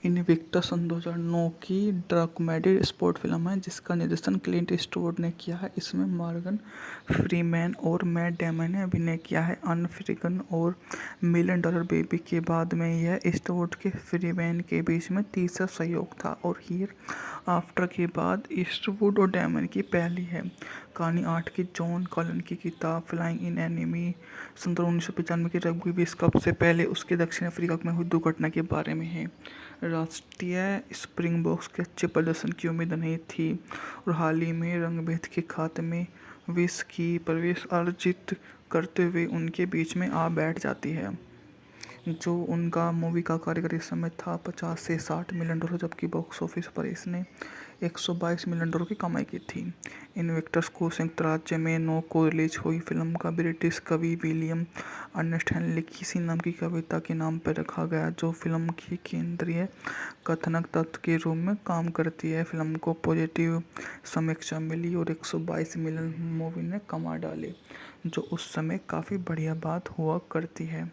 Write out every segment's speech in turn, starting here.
Invicta सन 2009 की draw-comedy sport film है जिसका निर्देशन क्लिंट ईस्टवुड ने किया है। इसमें मॉर्गन फ्रीमैन और मैट डेमन ने अभिनय किया है। अन फ्रीगन और मिलियन डॉलर बेबी के बाद में यह ईस्टवुड के फ्रीमैन के बीच में तीसरा सहयोग था और हियर आफ्टर के बाद ईस्टवुड और डेमन की पहली है। कहानी 8 की जॉन कॉलन की किताब फ्लाइंग इन एनिमी सन 1995 के रग्बी विश्व कप से पहले उसके दक्षिण अफ्रीका में हुई दुर्घटना के बारे में है। राष्ट्रीय स्प्रिंगबोक्स के अच्छे प्रदर्शन की उम्मीद नहीं थी और हाल ही में रंगभेद के खाते में विश्व की प्रवेश अर्जित करते हुए उनके बीच में आ बैठ जाती है। जो उनका मूवी का कार्यकारी समय था 50 से 60 मिलियन डॉलर, जबकि बॉक्स ऑफिस पर इसने 122 मिलियन डॉलर की कमाई की थी। इन्वेक्टर्स को संयुक्त राज्य में 9 को रिलीज हुई फिल्म का ब्रिटिश कवि विलियम अर्नेस्ट हेनरी लिखी किसी नाम की कविता के नाम पर रखा गया, जो फिल्म की केंद्रीय कथानक तत्व के रूप में काम करती है। फिल्म को पॉजिटिव समीक्षा मिली और 122 मिलियन मूवी ने कमा डाले, जो उस समय काफ़ी बढ़िया बात हुआ करती है।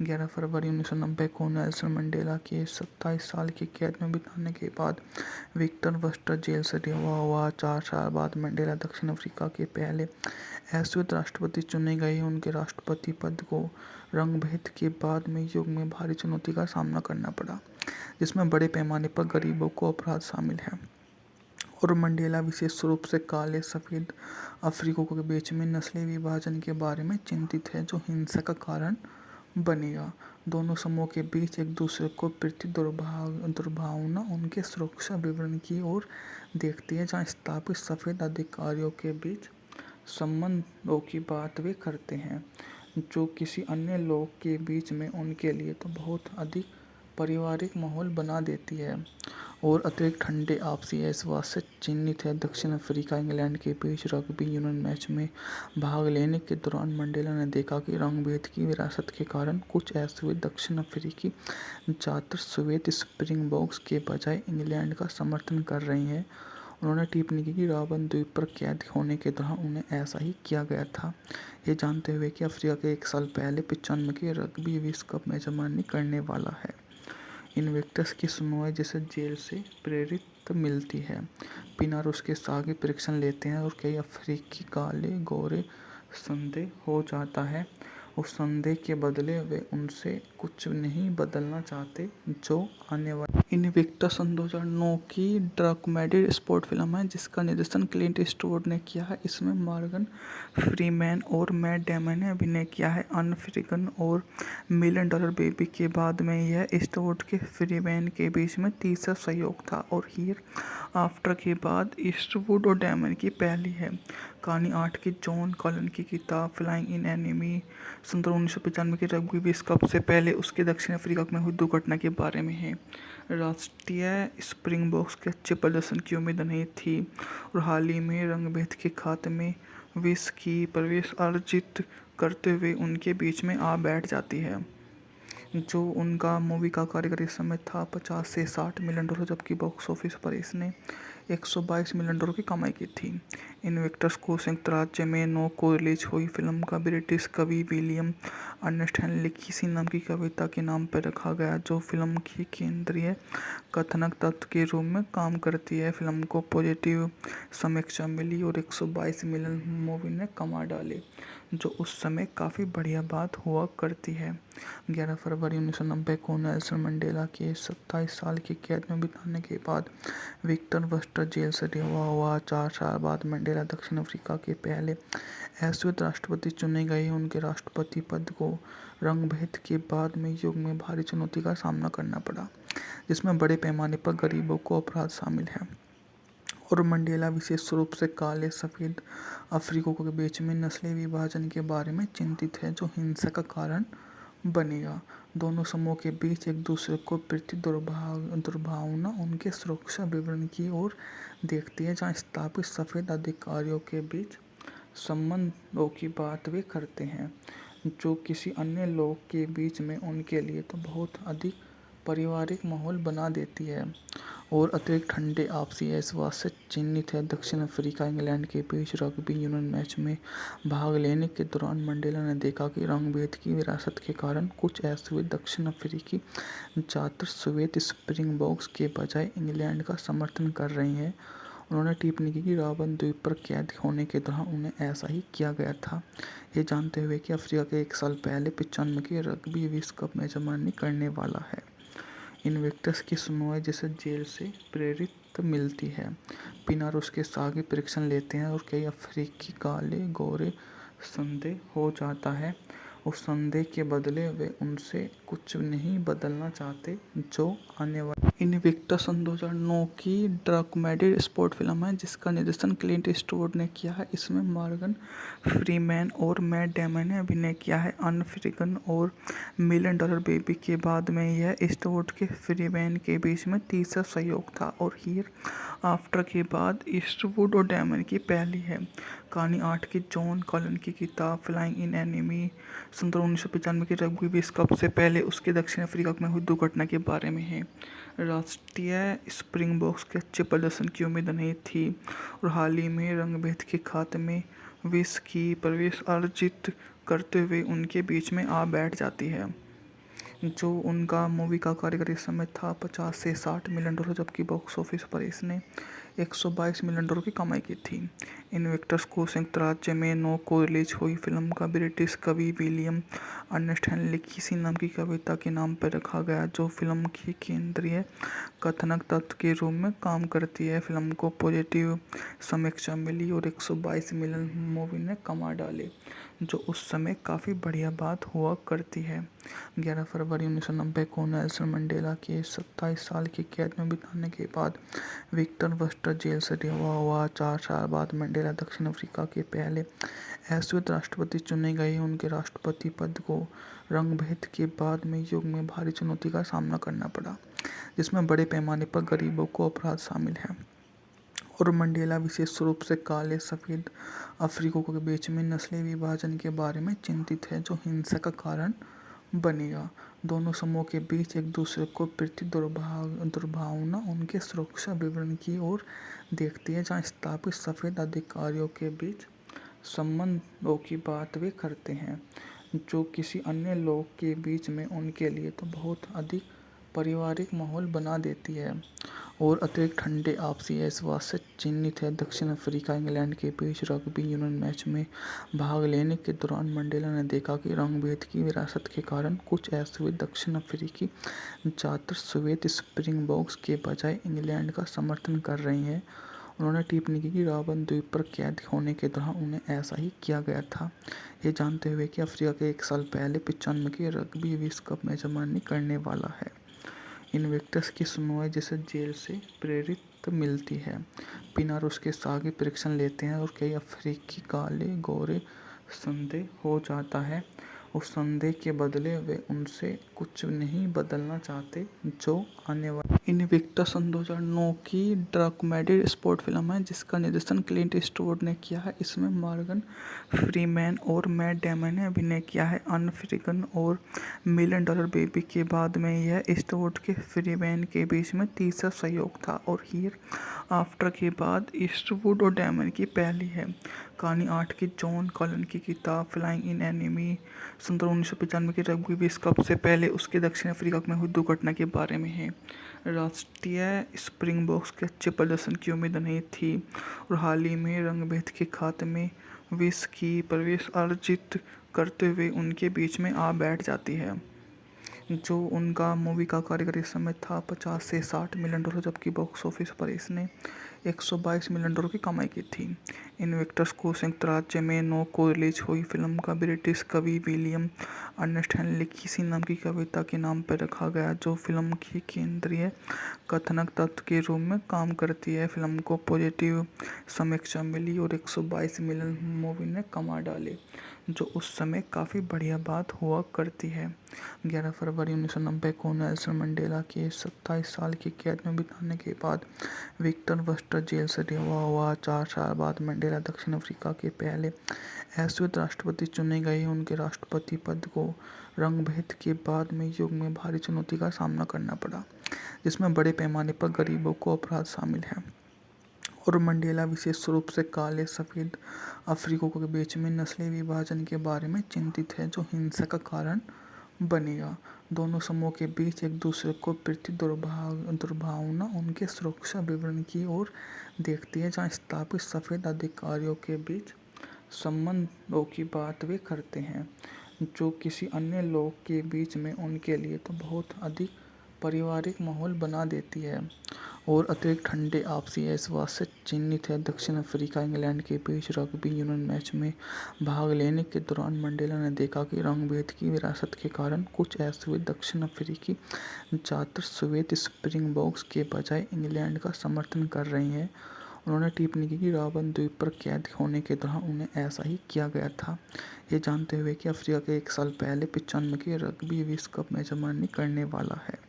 11 फरवरी 1990 को नेल्सन मंडेला के 27 साल की कैद में बिताने के बाद विक्टर वर्स्टर जेल से रिहा हुआ। 4 साल बाद मंडेला दक्षिण अफ्रीका के पहले अश्वेत राष्ट्रपति चुने गए। उनके राष्ट्रपति पद को रंगभेद के बाद में युग में भारी चुनौती का सामना करना पड़ा, जिसमें बड़े पैमाने पर गरीबों को अपराध शामिल है और मंडेला विशेष रूप से काले सफ़ेद अफ्रीकियों के बीच में नस्लीय विभाजन के बारे में चिंतित है, जो हिंसा का कारण बनेगा। दोनों समूहों के बीच एक दूसरे को प्रति दुर्भावना उनके सुरक्षा विवरण की ओर देखती है, जहां स्थापित सफ़ेद अधिकारियों के बीच संबंधों की बात वे करते हैं, जो किसी अन्य लोग के बीच में उनके लिए तो बहुत अधिक पारिवारिक माहौल बना देती है और अतिरिक्त ठंडे आपसी एहसास से चिन्हित है। दक्षिण अफ्रीका इंग्लैंड के बीच रग्बी यूनियन मैच में भाग लेने के दौरान मंडेला ने देखा कि रंगभेद की विरासत के कारण कुछ अश्वेत दक्षिण अफ्रीकी ज़्यादातर श्वेत स्प्रिंगबोक्स के बजाय इंग्लैंड का समर्थन कर रहे हैं। उन्होंने टिप्पणी की कि रॉबन द्वीप पर कैद होने के दौरान उन्हें ऐसा ही किया गया था, ये जानते हुए कि अफ्रीका के 1 साल पहले 95 के रग्बी विश्व कप मेजबानी करने वाला है। इन्वेक्टर्स की सुनवाई जिसे जेल से प्रेरित मिलती है। पिनार उसके सागे परीक्षण लेते हैं और कई अफ्रीकी काले गोरे संदेह हो जाता है। उस संदेह के बदले वे उनसे कुछ नहीं बदलना चाहते जो आने वाले। इनविक्टा सन 2009 की ड्रा-कॉमेडी स्पोर्ट फिल्म है जिसका निर्देशन क्लिंट ईस्टवुड ने किया है। इसमें मॉर्गन फ्रीमैन और मैट डेमन ने अभिनय किया है। अन फ्रीगन और मिलियन डॉलर बेबी के बाद में यह ईस्टवुड के फ्रीमैन के बीच में तीसरा सहयोग था और हियर आफ्टर के बाद ईस्टवुड और डेमन की पहली है। कहानी 8 की जॉन कॉलन की किताब फ्लाइंग इन एनिमी सन 1995 के रग्बी विश्व कप से पहले उसके दक्षिण अफ्रीका में हुई दुर्घटना के बारे में है। राष्ट्रीय स्प्रिंगबोक्स के अच्छे प्रदर्शन की उम्मीद नहीं थी और हाल ही में रंगभेद के खाते में विश्व की प्रवेश अर्जित करते हुए उनके बीच में आ बैठ जाती है। जो उनका मूवी का कार्यकारी समय था 50 से 60 मिलियन डॉलर, जबकि बॉक्स ऑफिस पर इसने 122 मिलियन डॉलर की कमाई की थी। इन्वेक्टर्स को संयुक्त राज्य में 9 को रिलीज हुई फिल्म का ब्रिटिश कवि विलियम अर्नेस्ट हेनरी लिखी किसी नाम की कविता के नाम पर रखा गया, जो फिल्म की केंद्रीय कथानक तत्व के रूप में काम करती है। फिल्म को पॉजिटिव समीक्षा मिली और 122 मिलियन मूवी ने कमा डाले, जो उस समय काफ़ी बढ़िया बात हुआ करती है। 11 फरवरी 1990 को नेल्सन मंडेला के 27 साल की कैद में बिताने के बाद विक्टर वर्स्टर जेल से रिहा हुआ। 4 साल बाद मंडेला दक्षिण अफ्रीका के पहले अश्वेत राष्ट्रपति चुने गए। उनके राष्ट्रपति पद को रंगभेद के बाद में युग में भारी चुनौती का सामना करना पड़ा, जिसमें बड़े पैमाने पर गरीबों को अपराध शामिल है और मंडेला विशेष रूप से काले सफ़ेद अफ्रीकियों के बीच में नस्लीय विभाजन के बारे में चिंतित है, जो हिंसा का कारण बनेगा। दोनों समूहों के बीच एक दूसरे को प्रति दुर्भावना उनके सुरक्षा विवरण की ओर देखती है, जहां स्थापित सफ़ेद अधिकारियों के बीच संबंधों की बात वे करते हैं, जो किसी अन्य लोग के बीच में उनके लिए तो बहुत अधिक पारिवारिक माहौल बना देती है और अतिरिक्त ठंडे आपसी विश्वास से चिन्हित है। दक्षिण अफ्रीका इंग्लैंड के बीच रग्बी यूनियन मैच में भाग लेने के दौरान मंडेला ने देखा कि रंग-भेद की विरासत के कारण कुछ ऐसे दक्षिण अफ्रीकी छात्र श्वेत स्प्रिंगबोक्स के बजाय इंग्लैंड का समर्थन कर रहे हैं। उन्होंने टिप्पणी की कि रॉबन द्वीप पर कैद होने के दौरान उन्हें ऐसा ही किया गया था, ये जानते हुए कि अफ्रीका के 1 साल पहले 95 के रग्बी विश्व कप मेजबानी करने वाला है। इन्विक्टस की सुनवाई जिसे जेल से प्रेरित मिलती है। पिनार उसके सागी परीक्षण लेते हैं और कई अफ्रीकी काले गोरे संदेह हो जाता है। उस संदेह के बदले वे उनसे कुछ नहीं बदलना चाहते जो आने वाले इन्विक्टस सन 2009 की डॉक्यूमेंट्री स्पोर्ट फिल्म है जिसका निर्देशन क्लिंट ईस्टवुड ने किया है। इसमें मॉर्गन फ्रीमैन और मैट डेमन ने अभिनय किया है। अनफ्रीगन और $1 मिलियन बेबी के बाद में यह ईस्टवुड के फ्रीमैन के बीच में तीसरा सहयोग था और हियर आफ्टर के बाद ईस्टवुड और डेमन की पहली है। कहानी 8 की जॉन कॉलन की किताब फ्लाइंग इन एनिमी 1995 के रग्बी विश्व कप से पहले उसके दक्षिण अफ्रीका में हुई दुर्घटना के बारे में है। राष्ट्रीय स्प्रिंगबोक्स के अच्छे प्रदर्शन की उम्मीद नहीं थी और हाल ही में रंगभेद के खाते में विश्व की प्रवेश अर्जित करते हुए उनके बीच में आ बैठ जाती है। जो उनका मूवी का कार्यकारी समय था 50 से $60 मिलियन, जबकि बॉक्स ऑफिस पर इसने $122 मिलियन की कमाई की थी। इन्विक्टस को संयुक्त राज्य में 9 को रिलीज हुई फिल्म का ब्रिटिश कवि विलियम अर्नेस्ट हेनली किसी नाम की कविता के नाम पर रखा गया जो फिल्म की केंद्रीय कथानक तत्व के रूप में काम करती है। फिल्म को पॉजिटिव समीक्षा मिली और 122 मिलियन मूवी ने कमा डाले, जो उस समय काफ़ी बढ़िया बात हुआ करती है। 11 फरवरी 1990 को नेल्सन मंडेला के 27 साल की कैद में बिताने के बाद विक्टर वर्स्टर जेल से रिहा हुआ। 4 साल बाद मंडेला दक्षिण अफ्रीका के पहले अश्वेत राष्ट्रपति चुने गए। उनके राष्ट्रपति पद को रंगभेद के बाद में युग में भारी चुनौती का सामना करना पड़ा, जिसमें बड़े पैमाने पर गरीबों को अपराध शामिल है और मंडेला विशेष रूप से काले सफ़ेद अफ्रीकियों के बीच में नस्लीय विभाजन के बारे में चिंतित है, जो हिंसा का कारण बनेगा। दोनों समूहों के बीच एक दूसरे को प्रति दुर्भावना उनके सुरक्षा विवरण की ओर देखती है, जहां स्थापित सफ़ेद अधिकारियों के बीच संबंधों की बात वे करते हैं, जो किसी अन्य लोग के बीच में उनके लिए तो बहुत अधिक पारिवारिक माहौल बना देती है और अतिरिक्त ठंडे आपसी विश्वास से चिन्हित है। दक्षिण अफ्रीका इंग्लैंड के बीच रग्बी यूनियन मैच में भाग लेने के दौरान मंडेला ने देखा कि रंग-भेद की विरासत के कारण कुछ ऐसे दक्षिण अफ्रीकी छात्र श्वेत स्प्रिंगबोक्स के बजाय इंग्लैंड का समर्थन कर रहे हैं। उन्होंने टिप्पणी की कि रॉबन द्वीप पर कैद होने के दौरान उन्हें ऐसा ही किया गया था, ये जानते हुए कि अफ्रीका के 1 साल पहले 95 के रग्बी विश्व कप मेजबानी करने वाला है। इन्विक्टस की सुनवाई जिसे जेल से प्रेरित मिलती है। पिनार उसके सागी परीक्षण लेते हैं और कई अफ्रीकी काले गोरे संदेह हो जाता है। उस संदेह के बदले वे उनसे कुछ नहीं बदलना चाहते जो आने वाले इन्विक्टस सन 2009 की डॉक्यूमेंट्री स्पोर्ट फिल्म है जिसका निर्देशन क्लिंट ईस्टवुड ने किया है। इसमें मॉर्गन फ्रीमैन और मैट डेमन ने अभिनय किया है। अनफ्रीगन और $1 मिलियन बेबी के बाद में यह ईस्टवुड के फ्रीमैन के बीच में तीसरा सहयोग था और हियर आफ्टर के बाद ईस्टवुड और डेमन की पहली है। कहानी 8 की जॉन कॉलन की किताब फ्लाइंग इन एनिमी 1995 के रग्बी विश्व कप से पहले उसके दक्षिण अफ्रीका में हुई दुर्घटना के बारे में है। राष्ट्रीय स्प्रिंगबोक्स के अच्छे प्रदर्शन की उम्मीद नहीं थी और हाल ही में रंगभेद के खाते में विश्व की प्रवेश अर्जित करते हुए उनके बीच में आ बैठ जाती है। जो उनका मूवी का कार्यकारी समय था 50 से $60 मिलियन, जबकि बॉक्स ऑफिस पर इसने $122 मिलियन की कमाई की थी। इन्विक्टस को संयुक्त राज्य में 9 को रिलीज हुई फिल्म का ब्रिटिश कवि विलियम अर्नेस्ट हेनली किसी नाम की कविता के नाम पर रखा गया जो फिल्म की केंद्रीय कथानक तत्व के रूप में काम करती है। फिल्म को पॉजिटिव समीक्षा मिली और 122 मिलियन मूवी ने कमा डाले, जो उस समय काफ़ी बढ़िया बात हुआ करती है। 11 फरवरी 1990 को नेल्सन मंडेला के 27 साल की कैद में बिताने के बाद विक्टर वर्स्टर जेल से रिहा हुआ। 4 साल बाद मंडेला दक्षिण अफ्रीका के पहले अश्वेत राष्ट्रपति चुने गए। उनके राष्ट्रपति पद को रंगभेद के बाद में युग में भारी चुनौती का सामना करना पड़ा, जिसमें बड़े पैमाने पर गरीबों को अपराध शामिल है। और मंडेला विशेष रूप से काले सफ़ेद अफ्रीकियों के बीच में नस्लीय विभाजन के बारे में चिंतित है, जो हिंसा का कारण बनेगा। दोनों समूहों के बीच एक दूसरे को प्रति दुर्भावना उनके सुरक्षा विवरण की ओर देखती है, जहाँ स्थापित सफ़ेद अधिकारियों के बीच संबंधों की बात वे करते हैं, जो किसी अन्य लोग के बीच में उनके लिए तो बहुत अधिक पारिवारिक माहौल बना देती है और अतिरिक्त ठंडे आपसी एहसास से चिन्हित है। दक्षिण अफ्रीका इंग्लैंड के बीच रग्बी यूनियन मैच में भाग लेने के दौरान मंडेला ने देखा कि रंगभेद की विरासत के कारण कुछ ऐसे दक्षिण अफ्रीकी ज़्यादातर श्वेत स्प्रिंगबोक्स के बजाय इंग्लैंड का समर्थन कर रहे हैं। उन्होंने टिप्पणी की कि रॉबन द्वीप पर कैद होने के दौरान उन्हें ऐसा ही किया गया था, ये जानते हुए कि अफ्रीका के 1 साल पहले 95 के रग्बी विश्व कप मेजबानी करने वाला है।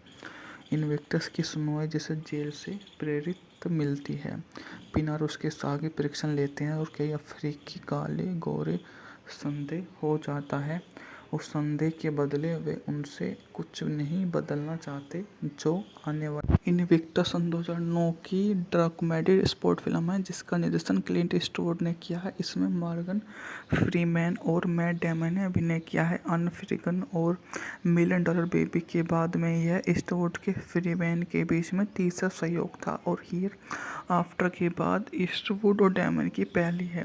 इन्वेक्टस की सुनवाई जिसे जेल से प्रेरित मिलती है। पिनार उसके सागे परीक्षण लेते हैं और कई अफ्रीकी काले गोरे संदेह हो जाता है। उस संदेह के बदले वे उनसे कुछ नहीं बदलना चाहते जो आने वाले। इन्विक्टस 2009 की डॉक्यूमेंट्री स्पोर्ट फिल्म है जिसका निर्देशन क्लिंट ईस्टवुड ने किया है। इसमें मॉर्गन फ्रीमैन और मैट डेमन ने अभिनय किया है। अनफ्रीगन और $1 मिलियन बेबी के बाद में यह ईस्टवुड के फ्रीमैन के बीच में तीसरा सहयोग था और हियर आफ्टर के बाद ईस्टवुड और डेमन की पहली है।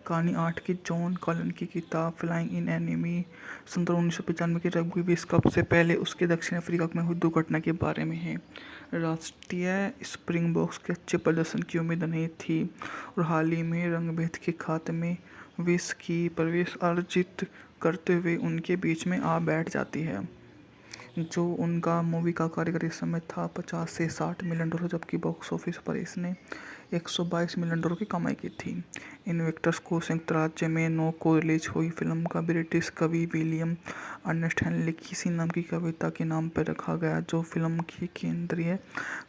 कहानी 8 की जॉन कॉलन की किताब फ्लाइंग इन एनिमी 1995 के रग्बी विश्व कप से पहले उसके दक्षिण अफ्रीका में हुई दुर्घटना के बारे में है। राष्ट्रीय स्प्रिंगबोक्स के अच्छे प्रदर्शन की उम्मीद नहीं थी और हाल ही में रंगभेद के खात्मे में विश्व की प्रवेश अर्जित करते हुए उनके बीच में आ बैठ जाती है। जो उनका मूवी का कार्यकारी समय था $50 से $60 मिलियन, जबकि बॉक्स ऑफिस पर इसने $122 मिलियन की कमाई की थी। इन्वेक्टर्स को संयुक्त राज्य में 9 को रिलीज हुई फिल्म का ब्रिटिश कवि विलियम अर्नेस्ट हेनली किसी नाम की कविता के नाम पर रखा गया, जो फिल्म की केंद्रीय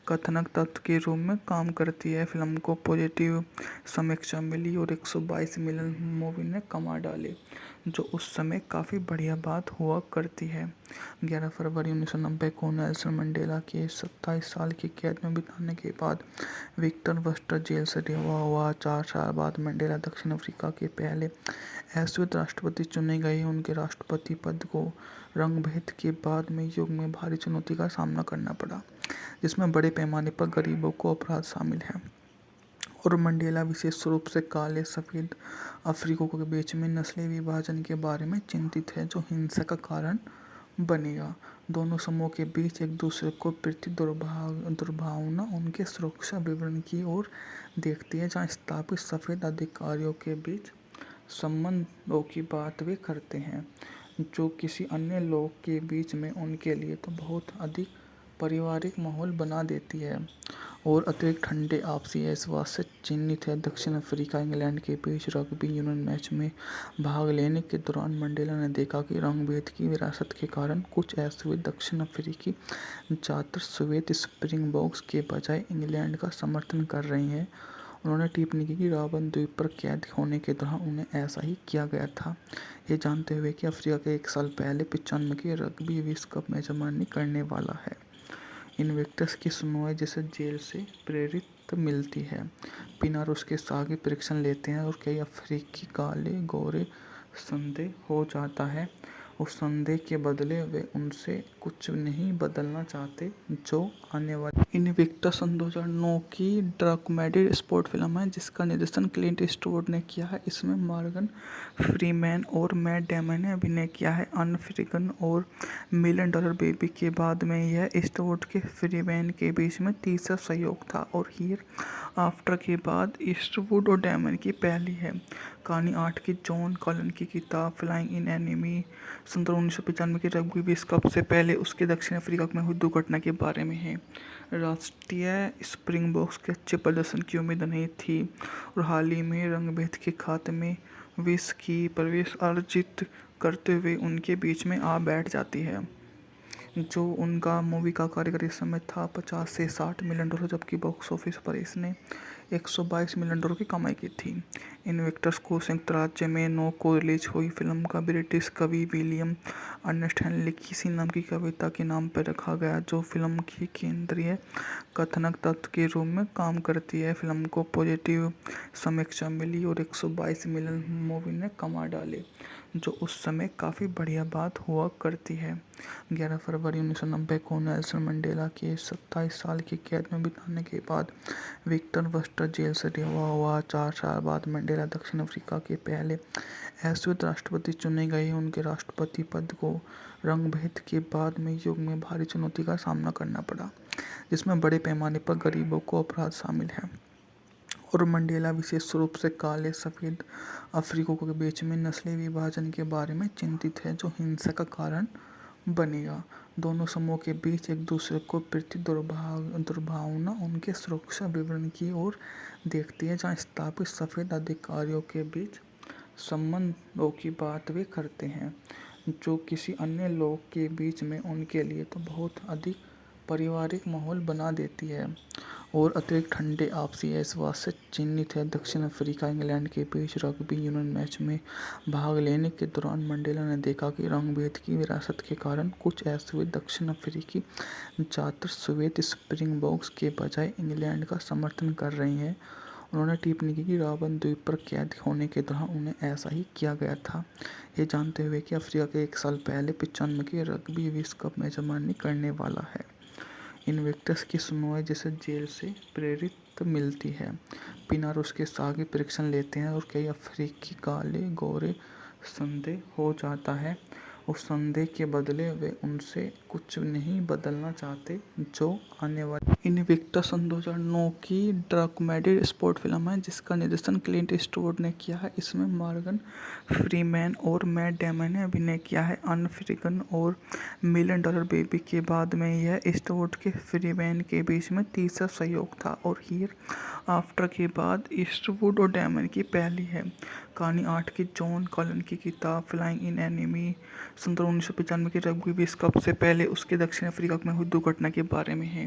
कथानक तत्व के रूप में काम करती है। फिल्म को पॉजिटिव समीक्षा मिली और 122 मिलियन मूवी ने कमा डाले, जो उस समय काफ़ी बढ़िया बात हुआ करती है। 11 फरवरी 1990 को नेल्सन मंडेला के 27 साल की कैद में बिताने के बाद विक्टर वर्स्टर जेल से रिहा हुआ। 4 साल बाद मंडेला दक्षिण अफ्रीका के पहले अश्वेत राष्ट्रपति चुने गए। उनके राष्ट्रपति पद को रंगभेद के बाद में युग में भारी चुनौती का सामना करना पड़ा, जिसमें बड़े पैमाने पर गरीबों को अपराध शामिल है। और मंडेला विशेष रूप से काले सफ़ेद अफ्रीकियों के बीच में नस्लीय विभाजन के बारे में चिंतित है, जो हिंसा का कारण बनेगा। दोनों समूहों के बीच एक दूसरे को प्रति दुर्भावना उनके सुरक्षा विवरण की ओर देखती है, जहाँ स्थापित सफ़ेद अधिकारियों के बीच संबंधों की बात वे करते हैं, जो किसी अन्य लोग के बीच में उनके लिए तो बहुत अधिक पारिवारिक माहौल बना देती है और अतिरिक्त ठंडे आपसी एहसास से चिन्हित है। दक्षिण अफ्रीका इंग्लैंड के बीच रग्बी यूनियन मैच में भाग लेने के दौरान मंडेला ने देखा कि रंगभेद की विरासत के कारण कुछ ऐसे दक्षिण अफ्रीकी ज़्यादातर श्वेत स्प्रिंगबोक्स के बजाय इंग्लैंड का समर्थन कर रहे हैं। उन्होंने टिप्पणी की कि रॉबन द्वीप पर कैद होने के दौरान उन्हें ऐसा ही किया गया था, ये जानते हुए कि अफ्रीका के 1 साल पहले 95 के रग्बी विश्व कप मेजबानी करने वाला है। इन्वेक्टस की सुनवाई जिसे जेल से प्रेरित मिलती है। पिनार उसके सागे परीक्षण लेते हैं और कई अफ्रीकी काले गोरे संदेह हो जाता है। उस संदेह के बदले वे उनसे कुछ नहीं बदलना चाहते जो आने वाले। इन्विक्टस 2009 की डॉक्यूमेंट्री स्पोर्ट फिल्म है जिसका निर्देशन क्लिंट ईस्टवुड ने किया है। इसमें मॉर्गन फ्रीमैन और मैट डेमन ने अभिनय किया है। अनफ्रीगन और $1 मिलियन बेबी के बाद में यह ईस्टवुड के फ्रीमैन के बीच में तीसरा सहयोग था और हियर आफ्टर के बाद ईस्टवुड और डेमन की पहली है। कहानी 8 की जॉन कॉलन की किताब फ्लाइंग इन एनिमी 1995 के रग्बी विश्व कप से पहले उसके दक्षिण अफ्रीका में हुई दुर्घटना के बारे में है। राष्ट्रीय स्प्रिंगबोक्स के अच्छे प्रदर्शन की उम्मीद नहीं थी और हाल ही में रंगभेद के खात्मे में विश्व की प्रवेश अर्जित करते हुए उनके बीच में आ बैठ जाती है। जो उनका मूवी का कार्यकारी समय था 50 से 60 मिलियन डॉलर, जबकि बॉक्स ऑफिस पर इसने 122 मिलियन डॉलर की कमाई की थी। इन्वेक्टर्स को संयुक्त राज्य में 9 को रिलीज हुई फिल्म का ब्रिटिश कवि विलियम अर्नेस्ट हेनली किसी नाम की कविता के नाम पर रखा गया, जो फिल्म की केंद्रीय कथानक तत्व के रूप में काम करती है। फिल्म को पॉजिटिव समीक्षा मिली और 122 मिलियन मूवी ने कमा डाले, जो उस समय काफ़ी बढ़िया बात हुआ करती है। 11 फरवरी 1990 को नेल्सन मंडेला के 27 साल की कैद में बिताने के बाद विक्टर वर्स्टर जेल से रिहा हुआ। 4 साल बाद मंडेला दक्षिण अफ्रीका के पहले अश्वेत राष्ट्रपति चुने गए। उनके राष्ट्रपति पद को रंगभेद के बाद में युग में भारी चुनौती का सामना करना पड़ा, जिसमें बड़े पैमाने पर गरीबों को अपराध शामिल है। और मंडेला विशेष रूप से काले सफ़ेद अफ्रीकियों के बीच में नस्ली विभाजन के बारे में चिंतित है, जो हिंसा का कारण बनेगा। दोनों समूहों के बीच एक दूसरे को प्रति दुर्भावना उनके सुरक्षा विवरण की ओर देखती है, जहां स्थापित सफ़ेद अधिकारियों के बीच संबंधों की बात वे करते हैं, जो किसी अन्य लोग के बीच में उनके लिए तो बहुत अधिक पारिवारिक माहौल बना देती है और अतिरिक्त ठंडे आपसी एहसास से चिन्हित है। दक्षिण अफ्रीका इंग्लैंड के बीच रग्बी यूनियन मैच में भाग लेने के दौरान मंडेला ने देखा कि रंगभेद की विरासत के कारण कुछ अश्वेत दक्षिण अफ्रीकी छात्र श्वेत स्प्रिंगबोक्स के बजाय इंग्लैंड का समर्थन कर रहे हैं। उन्होंने टिप्पणी की कि रॉबन द्वीप पर कैद होने के दौरान उन्हें ऐसा ही किया गया था, ये जानते हुए कि अफ्रीका के 1 साल पहले 95 के रग्बी विश्व कप मेजबानी करने वाला है। इन्वेक्टर्स की सुनवाई जिसे जेल से प्रेरित मिलती है। पिनार उसके सागे परीक्षण लेते हैं और कई अफ्रीकी काले गोरे संदेह हो जाता है। उस संदेह के बदले वे उनसे कुछ नहीं बदलना चाहते, जो आने वाली इन्विक्टस 2009 की डॉक्यूमेंट्री स्पोर्ट फिल्म है, जिसका निर्देशन क्लिंट ईस्टवुड ने किया है। इसमें मॉर्गन फ्रीमैन और मैट डेमन ने अभिनय किया है। अनफ्रीगन और मिलियन डॉलर बेबी के बाद में यह ईस्टवुड के फ्रीमैन के बीच में तीसरा सहयोग था और हियर आफ्टर के बाद ईस्टवुड और डेमन की पहली है। कहानी 8 की जॉन कॉलन की किताब फ्लाइंग इन एनिमी 1995 के रग्बी विश्व कप से पहले उसके दक्षिण अफ्रीका में हुई दुर्घटना के बारे में है।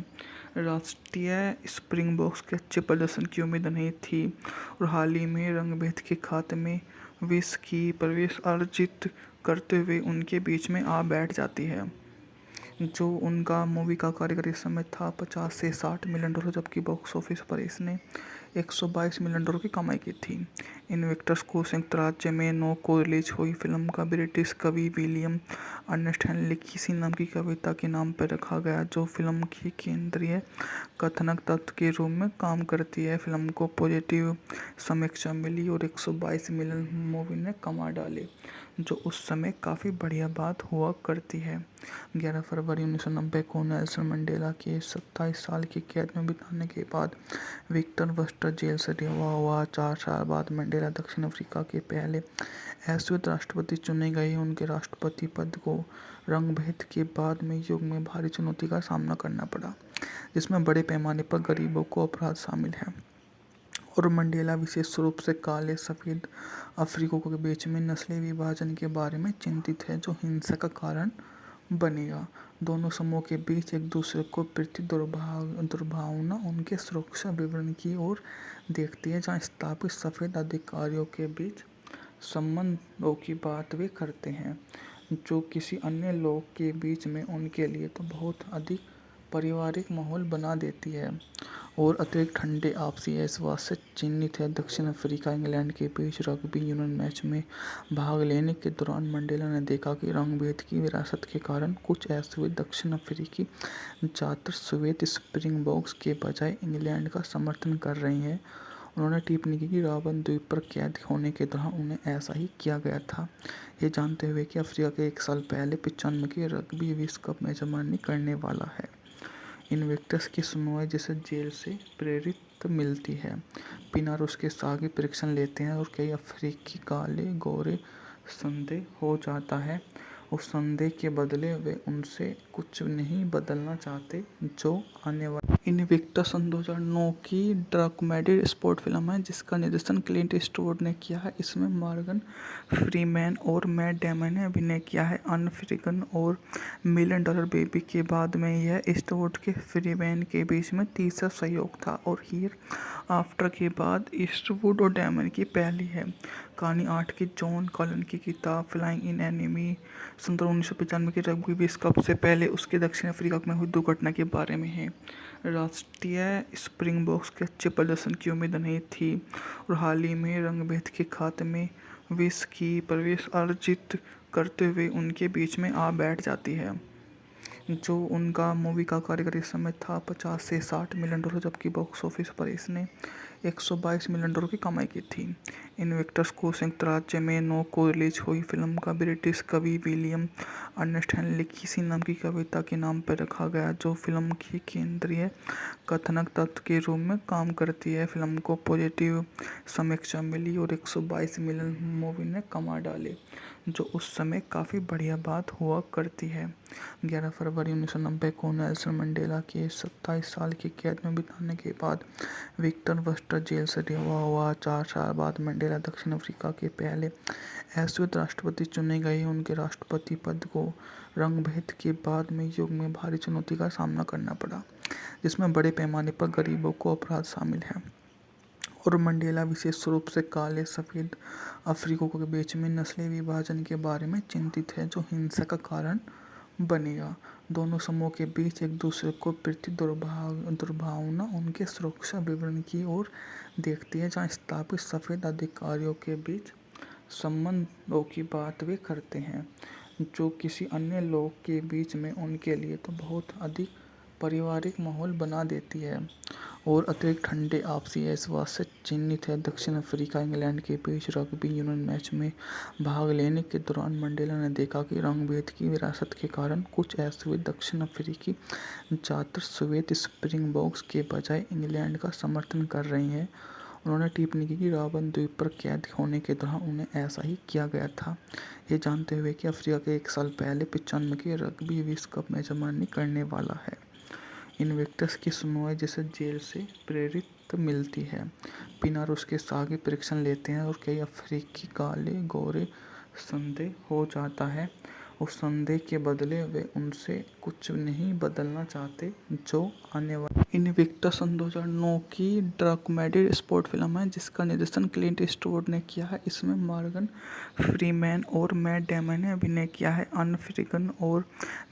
राष्ट्रीय स्प्रिंगबोक्स के अच्छे प्रदर्शन की उम्मीद नहीं थी और हाल ही में रंगभेद के खाते में विश्व की प्रवेश अर्जित करते हुए उनके बीच में आ बैठ जाती है। जो उनका मूवी का कार्यकारी समय था 50 से 60 मिलियन डॉलर, जबकि बॉक्स ऑफिस पर इसने 122 मिलियन डॉलर की कमाई की थी। इन्वेक्टर्स को संयुक्त राज्य में 9 को रिलीज हुई फिल्म का ब्रिटिश कवि विलियम अर्नेस्ट हेनली किसी नाम की कविता के नाम पर रखा गया, जो फिल्म की केंद्रीय कथानक तत्व के रूप में काम करती है। फिल्म को पॉजिटिव समीक्षा मिली और 122 मिलियन मूवी ने कमा डाले, जो उस समय काफ़ी बढ़िया बात हुआ करती है। 11 फरवरी 1990 को नेल्सन मंडेला के 27 साल की कैद में बिताने के बाद विक्टर वर्स्टर जेल से रिहा हुआ। 4 साल बाद मंडेला दक्षिण अफ्रीका के पहले अश्वेत राष्ट्रपति चुने गए। उनके राष्ट्रपति पद को रंगभेद के बाद में युग में भारी चुनौती का सामना करना पड़ा, जिसमें बड़े पैमाने पर गरीबों को अपराध शामिल है। और मंडेला विशेष रूप से काले सफ़ेद अफ्रीकियों के बीच में नस्ली विभाजन के बारे में चिंतित है, जो हिंसा का कारण बनेगा। दोनों समूहों के बीच एक दूसरे को प्रति दुर्भावना उनके सुरक्षा विवरण की ओर देखती है, जहां स्थापित सफ़ेद अधिकारियों के बीच संबंधों की बात वे करते हैं, जो किसी अन्य लोग के बीच में उनके लिए तो बहुत अधिक पारिवारिक माहौल बना देती है और अतिरिक्त ठंडे आपसी एहसास से चिन्हित है। दक्षिण अफ्रीका इंग्लैंड के बीच रग्बी यूनियन मैच में भाग लेने के दौरान मंडेला ने देखा कि रंगभेद की विरासत के कारण कुछ अश्वेत दक्षिण अफ्रीकी छात्र श्वेत स्प्रिंगबोक्स के बजाय इंग्लैंड का समर्थन कर रहे हैं। उन्होंने टिप्पणी की कि रॉबन द्वीप पर कैद होने के दौरान उन्हें ऐसा ही किया गया था, ये जानते हुए कि अफ्रीका के 1 साल पहले 95 के रग्बी विश्व कप मेजबानी करने वाला है। इन्वेक्टर्स की सुनवाई जिसे जेल से प्रेरित मिलती है। पिनार उसके सागे परीक्षण लेते हैं और कई अफ्रीकी काले गोरे संदेह हो जाता है। उस संदेह के बदले वे उनसे कुछ नहीं बदलना चाहते, जो आने वाली इनविक्टस सन 2009 की ड्रग स्पोर्ट फिल्म है जिसका निर्देशन क्लिंट ईस्टवुड ने किया है। इसमें मॉर्गन फ्रीमैन और मैट डेमन ने अभिनय किया है। अनफ्रीगन और मिलियन डॉलर बेबी के बाद में यह ईस्टवुड के फ्रीमैन के बीच में तीसरा सहयोग था और हियर आफ्टर के बाद ईस्टवुड और डेमन की पहली है। कहानी 8 की जॉन कॉलन की किताब फ्लाइंग इन एनिमी 1995 के रग्बी विश्व कप से पहले उसके दक्षिण अफ्रीका में हुई दुर्घटना के बारे में है। राष्ट्रीय स्प्रिंगबोक्स के अच्छे प्रदर्शन की उम्मीद नहीं थी और हाल ही में रंगभेद के खाते में विश्व की प्रवेश अर्जित करते हुए उनके बीच में आ बैठ जाती है। जो उनका मूवी का कार्यकारी समय था 50 से 60 मिलियन डॉलर, जबकि बॉक्स ऑफिस पर इसने 122 मिलियन डॉलर की कमाई की थी। इनविक्टस को संयुक्त राज्य में 9 को रिलीज हुई फिल्म का ब्रिटिश कवि विलियम अर्नेस्ट हेनली किसी नाम की कविता के नाम पर रखा गया, जो फिल्म की केंद्रीय कथानक तत्व के रूप में काम करती है। फिल्म को पॉजिटिव समीक्षा मिली और 122 मिलियन मूवी ने कमा डाले, जो उस समय काफ़ी बढ़िया बात हुआ करती है। 11 फरवरी 1990 को नेल्सन मंडेला के 27 साल की कैद में बिताने के बाद विक्टर वर्स्टर जेल से रिहा हुआ। 4 साल बाद मंडेला दक्षिण अफ्रीका के पहले अश्वेत राष्ट्रपति चुने गए। उनके राष्ट्रपति पद को रंगभेद के बाद में युग में भारी चुनौती का सामना करना पड़ा, जिसमें बड़े पैमाने पर गरीबों को अपराध शामिल है और मंडेला विशेष रूप से काले सफ़ेद अफ्रीकियों के बीच में नस्लीय विभाजन के बारे में चिंतित है, जो हिंसा का कारण बनेगा। दोनों समूहों के बीच एक दूसरे को प्रति दुर्भावना उनके सुरक्षा विवरण की ओर देखती है, जहां स्थापित सफ़ेद अधिकारियों के बीच संबंधों की बात वे करते हैं, जो किसी अन्य लोग के बीच में उनके लिए तो बहुत अधिक पारिवारिक माहौल बना देती है और अतिरिक्त ठंडे आपसी एहसास से चिन्हित है। दक्षिण अफ्रीका इंग्लैंड के बीच रग्बी यूनियन मैच में भाग लेने के दौरान मंडेला ने देखा कि रंगभेद की विरासत के कारण कुछ अश्वेत दक्षिण अफ्रीकी ज़्यादातर श्वेत स्प्रिंगबोक्स के बजाय इंग्लैंड का समर्थन कर रहे हैं। उन्होंने टिप्पणी की कि रॉबन द्वीप पर कैद होने के दौरान उन्हें ऐसा ही किया गया था, ये जानते हुए कि अफ्रीका के 1 साल पहले 95 के रग्बी विश्व कप मेजबानी करने वाला है। इनविक्टस की सुनवाई जिसे जेल से प्रेरित मिलती है। पिनार उसके सागे परीक्षण लेते हैं और कई अफ्रीकी काले गोरे संदेह हो जाता है। उस संदेह के बदले वे उनसे कुछ नहीं बदलना चाहते जो आने वाले। इनविक्टस सन 2009 की ड्रग स्पोर्ट फिल्म है जिसका निर्देशन क्लिंट ईस्टवुड ने किया है। इसमें मॉर्गन फ्रीमैन और मैट डेमन ने अभिनय किया है। अनफ्रीगन और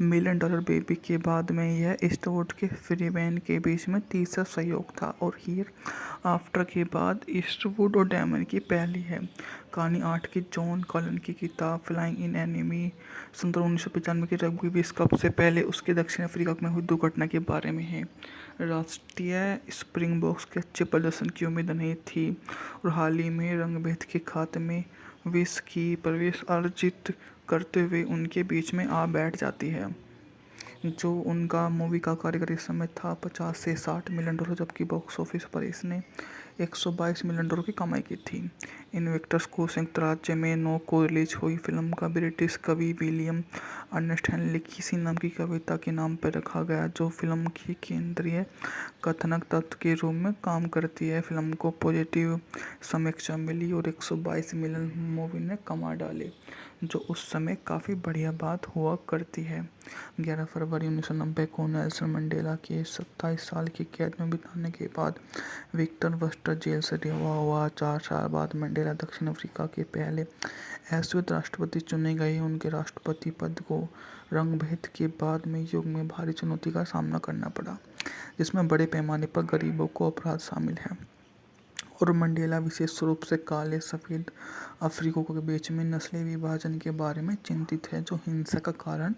मिलियन डॉलर बेबी के बाद में यह ईस्टवुड के फ्रीमैन के बीच में तीसरा सहयोग था और हियर आफ्टर के बाद ईस्टवुड और डेमन की पहली है। कहानी 8 की जॉन कॉलन की किताब फ्लाइंग इन एनिमी 1995 के रग्बी विश्व कप से पहले उसके दक्षिण अफ्रीका में हुई दुर्घटना के बारे में है। राष्ट्रीय स्प्रिंगबोक्स के अच्छे प्रदर्शन की उम्मीद नहीं थी और हाल ही में रंगभेद के खाते में विश्व की प्रवेश अर्जित करते हुए उनके बीच में आ बैठ जाती है। जो उनका मूवी का कार्यकारी समय था 50 से 60 मिलियन डॉलर, जबकि बॉक्स ऑफिस पर इसने 122 मिलियन डॉलर की कमाई की थी। इनविक्टस को संयुक्त राज्य में 9 को रिलीज हुई फिल्म का ब्रिटिश कवि विलियम अर्नेस्ट हेनली किसी नाम की कविता के नाम पर रखा गया, जो फिल्म की केंद्रीय कथानक तत्व के रूप में काम करती है। फिल्म को पॉजिटिव समीक्षा मिली और 122 मिलियन मूवी ने कमा डाले, जो उस समय काफ़ी बढ़िया बात हुआ करती है। 11 फरवरी 1990 को नेल्सन मंडेला के 27 साल की कैद में बिताने के बाद विक्टर वर्स्टर जेल से रिहा हुआ। 4 साल बाद मंडेला दक्षिण अफ्रीका के पहले अश्वेत राष्ट्रपति चुने गए। उनके राष्ट्रपति पद को रंगभेद के बाद में युग में भारी चुनौती का सामना करना पड़ा, जिसमें बड़े पैमाने पर गरीबों को अपराध शामिल है और मंडेला विशेष रूप से काले सफ़ेद अफ्रीकियों के बीच में नस्लीय विभाजन के बारे में चिंतित है, जो हिंसा का कारण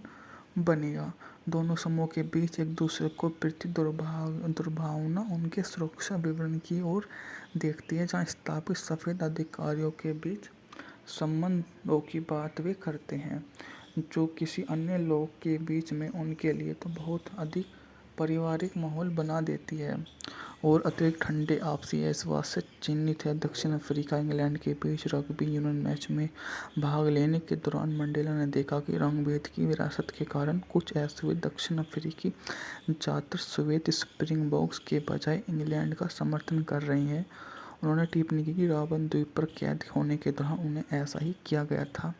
बनेगा। दोनों समूहों के बीच एक दूसरे को प्रति दुर्भावना उनके सुरक्षा विवरण की ओर देखती है, जहां स्थापित सफ़ेद अधिकारियों के बीच संबंधों की बात वे करते हैं, जो किसी अन्य लोग के बीच में उनके लिए तो बहुत अधिक पारिवारिक माहौल बना देती है और अतिरिक्त ठंडे आपसी विश्वास से चिन्हित है। दक्षिण अफ्रीका इंग्लैंड के बीच रग्बी यूनियन मैच में भाग लेने के दौरान मंडेला ने देखा कि रंग-भेद की विरासत के कारण कुछ ऐसे दक्षिण अफ्रीकी छात्र श्वेत स्प्रिंगबोक्स के बजाय इंग्लैंड का समर्थन कर रहे हैं। उन्होंने टिप्पणी की कि रॉबन द्वीप पर कैद होने के दौरान उन्हें ऐसा ही किया गया था,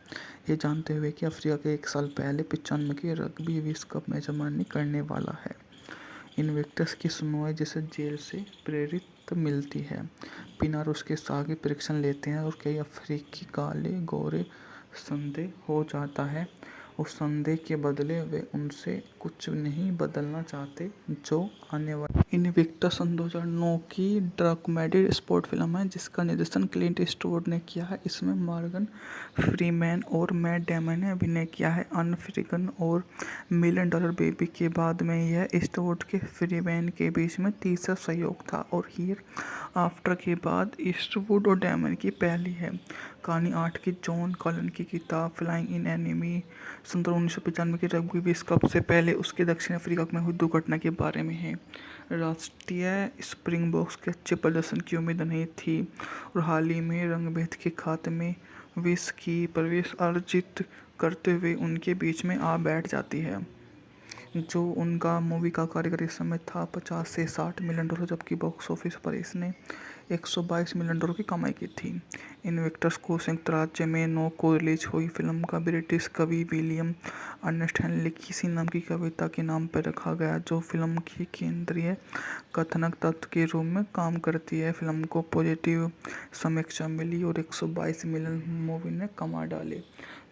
ये जानते हुए कि अफ्रीका के 1 साल पहले 95 के रग्बी विश्व कप मेजबानी करने वाला है। इन्विक्टस की सुनवाई जिसे जेल से प्रेरित मिलती है। पिनार उसके सागे परीक्षण लेते हैं और कई अफ्रीकी काले गोरे संदेह हो जाता है। उस संदेह के बदले वे उनसे कुछ नहीं बदलना चाहते जो आने वाले। इन्विक्टस 2009 की डॉक्यूमेंट्री स्पोर्ट फिल्म है जिसका निर्देशन क्लिंट ईस्टवुड ने किया है। इसमें मॉर्गन फ्रीमैन और मैट डेमन ने अभिनय किया है। अनफ्रीगन और मिलियन डॉलर बेबी के बाद में यह ईस्टवुड के फ्रीमैन के बीच में तीसरा सहयोग था और हियर आफ्टर के बाद ईस्टवुड और डेमन की पहली है। कहानी 8 की जॉन कॉलन की किताब फ्लाइंग इन एनिमी 1995 के रग्बी विश्व कप से पहले उसके दक्षिण अफ्रीका में हुई दुर्घटना के बारे में है। राष्ट्रीय स्प्रिंगबोक्स के अच्छे प्रदर्शन की उम्मीद नहीं थी और हाल ही में रंगभेद के खात्मे विश्व की प्रवेश अर्जित करते हुए उनके बीच में आ बैठ जाती है। जो उनका मूवी का कार्यकारी समय था 50 से 60 मिलियन डॉलर, जबकि बॉक्स ऑफिस पर इसने 122 मिलियन डॉलर की कमाई की थी। इन्विक्टस को संयुक्त राज्य में 9 को रिलीज हुई फिल्म का ब्रिटिश कवि विलियम अर्नस्ट किसी नाम की कविता के नाम पर रखा गया जो फिल्म की केंद्रीय कथानक तत्व के रूप में काम करती है। फिल्म को पॉजिटिव समीक्षा मिली और 122 मिलियन मूवी ने कमा डाले,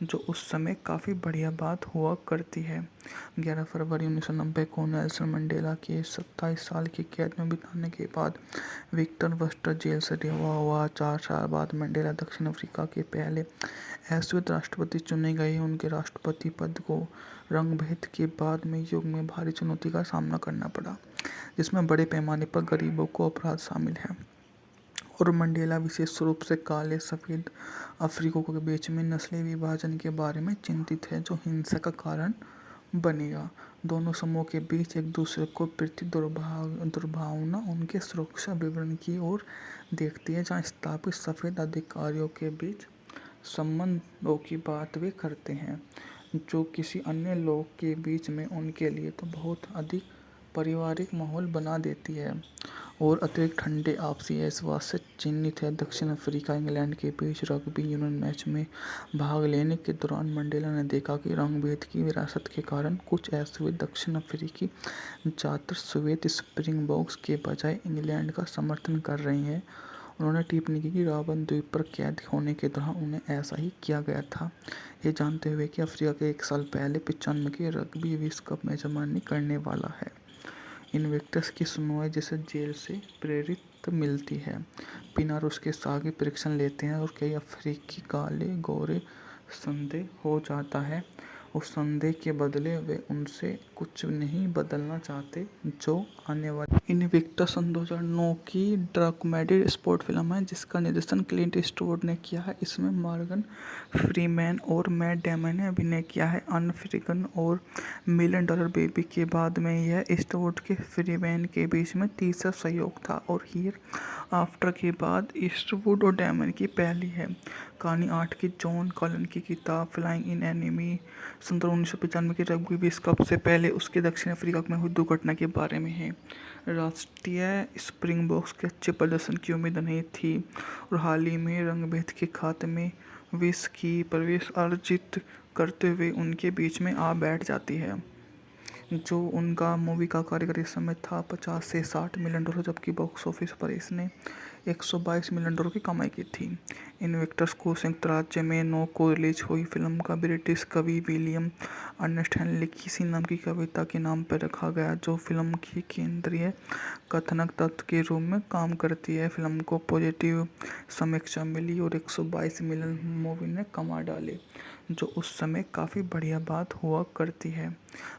जो उस समय काफ़ी बढ़िया बात हुआ करती है। 11 फरवरी 1990 को नेल्सन मंडेला के 27 साल की कैद में बिताने के बाद विक्टर वर्स्टर जेल से रिहा हुआ। 4 साल बाद मंडेला दक्षिण अफ्रीका के पहले अश्वेत राष्ट्रपति चुने गए। उनके राष्ट्रपति पद को रंगभेद के बाद में युग में भारी चुनौती का सामना करना पड़ा, जिसमें बड़े पैमाने पर गरीबों को अपराध शामिल है और मंडेला विशेष रूप से काले सफ़ेद अफ्रीकियों के बीच में नस्लीय विभाजन के बारे में चिंतित है जो हिंसा का कारण बनेगा। दोनों समूहों के बीच एक दूसरे को प्रति दुर्भावना उनके सुरक्षा विवरण की ओर देखती है, जहां स्थापित सफ़ेद अधिकारियों के बीच संबंधों की बात वे करते हैं, जो किसी अन्य लोग के बीच में उनके लिए तो बहुत अधिक पारिवारिक माहौल बना देती है और अतिरिक्त ठंडे आपसी विश्वास से चिन्हित है। दक्षिण अफ्रीका इंग्लैंड के बीच रग्बी यूनियन मैच में भाग लेने के दौरान मंडेला ने देखा कि रंग-भेद की विरासत के कारण कुछ ऐसे दक्षिण अफ्रीकी छात्र श्वेत स्प्रिंगबोक्स के बजाय इंग्लैंड का समर्थन कर रहे हैं। उन्होंने टिप्पणी की कि रॉबन द्वीप पर कैद होने के दौरान उन्हें ऐसा ही किया गया था, ये जानते हुए कि अफ्रीका के 1 साल पहले 95 के रग्बी विश्व कप मेजबानी करने वाला है। इन्विक्टस की सुनवाई जिसे जेल से प्रेरित मिलती है। पिनार उसके सागे परीक्षण लेते हैं और कई अफ्रीकी काले गोरे संदेह हो जाता है। उस संदेह के बदले वे उनसे कुछ नहीं बदलना चाहते जो आने वाले। इन्विक्टस 2009 की डॉक्यूमेंट्री स्पोर्ट फिल्म है जिसका निर्देशन क्लिंट ईस्टवुड ने किया है। इसमें मॉर्गन फ्रीमैन और मैट डेमन ने अभिनय किया है। अनफ्रीगन और मिलियन डॉलर बेबी के बाद में यह ईस्टवुड के फ्रीमैन के बीच में तीसरा सहयोग था और हियर आफ्टर के बाद ईस्टवुड और डेमन की पहली है। कहानी 8 की जॉन कॉलन की किताब फ्लाइंग इन एनिमी 1995 के रग्बी विश्व कप से पहले उसके दक्षिण अफ्रीका में हुई दुर्घटना के बारे में है। राष्ट्रीय स्प्रिंगबोक्स के अच्छे प्रदर्शन की उम्मीद नहीं थी और हाल ही में रंगभेद के खात्मे विश्व की प्रवेश अर्जित करते हुए उनके बीच में आ बैठ जाती है। जो उनका मूवी का कार्यकारी समय था 50 से 60 मिलियन डॉलर, जबकि बॉक्स ऑफिस पर इसने 122 मिलियन डॉलर की कमाई की थी। इन्विक्टस को संयुक्त राज्य में 9 को रिलीज हुई फिल्म का ब्रिटिश कवि विलियम अर्नस्ट किसी नाम की कविता के नाम पर रखा गया जो फिल्म की केंद्रीय कथानक तत्व के रूप में काम करती है। फिल्म को पॉजिटिव समीक्षा मिली और 122 मिलियन मूवी ने कमा डाले, जो उस समय काफ़ी बढ़िया बात हुआ करती है।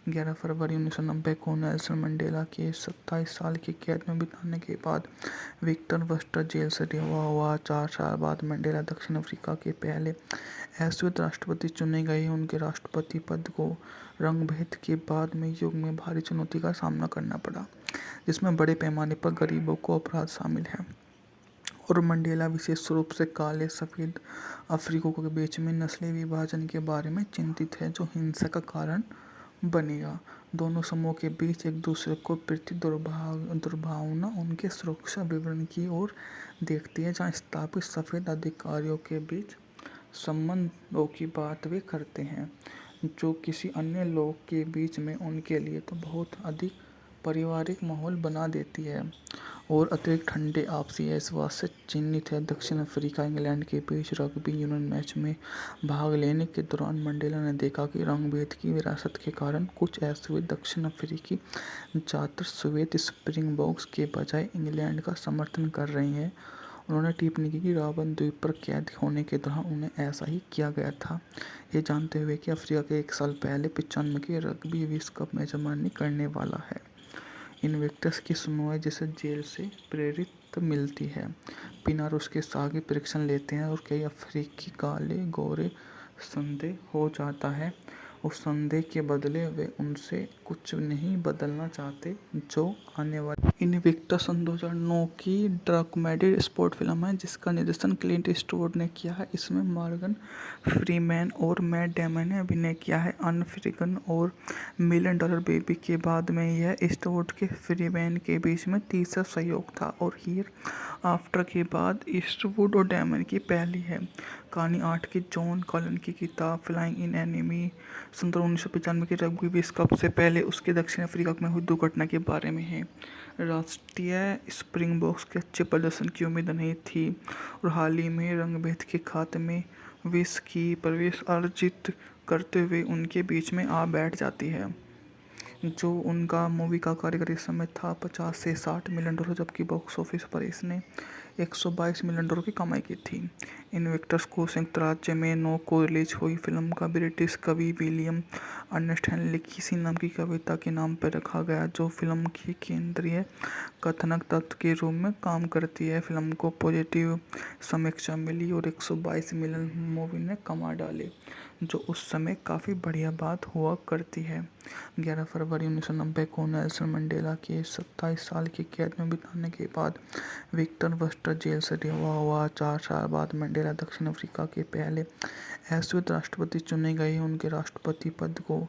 11 फरवरी 1990 को नेल्सन मंडेला के 27 साल की कैद में बिताने के बाद विक्टर वर्स्टर जेल से रिहा हुआ। 4 साल बाद मंडेला दक्षिण अफ्रीका के पहले अश्वेत राष्ट्रपति चुने गए। उनके राष्ट्रपति पद को रंगभेद के बाद में युग में भारी चुनौती का सामना करना पड़ा, जिसमें बड़े पैमाने पर गरीबों को अपराध शामिल है। और मंडेला विशेष रूप से काले सफ़ेद अफ्रीकियों के बीच में नस्ली विभाजन के बारे में चिंतित है, जो हिंसा का कारण बनेगा। दोनों समूहों के बीच एक दूसरे को प्रति दुर्भावना उनके सुरक्षा विवरण की ओर देखती है, जहां स्थापित सफ़ेद अधिकारियों के बीच संबंधों की बात वे करते हैं, जो किसी अन्य लोग के बीच में उनके लिए तो बहुत अधिक पारिवारिक माहौल बना देती है और अतिरिक्त ठंडे आपसी एहसास से चिन्हित है। दक्षिण अफ्रीका इंग्लैंड के बीच रग्बी यूनियन मैच में भाग लेने के दौरान मंडेला ने देखा कि रंगभेद की विरासत के कारण कुछ अश्वेत दक्षिण अफ्रीकी ज़्यादातर श्वेत स्प्रिंगबोक्स के बजाय इंग्लैंड का समर्थन कर रहे हैं। उन्होंने टिप्पणी की कि रॉबन द्वीप पर कैद होने के दौरान उन्हें ऐसा ही किया गया था, ये जानते हुए कि अफ्रीका के 1 साल पहले 95 के रग्बी विश्व कप मेजबानी करने वाला है। इन्वेक्टस की सुनवाई जिसे जेल से प्रेरित मिलती है। पिनार उसके सागे परीक्षण लेते हैं और कई अफ्रीकी काले गोरे संदेह हो जाता है। उस संदेह के बदले वे उनसे कुछ नहीं बदलना चाहते, जो आने वाली इन्विक्टस 2009 की डॉक्यूमेंट्री स्पोर्ट फिल्म है, जिसका निर्देशन क्लिंट ईस्टवुड ने किया है। इसमें मॉर्गन फ्रीमैन और मैट डेमन ने अभिनय किया है। अनफ्रीगन और $1 मिलियन बेबी के बाद में यह ईस्टवुड के फ्रीमैन के बीच में तीसरा सहयोग था और हियर आफ्टर के बाद ईस्टवुड और डेमन की पहली है। कहानी 8 की जॉन कॉलन की किताब फ्लाइंग इन एनिमी 1995 के रग्बी विश्व कप से पहले उसके दक्षिण अफ्रीका में हुई दुर्घटना के बारे में है। राष्ट्रीय स्प्रिंगबोक्स के अच्छे प्रदर्शन की उम्मीद नहीं थी और हाल ही में रंगभेद के खात्मे विश्व की प्रवेश अर्जित करते हुए उनके बीच में आ बैठ जाती है। जो उनका मूवी का कार्यकारी समय था $50 से $60 मिलियन, जबकि बॉक्स ऑफिस पर इसने $122 मिलियन की कमाई की थी। इन्वेक्टस को संयुक्त राज्य में 9 को रिलीज हुई फिल्म का ब्रिटिश कवि विलियम अर्नेस्ट हेनली किसी नाम की कविता के नाम पर रखा गया, जो फिल्म की केंद्रीय कथानक तत्व के रूप में काम करती है। फिल्म को पॉजिटिव समीक्षा मिली और 122 मिलियन मूवी ने कमा डाले, जो उस समय काफ़ी बढ़िया बात हुआ करती है। 11 फरवरी 1990 को नेल्सन मंडेला के 27 साल की कैद में बिताने के बाद विक्टर वर्स्टर जेल से रिहा हुआ। 4 साल बाद मंडेला दक्षिण अफ्रीका के पहले अश्वेत राष्ट्रपति चुने गए। उनके राष्ट्रपति पद को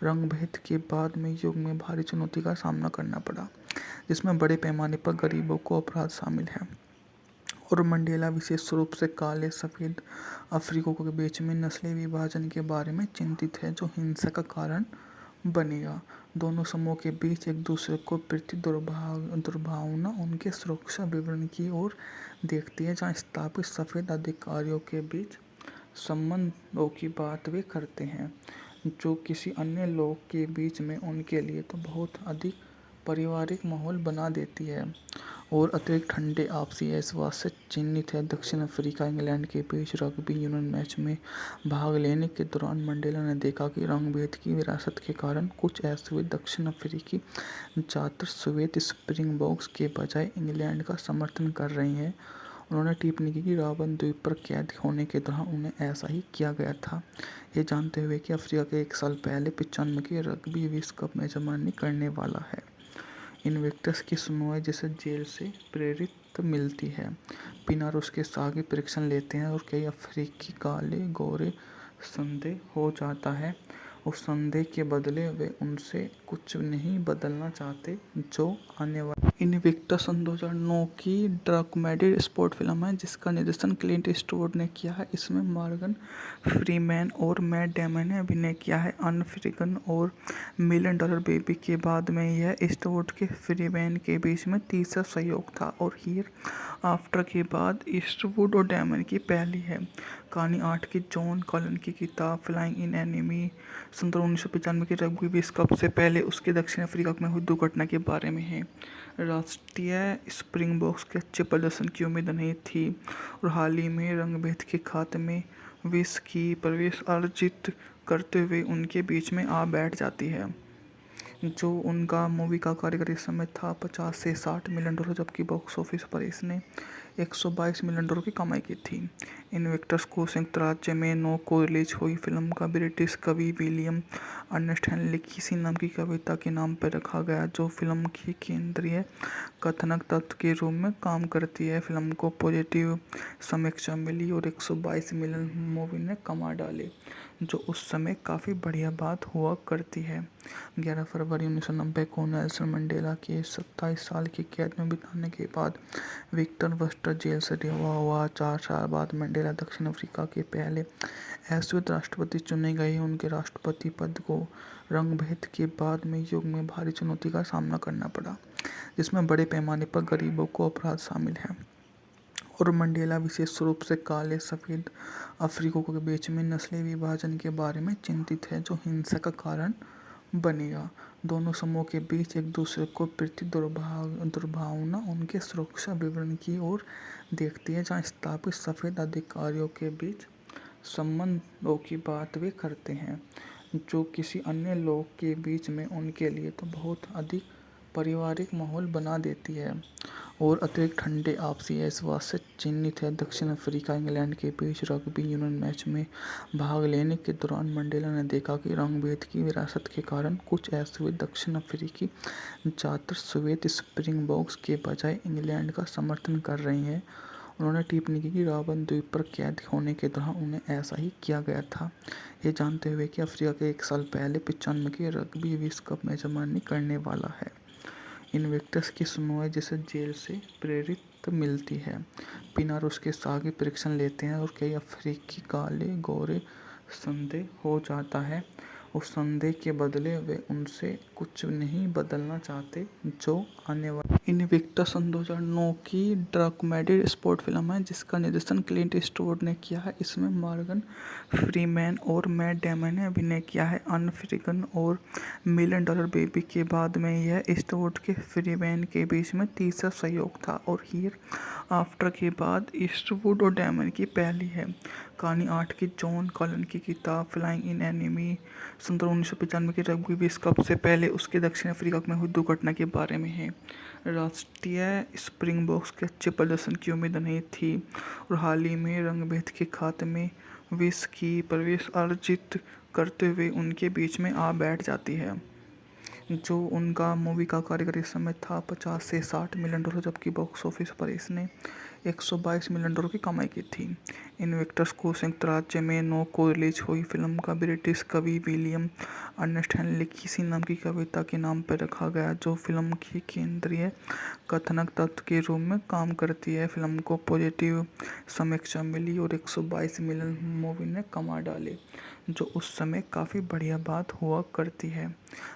रंगभेद के बाद में युग में भारी चुनौती का सामना करना पड़ा, जिसमें बड़े पैमाने पर गरीबों को अपराध शामिल है। और मंडेला विशेष रूप से काले सफ़ेद अफ्रीकियों के बीच में नस्ली विभाजन के बारे में चिंतित है, जो हिंसा का कारण बनेगा। दोनों समूहों के बीच एक दूसरे को प्रति दुर्भावना उनके सुरक्षा विवरण की ओर देखती है, जहां स्थापित सफ़ेद अधिकारियों के बीच संबंधों की बात वे करते हैं, जो किसी अन्य लोग के बीच में उनके लिए तो बहुत अधिक पारिवारिक माहौल बना देती है और अतिरिक्त ठंडे आपसी एहसास से चिन्हित है। दक्षिण अफ्रीका इंग्लैंड के बीच रग्बी यूनियन मैच में भाग लेने के दौरान मंडेला ने देखा कि रंगभेद की विरासत के कारण कुछ अश्वेत दक्षिण अफ्रीकी ज़्यादातर श्वेत स्प्रिंगबोक्स के बजाय इंग्लैंड का समर्थन कर रहे हैं। उन्होंने टिप्पणी की कि रॉबन द्वीप पर कैद होने के दौरान उन्हें ऐसा ही किया गया था, ये जानते हुए कि अफ्रीका के 1 साल पहले 95 के रग्बी विश्व कप मेजबानी करने वाला है। इन्वेक्टस की सुनवाई जिसे जेल से प्रेरित मिलती है। पिनार उसके सागे परीक्षण लेते हैं और कई अफ्रीकी काले गोरे संदेह हो जाता है। उस संदेह के बदले वे उनसे कुछ नहीं बदलना चाहते, जो आने वाली इन्विक्टस 2009 की डॉक्यूमेंट्री स्पोर्ट फिल्म है, जिसका निर्देशन क्लिंट ईस्टवुड ने किया है। इसमें मॉर्गन फ्रीमैन और मैट डेमन ने अभिनय किया है। अनफ्रीगन और $1 मिलियन बेबी के बाद में यह ईस्टवुड के फ्रीमैन के बीच में तीसरा सहयोग था और हियर आफ्टर के बाद ईस्टवुड और डेमन की पहली है। कहानी 8 की जॉन कॉलन की किताब फ्लाइंग इन एनिमी 1995 के रग्बी विश्व कप से पहले उसके दक्षिण अफ्रीका में हुई दुर्घटना के बारे में है। राष्ट्रीय स्प्रिंगबोक्स के अच्छे प्रदर्शन की उम्मीद नहीं थी और हाल ही में रंगभेद के खात्मे विश्व की प्रवेश अर्जित करते हुए उनके बीच में आ बैठ जाती है। जो उनका मूवी का कारीगरी समय था 50 से 60 मिलियन डॉलर, जबकि बॉक्स ऑफिस पर इसने 122 मिलियन डॉलर की कमाई की थी। इन्वेक्टर्स को संयुक्त राज्य में 9 को रिलीज हुई फिल्म का ब्रिटिश कवि विलियम अर्नेस्ट हेनली किसी नाम की कविता के नाम पर रखा गया, जो फिल्म की केंद्रीय कथानक तत्व के रूप में काम करती है। फिल्म को पॉजिटिव समीक्षा मिली और 122 मिलियन मूवी ने कमा डाले, जो उस समय काफ़ी बढ़िया बात हुआ करती है। 11 फरवरी 1990 को नेल्सन मंडेला के 27 साल की कैद में बिताने के बाद विक्टर वर्स्टर जेल से रिहा हुआ। 4 साल बाद मंडेला दक्षिण अफ्रीका के पहले अश्वेत राष्ट्रपति चुने गए। उनके राष्ट्रपति पद को रंगभेद के बाद में युग में भारी चुनौती का सामना करना पड़ा, जिसमें बड़े पैमाने पर गरीबों को अपराध शामिल है। और मंडेला विशेष रूप से काले सफ़ेद अफ्रीकियों के बीच में नस्ली विभाजन के बारे में चिंतित है, जो हिंसा का कारण बनेगा। दोनों समूहों के बीच एक दूसरे को प्रति दुर्भावना उनके सुरक्षा विवरण की ओर देखती है, जहां स्थापित सफ़ेद अधिकारियों के बीच संबंधों की बात वे करते हैं, जो किसी अन्य लोग के बीच में उनके लिए तो बहुत अधिक पारिवारिक माहौल बना देती है। और अतिरिक्त ठंडे आपसी एहसास से चिन्हित है। दक्षिण अफ्रीका इंग्लैंड के बीच रग्बी यूनियन मैच में भाग लेने के दौरान मंडेला ने देखा कि रंगभेद की विरासत के कारण कुछ अश्वेत दक्षिण अफ्रीकी ज़्यादातर श्वेत स्प्रिंगबोक्स के बजाय इंग्लैंड का समर्थन कर रहे हैं। उन्होंने टिप्पणी की कि रॉबन द्वीप पर कैद होने के दौरान उन्हें ऐसा ही किया गया था, ये जानते हुए कि अफ्रीका के 1 साल पहले 95 के रग्बी विश्व कप मेजबानी करने वाला है। इन्वेक्टर्स की सुनवाई जिसे जेल से प्रेरित मिलती है। पिनार उसके सागे परीक्षण लेते हैं और कई अफ्रीकी काले गोरे संदेह हो जाता है। उस संदेह के बदले वे उनसे कुछ नहीं बदलना चाहते जो आने वाले। इन्विक्टस सन 2009 की डॉक्यूमेंट्री स्पोर्ट फिल्म है जिसका निर्देशन क्लिंट ईस्टवुड ने किया है। इसमें मॉर्गन फ्रीमैन और मैट डेमन ने अभिनय किया है। अनफ्रीगन और मिलियन डॉलर बेबी के बाद में यह ईस्टवुड के फ्रीमैन के बीच में तीसरा सहयोग था और हियर आफ्टर के बाद ईस्टवुड और डेमन की पहली है। कहानी 8 की जॉन कॉलन की किताब फ्लाइंग इन एनिमी सन 1995 के रग्बी विश्व कप से पहले उसके दक्षिण अफ्रीका में हुई दुर्घटना के बारे में है। राष्ट्रीय स्प्रिंगबोक्स के अच्छे प्रदर्शन की उम्मीद नहीं थी और हाल ही में रंगभेद के खाते में विश्व की प्रवेश अर्जित करते हुए उनके बीच में आ बैठ जाती है। जो उनका मूवी का कारीगरी समय था 50 से 60 मिलियन डॉलर, जबकि बॉक्स ऑफिस पर इसने 122 मिलियन डॉलर की कमाई की थी। इन्वेक्टर्स को संयुक्त राज्य में 9 को रिलीज हुई फिल्म का ब्रिटिश कवि विलियम अर्नेस्ट हेनली किसी नाम की कविता के नाम पर रखा गया, जो फिल्म की केंद्रीय कथानक तत्व के रूप में काम करती है। फिल्म को पॉजिटिव समीक्षा मिली और 122 मिलियन मूवी ने कमा डाले, जो उस समय काफ़ी बढ़िया बात हुआ करती है।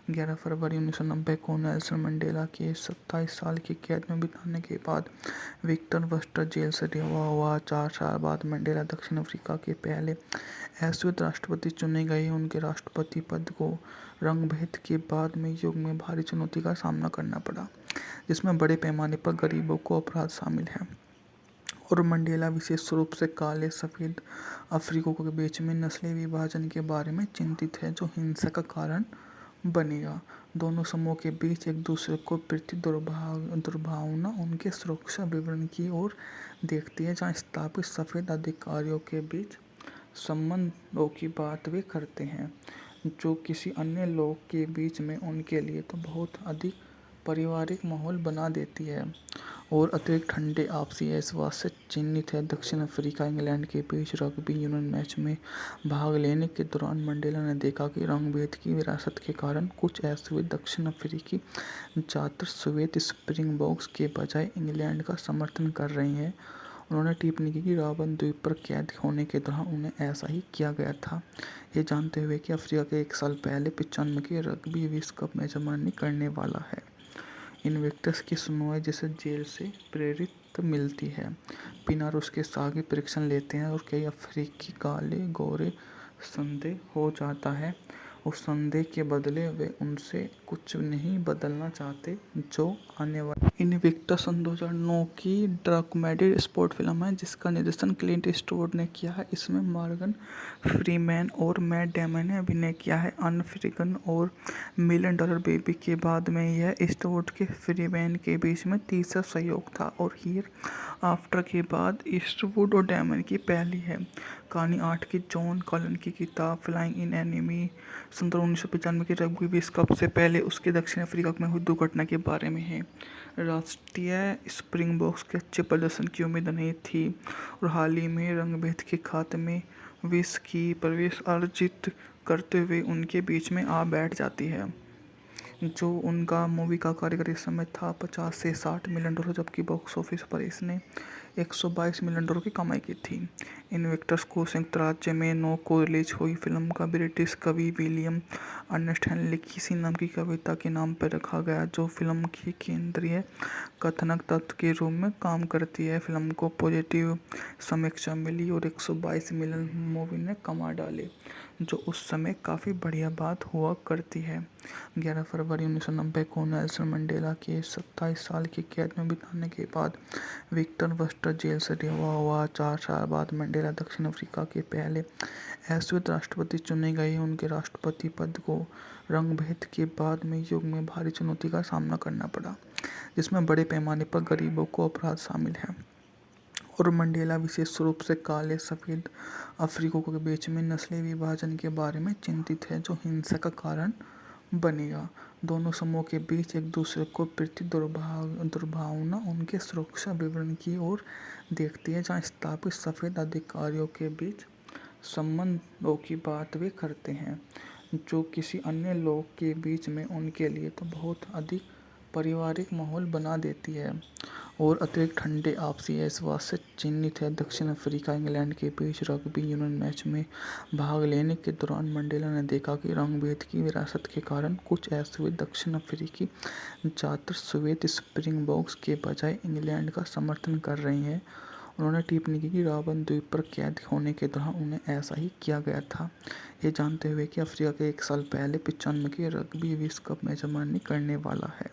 11 फरवरी 1990 को नेल्सन मंडेला के 27 साल की कैद में बिताने के बाद विक्टर वर्स्टर जेल से रिहा हुआ। 4 साल बाद मंडेला दक्षिण अफ्रीका के पहले अश्वेत राष्ट्रपति चुने गए। उनके राष्ट्रपति पद को रंगभेद के बाद में युग में भारी चुनौती का सामना करना पड़ा, जिसमें बड़े पैमाने पर गरीबों को अपराध शामिल है। और मंडेला विशेष रूप से काले सफ़ेद अफ्रीकियों के बीच में नस्ली विभाजन के बारे में चिंतित है, जो हिंसा का कारण बनेगा। दोनों समूहों के बीच एक दूसरे को प्रति दुर्भावना उनके सुरक्षा विवरण की ओर देखती है, जहां स्थापित सफ़ेद अधिकारियों के बीच संबंधों की बात वे करते हैं, जो किसी अन्य लोग के बीच में उनके लिए तो बहुत अधिक पारिवारिक माहौल बना देती है। और अतिरिक्त ठंडे आपसी एहसास से चिन्हित है। दक्षिण अफ्रीका इंग्लैंड के बीच रग्बी यूनियन मैच में भाग लेने के दौरान मंडेला ने देखा कि रंगभेद की विरासत के कारण कुछ अश्वेत दक्षिण अफ्रीकी ज़्यादातर श्वेत स्प्रिंगबोक्स के बजाय इंग्लैंड का समर्थन कर रहे हैं। उन्होंने टिप्पणी की कि रॉबन द्वीप पर कैद होने के दौरान उन्हें ऐसा ही किया गया था, ये जानते हुए कि अफ्रीका के 1 साल पहले 95 के रग्बी विश्व कप मेजबानी करने वाला है। इन्वेक्टर्स की सुनवाई जिसे जेल से प्रेरित मिलती है। पिनार उसके सागे परीक्षण लेते हैं और कई अफ्रीकी काले गोरे संदेह हो जाता है। उस संदेह के बदले वे उनसे कुछ नहीं बदलना चाहते जो आने वाले। इनविक्टस 2009 की डॉक्यूमेंट्री स्पोर्ट फिल्म है जिसका निर्देशन क्लिंट ईस्टवुड ने किया है। इसमें मॉर्गन फ्रीमैन और मैट डेमन ने अभिनय किया है। अनफ्रीगन और मिलियन डॉलर बेबी के बाद में यह ईस्टवुड के फ्रीमैन के बीच में तीसरा सहयोग था और हियर आफ्टर के बाद ईस्टवुड और डेमन की पहली है। कहानी 8 की जॉन कॉलन की किताब फ्लाइंग इन एनिमी 1995 के रग्बी विश्व कप से पहले उसके दक्षिण अफ्रीका में हुई दुर्घटना के बारे में है। राष्ट्रीय स्प्रिंगबोक्स के अच्छे प्रदर्शन की उम्मीद नहीं थी और हाल ही में रंगभेद के खाते में विश्व की प्रवेश अर्जित करते हुए उनके बीच में आ बैठ जाती है। जो उनका मूवी का कार्यकारी समय था 50 से 60 मिलियन डॉलर, जबकि बॉक्स ऑफिस पर इसने 122 मिलियन डॉलर की कमाई की थी। इनविक्टस को संयुक्त राज्य में 9 को रिलीज हुई फिल्म का ब्रिटिश कवि विलियम अर्नेस्ट हेनली किसी नाम की कविता के नाम पर रखा गया जो फिल्म की केंद्रीय कथानक तत्व के रूप में काम करती है। फिल्म को पॉजिटिव समीक्षा मिली और 122 मिलियन मूवी ने कमा डाले, जो उस समय काफ़ी बढ़िया बात हुआ करती है। 11 फरवरी 1990 को नेल्सन मंडेला के 27 साल की कैद में बिताने के बाद विक्टर वर्स्टर जेल से रिहा हुआ। 4 साल बाद मंडेला दक्षिण अफ्रीका के पहले अश्वेत राष्ट्रपति चुने गए। उनके राष्ट्रपति पद को रंगभेद के बाद में युग में भारी चुनौती का सामना करना पड़ा, जिसमें बड़े पैमाने पर गरीबों को अपराध शामिल है और मंडेला विशेष रूप से काले सफ़ेद अफ्रीकियों के बीच में नस्लीय विभाजन के बारे में चिंतित है, जो हिंसा का कारण बनेगा। दोनों समूहों के बीच एक दूसरे को प्रति दुर्भावना उनके सुरक्षा विवरण की ओर देखती है, जहां स्थापित सफ़ेद अधिकारियों के बीच संबंधों की बात वे करते हैं, जो किसी अन्य लोग के बीच में उनके लिए तो बहुत अधिक पारिवारिक माहौल बना देती है और अतिरिक्त ठंडे आपसी एहसास से चिन्हित है। दक्षिण अफ्रीका इंग्लैंड के बीच रग्बी यूनियन मैच में भाग लेने के दौरान मंडेला ने देखा कि रंगभेद की विरासत के कारण कुछ ऐसे दक्षिण अफ्रीकी छात्र श्वेत स्प्रिंगबोक्स के बजाय इंग्लैंड का समर्थन कर रहे हैं। उन्होंने टिप्पणी की कि रॉबन द्वीप पर कैद होने के दौरान उन्हें ऐसा ही किया गया था, ये जानते हुए कि अफ्रीका के 1 साल पहले 95 के रग्बी विश्व कप मेजबानी करने वाला है।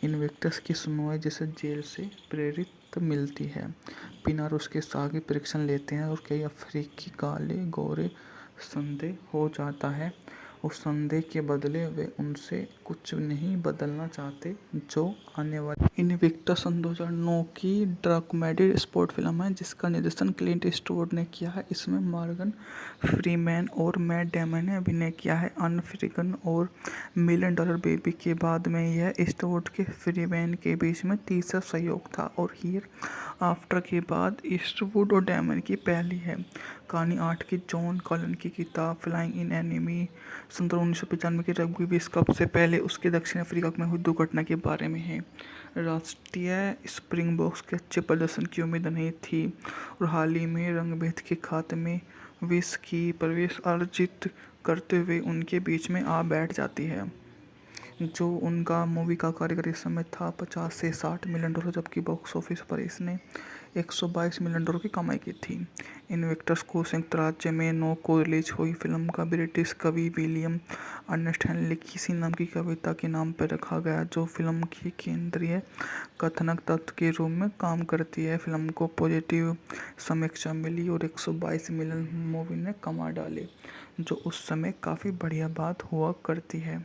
इनविक्टस की सुनवाई जिसे जेल से प्रेरित मिलती है। पिनार उसके सागी परीक्षण लेते हैं और कई अफ्रीकी काले गोरे संदेह हो जाता है। उस संदेह के बदले वे उनसे कुछ नहीं बदलना चाहते जो आने वाले। इनविक्टस 2009 की डॉक्यूमेंट्री स्पोर्ट फिल्म है जिसका निर्देशन क्लिंट ईस्टवुड ने किया है। इसमें मॉर्गन फ्रीमैन और मैट डेमन ने अभिनय किया है। अनफ्रीगन और मिलियन डॉलर बेबी के बाद में यह ईस्टवुड के फ्रीमैन के बीच में तीसरा सहयोग था और हियर आफ्टर के बाद ईस्टवुड और डेमन की पहली है। कहानी 8 की जॉन कॉलन की किताब फ्लाइंग इन एनिमी 1995 के रग्बी विश्व कप से पहले उसके दक्षिण अफ्रीका में हुई दुर्घटना के बारे में है। राष्ट्रीय स्प्रिंगबोक्स के अच्छे प्रदर्शन की उम्मीद नहीं थी और हाल ही में रंगभेद के खाते में विश्व की प्रवेश अर्जित करते हुए उनके बीच में आ बैठ जाती है। जो उनका मूवी का कार्यकारी समय था 50 से 60 मिलियन डॉलर, जबकि बॉक्स ऑफिस पर इसने 122 मिलियन डॉलर की कमाई की थी। इनविक्टस को संयुक्त राज्य में 9 को रिलीज हुई फिल्म का ब्रिटिश कवि विलियम अर्नेस्ट हेनली किसी नाम की कविता के नाम पर रखा गया जो फिल्म की केंद्रीय कथानक तत्व के रूप में काम करती है। फिल्म को पॉजिटिव समीक्षा मिली और 122 मिलियन मूवी ने कमा डाले, जो उस समय काफ़ी बढ़िया बात हुआ करती है।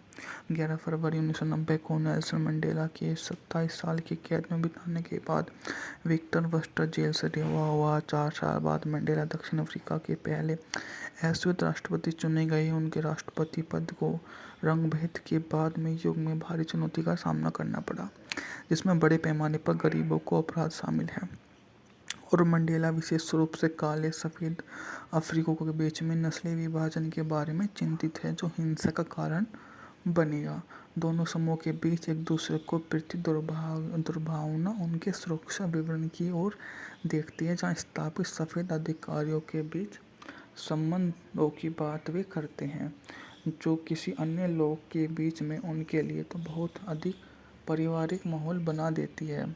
11 फरवरी 1990 को नेल्सन मंडेला के 27 साल की कैद में बिताने के बाद विक्टर वर्स्टर जेल से रिहा हुआ। 4 साल बाद मंडेला दक्षिण अफ्रीका के पहले अश्वेत राष्ट्रपति चुने गए। उनके राष्ट्रपति पद को रंगभेद के बाद में युग में भारी चुनौती का सामना करना पड़ा, जिसमें बड़े पैमाने पर गरीबों को अपराध शामिल है और मंडेला विशेष रूप से काले सफ़ेद अफ्रीकियों के बीच में नस्लीय विभाजन के बारे में चिंतित है, जो हिंसा का कारण बनेगा। दोनों समूहों के बीच एक दूसरे को प्रति दुर्भावना उनके सुरक्षा विवरण की ओर देखती है, जहां स्थापित सफ़ेद अधिकारियों के बीच संबंधों की बात वे करते हैं, जो किसी अन्य लोग के बीच में उनके लिए तो बहुत अधिक पारिवारिक माहौल बना देती है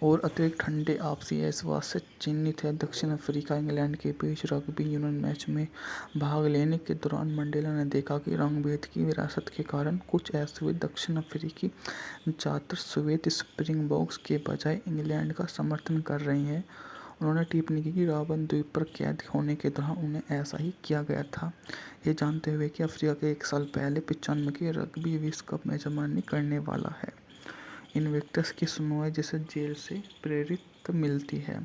और अतिरिक्त ठंडे आपसी एहसास से चिन्हित है। दक्षिण अफ्रीका इंग्लैंड के बीच रग्बी यूनियन मैच में भाग लेने के दौरान मंडेला ने देखा कि रंग-भेद की विरासत के कारण कुछ ऐसे दक्षिण अफ्रीकी छात्र श्वेत स्प्रिंगबोक्स के बजाय इंग्लैंड का समर्थन कर रहे हैं। उन्होंने टिप्पणी की कि रॉबन द्वीप पर कैद होने के दौरान उन्हें ऐसा ही किया गया था, ये जानते हुए कि अफ्रीका के 1 साल पहले 95 के रग्बी विश्व कप मेजबानी करने वाला है। इन्वेक्टस की सुनवाई जिसे जेल से प्रेरित मिलती है।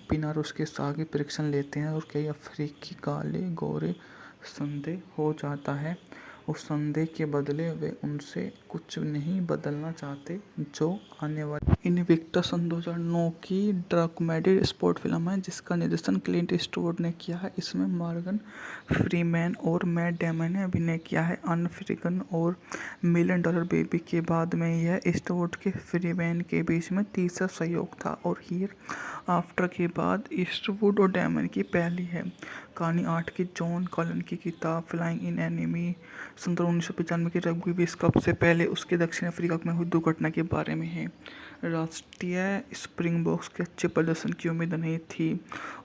पिनार उसके सागी परीक्षण लेते हैं और कई अफ्रीकी काले गोरे संदेह हो जाता है। उस संदेह के बदले वे उनसे कुछ नहीं बदलना चाहते जो आने वाली इन्विक्टस सन 2009 की डॉक्यूमेंट्री स्पोर्ट फिल्म है जिसका निर्देशन क्लिंट ईस्टवुड ने किया है। इसमें मॉर्गन फ्रीमैन और मैट डेमन ने अभिनय किया है। अनफ्रीगन और $1 मिलियन बेबी के बाद में यह ईस्टवुड के फ्रीमैन के बीच में तीसरा सहयोग था और हियर आफ्टर के बाद ईस्टवुड और डेमन की पहली है। कहानी 8 की जॉन कॉलन की किताब फ्लाइंग इन एनिमी 1995 के रग्बी विश्व कप से पहले उसके दक्षिण अफ्रीका में हुई दुर्घटना के बारे में है। राष्ट्रीय स्प्रिंगबोक्स के अच्छे प्रदर्शन की उम्मीद नहीं थी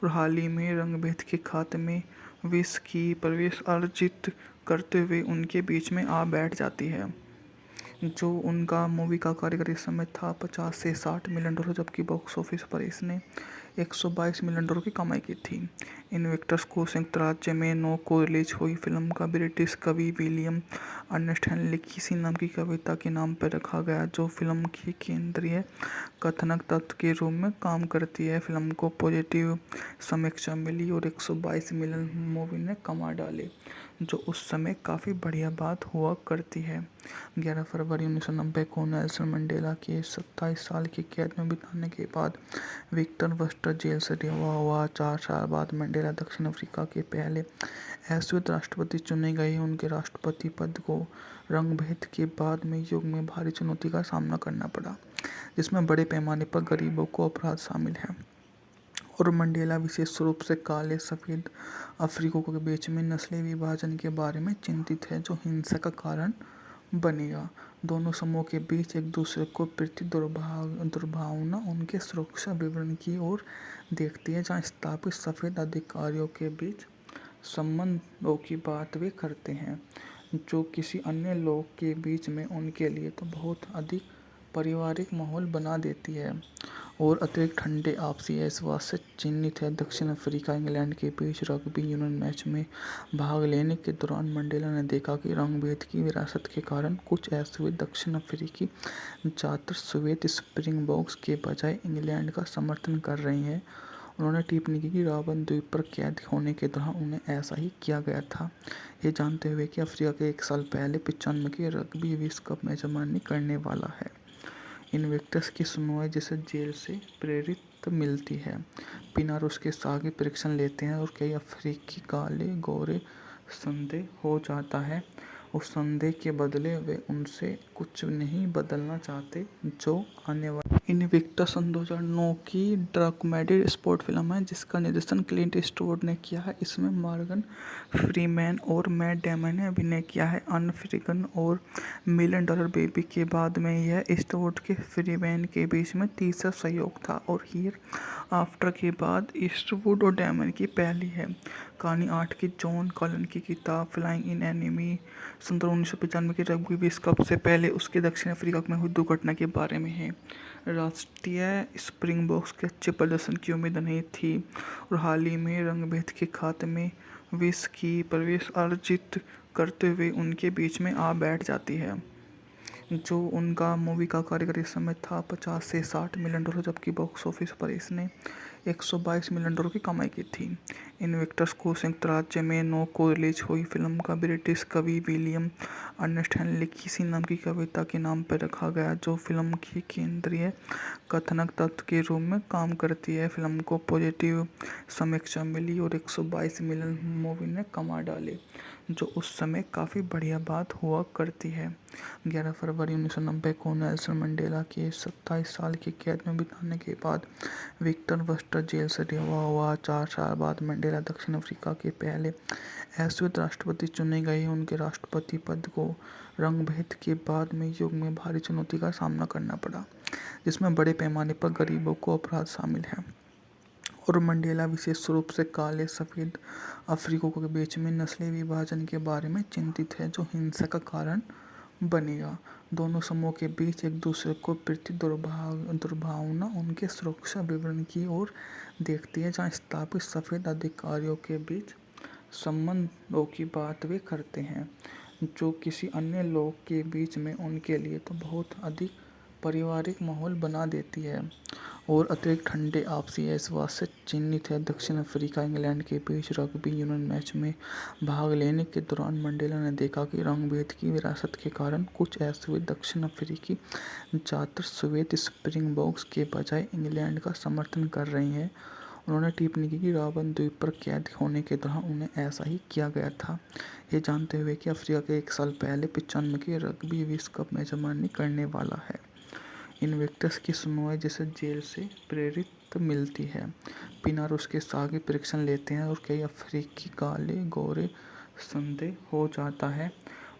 और हाल ही में रंगभेद के खाते में विश्व की प्रवेश अर्जित करते हुए उनके बीच में आ बैठ जाती है। जो उनका मूवी का कार्यकारी समय था 50 से $60 मिलियन, जबकि बॉक्स ऑफिस पर इसने $122 मिलियन की कमाई की थी। इन्वेक्टर्स को संयुक्त राज्य में 9 को रिलीज हुई फिल्म का ब्रिटिश कवि विलियम अर्नेस्ट हेनरी किसी नाम की कविता के नाम पर रखा गया जो फिल्म की केंद्रीय कथानक तत्व के रूप में काम करती है। फिल्म को पॉजिटिव समीक्षा मिली और 122 मिलियन मूवी ने कमा डाले, जो उस समय काफ़ी बढ़िया बात हुआ करती है। 11 फरवरी 1990 को नेल्सन मंडेला के 27 साल की कैद में बिताने के बाद विक्टर वर्स्टर जेल से रिहा हुआ। 4 साल बाद मंडेला दक्षिण अफ्रीका के पहले अश्वेत राष्ट्रपति चुने गए। उनके राष्ट्रपति पद को रंगभेद के बाद में युग में भारी चुनौती का सामना करना पड़ा, जिसमें बड़े पैमाने पर गरीबों को अपराध शामिल है और मंडेला विशेष रूप से काले सफ़ेद अफ्रीकियों के बीच में नस्लीय विभाजन के बारे में चिंतित है, जो हिंसा का कारण बनेगा। दोनों समूहों के बीच एक दूसरे को प्रति दुर्भावना उनके सुरक्षा विवरण की ओर देखती है, जहां स्थापित सफ़ेद अधिकारियों के बीच संबंधों की बात वे करते हैं, जो किसी अन्य लोग के बीच में उनके लिए तो बहुत अधिक पारिवारिक माहौल बना देती है। और अतिरिक्त ठंडे आपसी एहसास से चिन्हित है। दक्षिण अफ्रीका इंग्लैंड के बीच रग्बी यूनियन मैच में भाग लेने के दौरान मंडेला ने देखा कि रंग-भेद की विरासत के कारण कुछ ऐसे दक्षिण अफ्रीकी छात्र श्वेत स्प्रिंगबोक्स के बजाय इंग्लैंड का समर्थन कर रहे हैं। उन्होंने टिप्पणी की कि रॉबन द्वीप पर कैद होने के दौरान उन्हें ऐसा ही किया गया था, ये जानते हुए कि अफ्रीका के 1 साल पहले 95 के रग्बी विश्व कप मेजबानी करने वाला है। इन्वेक्टस की सुनवाई जिसे जेल से प्रेरित मिलती है। पिनार उसके सागी परीक्षण लेते हैं और कई अफ्रीकी काले गोरे संदेह हो जाता है। उस संदेह के बदले वे उनसे कुछ नहीं बदलना चाहते जो आने वाली इन्विक्टस सन 2009 की डॉक्यूमेंट्री स्पोर्ट फिल्म है जिसका निर्देशन क्लिंट ईस्टवुड ने किया है। इसमें मॉर्गन फ्रीमैन और मैट डेमन ने अभिनय किया है। अनफ्रीगन और $1 मिलियन बेबी के बाद में यह ईस्टवुड के फ्रीमैन के बीच में तीसरा सहयोग था और हियर आफ्टर के बाद ईस्टवुड और डेमन की पहली है। कहानी 8 की जॉन कॉलन की किताब फ्लाइंग इन एनिमी 1995 के रग्बी विश्व कप से पहले उसके दक्षिण अफ्रीका में हुई दुर्घटना के बारे में है। राष्ट्रीय स्प्रिंगबोक्स के अच्छे प्रदर्शन की उम्मीद नहीं थी और हाल ही में रंगभेद के खाते में विश्व की प्रवेश अर्जित करते हुए उनके बीच में आ बैठ जाती है। जो उनका मूवी का कार्यकारी समय था 50 से $60 मिलियन, जबकि बॉक्स ऑफिस पर इसने $122 मिलियन की कमाई की थी। इन्वेक्टर्स को संयुक्त राज्य में 9 को रिलीज हुई फिल्म का ब्रिटिश कवि विलियम अर्नेस्ट हेनरी किसी नाम की कविता के नाम पर रखा गया जो फिल्म की केंद्रीय कथानक तत्व के रूप में काम करती है। फिल्म को पॉजिटिव समीक्षा मिली और 122 मिलियन मूवी ने कमा डाले, जो उस समय काफ़ी बढ़िया बात हुआ करती है। 11 फरवरी 1990 को नेल्सन मंडेला के 27 साल की कैद में बिताने के बाद विक्टर वर्स्टर जेल से रिहा हुआ। 4 साल बाद मंडेला दक्षिण अफ्रीका के पहले अश्वेत राष्ट्रपति चुने गए। उनके राष्ट्रपति पद को रंगभेद के बाद में युग में भारी चुनौती का सामना करना पड़ा, जिसमें बड़े पैमाने पर गरीबों को अपराध शामिल है। और मंडेला विशेष रूप से काले सफ़ेद अफ्रीकियों के बीच में नस्लीय विभाजन के बारे में चिंतित है, जो हिंसा का कारण बनेगा। दोनों समूहों के बीच एक दूसरे को प्रति दुर्भावना उनके सुरक्षा विवरण की ओर देखती है, जहाँ स्थापित सफ़ेद अधिकारियों के बीच संबंधों की बात वे करते हैं, जो किसी अन्य लोग के बीच में उनके लिए तो बहुत अधिक पारिवारिक माहौल बना देती है। और अतिरिक्त ठंडे आपसी एहसास से चिन्हित है। दक्षिण अफ्रीका इंग्लैंड के बीच रग्बी यूनियन मैच में भाग लेने के दौरान मंडेला ने देखा कि रंग-भेद की विरासत के कारण कुछ ऐसे दक्षिण अफ्रीकी छात्र सफ़ेद स्प्रिंगबोक्स के बजाय इंग्लैंड का समर्थन कर रहे हैं। उन्होंने टिप्पणी की कि रॉबन द्वीप पर कैद होने के दौरान उन्हें ऐसा ही किया गया था, ये जानते हुए कि अफ्रीका के 1 साल पहले 95 के रग्बी विश्व कप मेजबानी करने वाला है। इन्वेक्टर्स की सुनवाई जिसे जेल से प्रेरित मिलती है। पिनार उसके सागे परीक्षण लेते हैं और कई अफ्रीकी काले गोरे संदेह हो जाता है।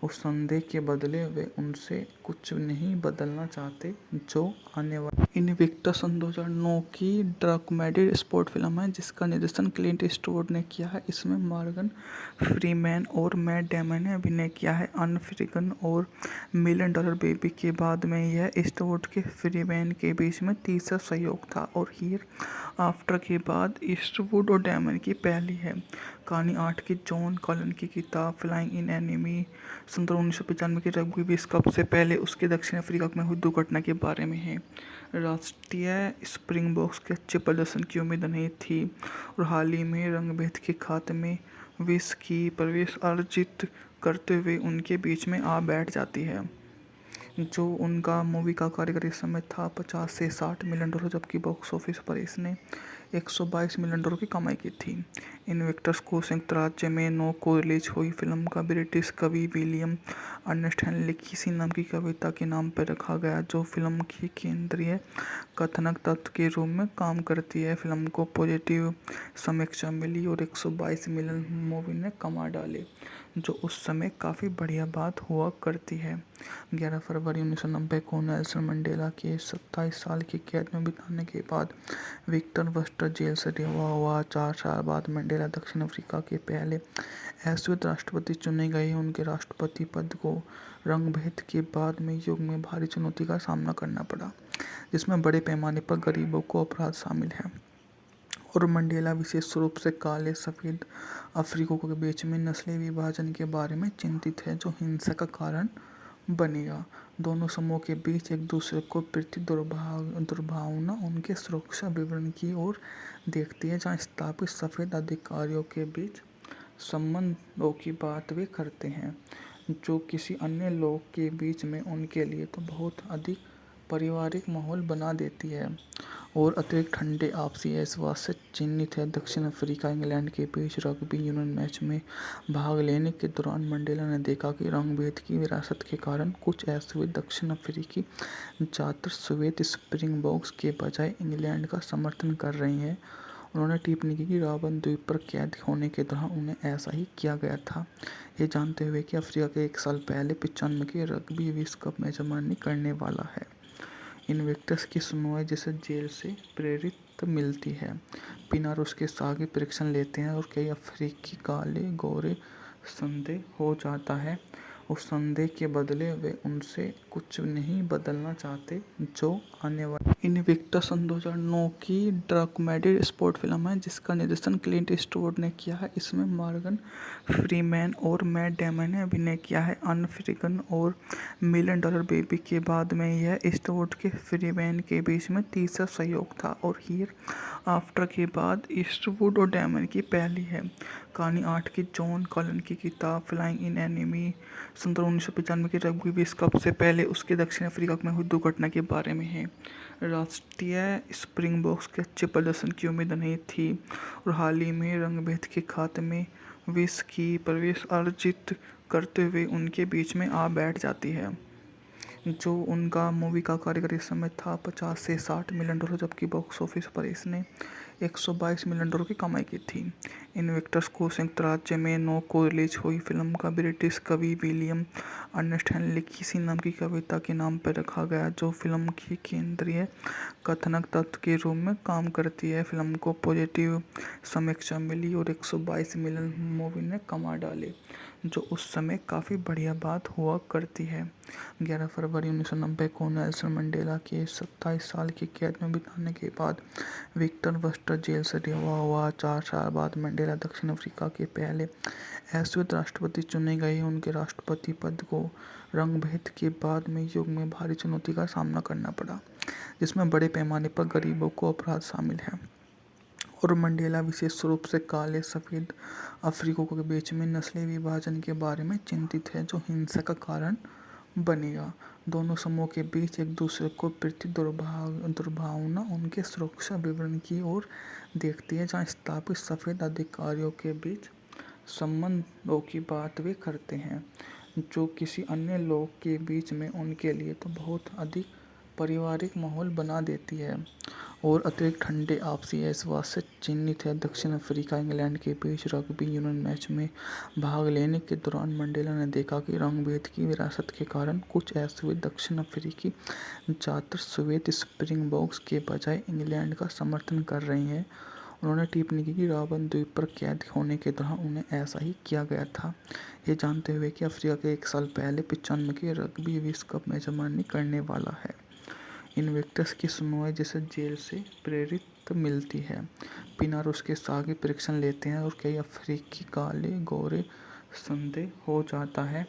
उस संदेह के बदले वे उनसे कुछ नहीं बदलना चाहते जो आने वाले। इन्विक्टस 2009 की डॉक्यूमेंट्री स्पोर्ट फिल्म है जिसका निर्देशन क्लिंट ईस्टवुड ने किया है। इसमें मॉर्गन फ्रीमैन और मैट डेमन ने अभिनय किया है। अनफ्रीगन और $1 मिलियन बेबी के बाद में यह ईस्टवुड के फ्रीमैन के बीच में तीसरा सहयोग था और हियर आफ्टर के बाद ईस्टवुड और डेमन की पहली है। कहानी 8 की जॉन कॉलन की किताब फ्लाइंग इन एनिमी 1995 के रग्बी विश्व कप से पहले उसके दक्षिण अफ्रीका में हुई दुर्घटना के बारे में है। राष्ट्रीय स्प्रिंगबोक्स के अच्छे प्रदर्शन की उम्मीद नहीं थी और हाल ही में रंगभेद के खात्मे विश्व की प्रवेश अर्जित करते हुए उनके बीच में आ बैठ जाती है। जो उनका मूवी का कार्यकारी समय था $50 से $60 मिलियन, जबकि बॉक्स ऑफिस पर इसने $122 मिलियन की कमाई की थी। इन्वेक्टर्स को संयुक्त राज्य में 9 को रिलीज हुई फिल्म का ब्रिटिश कवि विलियम अर्नेस्ट हेनली किसी नाम की कविता के नाम पर रखा गया, जो फिल्म की केंद्रीय कथानक तत्व के रूप में काम करती है। फिल्म को पॉजिटिव समीक्षा मिली और 122 मिलियन मूवी ने कमा डाले, जो उस समय काफ़ी बढ़िया बात हुआ करती है। 11 फरवरी 1990 को नेल्सन मंडेला के 27 साल की कैद में बिताने के बाद विक्टर वर्स्टर जेल से रिहा हुआ। 4 साल बाद मंडेला दक्षिण अफ्रीका के पहले अश्वेत राष्ट्रपति चुने गए। उनके राष्ट्रपति पद को रंगभेद के बाद में युग में भारी चुनौती का सामना करना पड़ा, जिसमें बड़े पैमाने पर गरीबों को अपराध शामिल है। और मंडेला विशेष रूप से काले सफ़ेद अफ्रीकियों के बीच में नस्लीय विभाजन के बारे में चिंतित है, जो हिंसा का कारण बनेगा। दोनों समूहों के बीच एक दूसरे को प्रति दुर्भावना उनके सुरक्षा विवरण की ओर देखती है, जहाँ स्थापित सफ़ेद अधिकारियों के बीच संबंधों की बात वे करते हैं, जो किसी अन्य लोग के बीच में उनके लिए तो बहुत अधिक पारिवारिक माहौल बना देती है। और अतिरिक्त ठंडे आपसी एहसास से चिन्हित है। दक्षिण अफ्रीका इंग्लैंड के बीच रग्बी यूनियन मैच में भाग लेने के दौरान मंडेला ने देखा कि रंग-भेद की विरासत के कारण कुछ ऐसे दक्षिण अफ्रीकी छात्र सफ़ेद स्प्रिंगबोक्स के बजाय इंग्लैंड का समर्थन कर रहे हैं। उन्होंने टिप्पणी की कि रॉबन द्वीप पर कैद होने के दौरान उन्हें ऐसा ही किया गया था, ये जानते हुए कि अफ्रीका के 1 साल पहले 95 के रग्बी विश्व कप मेजबानी करने वाला है। इन्वेक्टर्स की सुनवाई जिसे जेल से प्रेरित मिलती है। पिनार उसके सागे परीक्षण लेते हैं और कई अफ्रीकी काले गोरे संदेह हो जाता है। उस संदेह के बदले वे उनसे कुछ नहीं बदलना चाहते जो आने वाले। इन्विक्टस 2009 की डॉक्यूमेंट्री स्पोर्ट फिल्म है जिसका निर्देशन क्लिंट ईस्टवुड ने किया है। इसमें मॉर्गन फ्रीमैन और मैट डेमन ने अभिनय किया है। अनफ्रीगन और $1 मिलियन बेबी के बाद में यह ईस्टवुड के फ्रीमैन के बीच में तीसरा सहयोग था और हियर आफ्टर के बाद ईस्टवुड और डेमन की पहली है। कहानी 8 की जॉन कॉलन की किताब फ्लाइंग इन एनिमी 1995 के रग्बी विश्व कप से पहले उसके दक्षिण अफ्रीका में हुई दुर्घटना के बारे में है। राष्ट्रीय स्प्रिंगबोक्स के अच्छे प्रदर्शन की उम्मीद नहीं थी और हाल ही में रंगभेद के खात्मे विश्व की प्रवेश अर्जित करते हुए उनके बीच में आ बैठ जाती है। जो उनका मूवी का कार्यकारी समय था $50 से $60 मिलियन, जबकि बॉक्स ऑफिस पर इसने $122 मिलियन की कमाई की थी। इन्वेक्टर्स को संयुक्त राज्य में 9 को रिलीज हुई फिल्म का ब्रिटिश कवि विलियम अर्नेस्ट हेनली किसी नाम की कविता के नाम पर रखा गया, जो फिल्म की केंद्रीय कथानक तत्व के रूप में काम करती है। फिल्म को पॉजिटिव समीक्षा मिली और 122 मिलियन मूवी ने कमा डाले, जो उस समय काफ़ी बढ़िया बात हुआ करती है। 11 फरवरी 1990 को नेल्सन मंडेला के 27 साल की कैद में बिताने के बाद विक्टर वर्स्टर जेल से रिहा हुआ। 4 साल बाद मंडेला दक्षिण अफ्रीका के पहले अश्वेत राष्ट्रपति चुने गए। उनके राष्ट्रपति पद को रंगभेद के बाद में युग में भारी चुनौती का सामना करना पड़ा, जिसमें बड़े पैमाने पर गरीबों को अपराध शामिल है, और मंडेला विशेष रूप से काले सफ़ेद अफ्रीकियों के बीच में नस्लीय विभाजन के बारे में चिंतित है, जो हिंसा का कारण बनेगा। दोनों समूहों के बीच एक दूसरे को प्रति दुर्भावना उनके सुरक्षा विवरण की ओर देखती है, जहां स्थापित सफ़ेद अधिकारियों के बीच संबंधों की बात वे करते हैं, जो किसी अन्य लोग के बीच में उनके लिए तो बहुत अधिक पारिवारिक माहौल बना देती है और अतिरिक्त ठंडे आपसी एहसास से चिन्हित है। दक्षिण अफ्रीका इंग्लैंड के बीच रग्बी यूनियन मैच में भाग लेने के दौरान मंडेला ने देखा कि रंगभेद की विरासत के कारण कुछ अश्वेत दक्षिण अफ्रीकी छात्र श्वेत स्प्रिंगबोक्स के बजाय इंग्लैंड का समर्थन कर रहे हैं। उन्होंने टिप्पणी की कि रॉबन द्वीप पर कैद होने के दौरान उन्हें ऐसा ही किया गया था, ये जानते हुए कि अफ्रीका के 1 साल पहले 95 के रग्बी विश्व कप मेजबानी करने वाला है। इन्वेक्टर्स की सुनवाई जिसे जेल से प्रेरित मिलती है। पिनार उसके साथ परीक्षण लेते हैं और कई अफ्रीकी काले गोरे संदेह हो जाता है।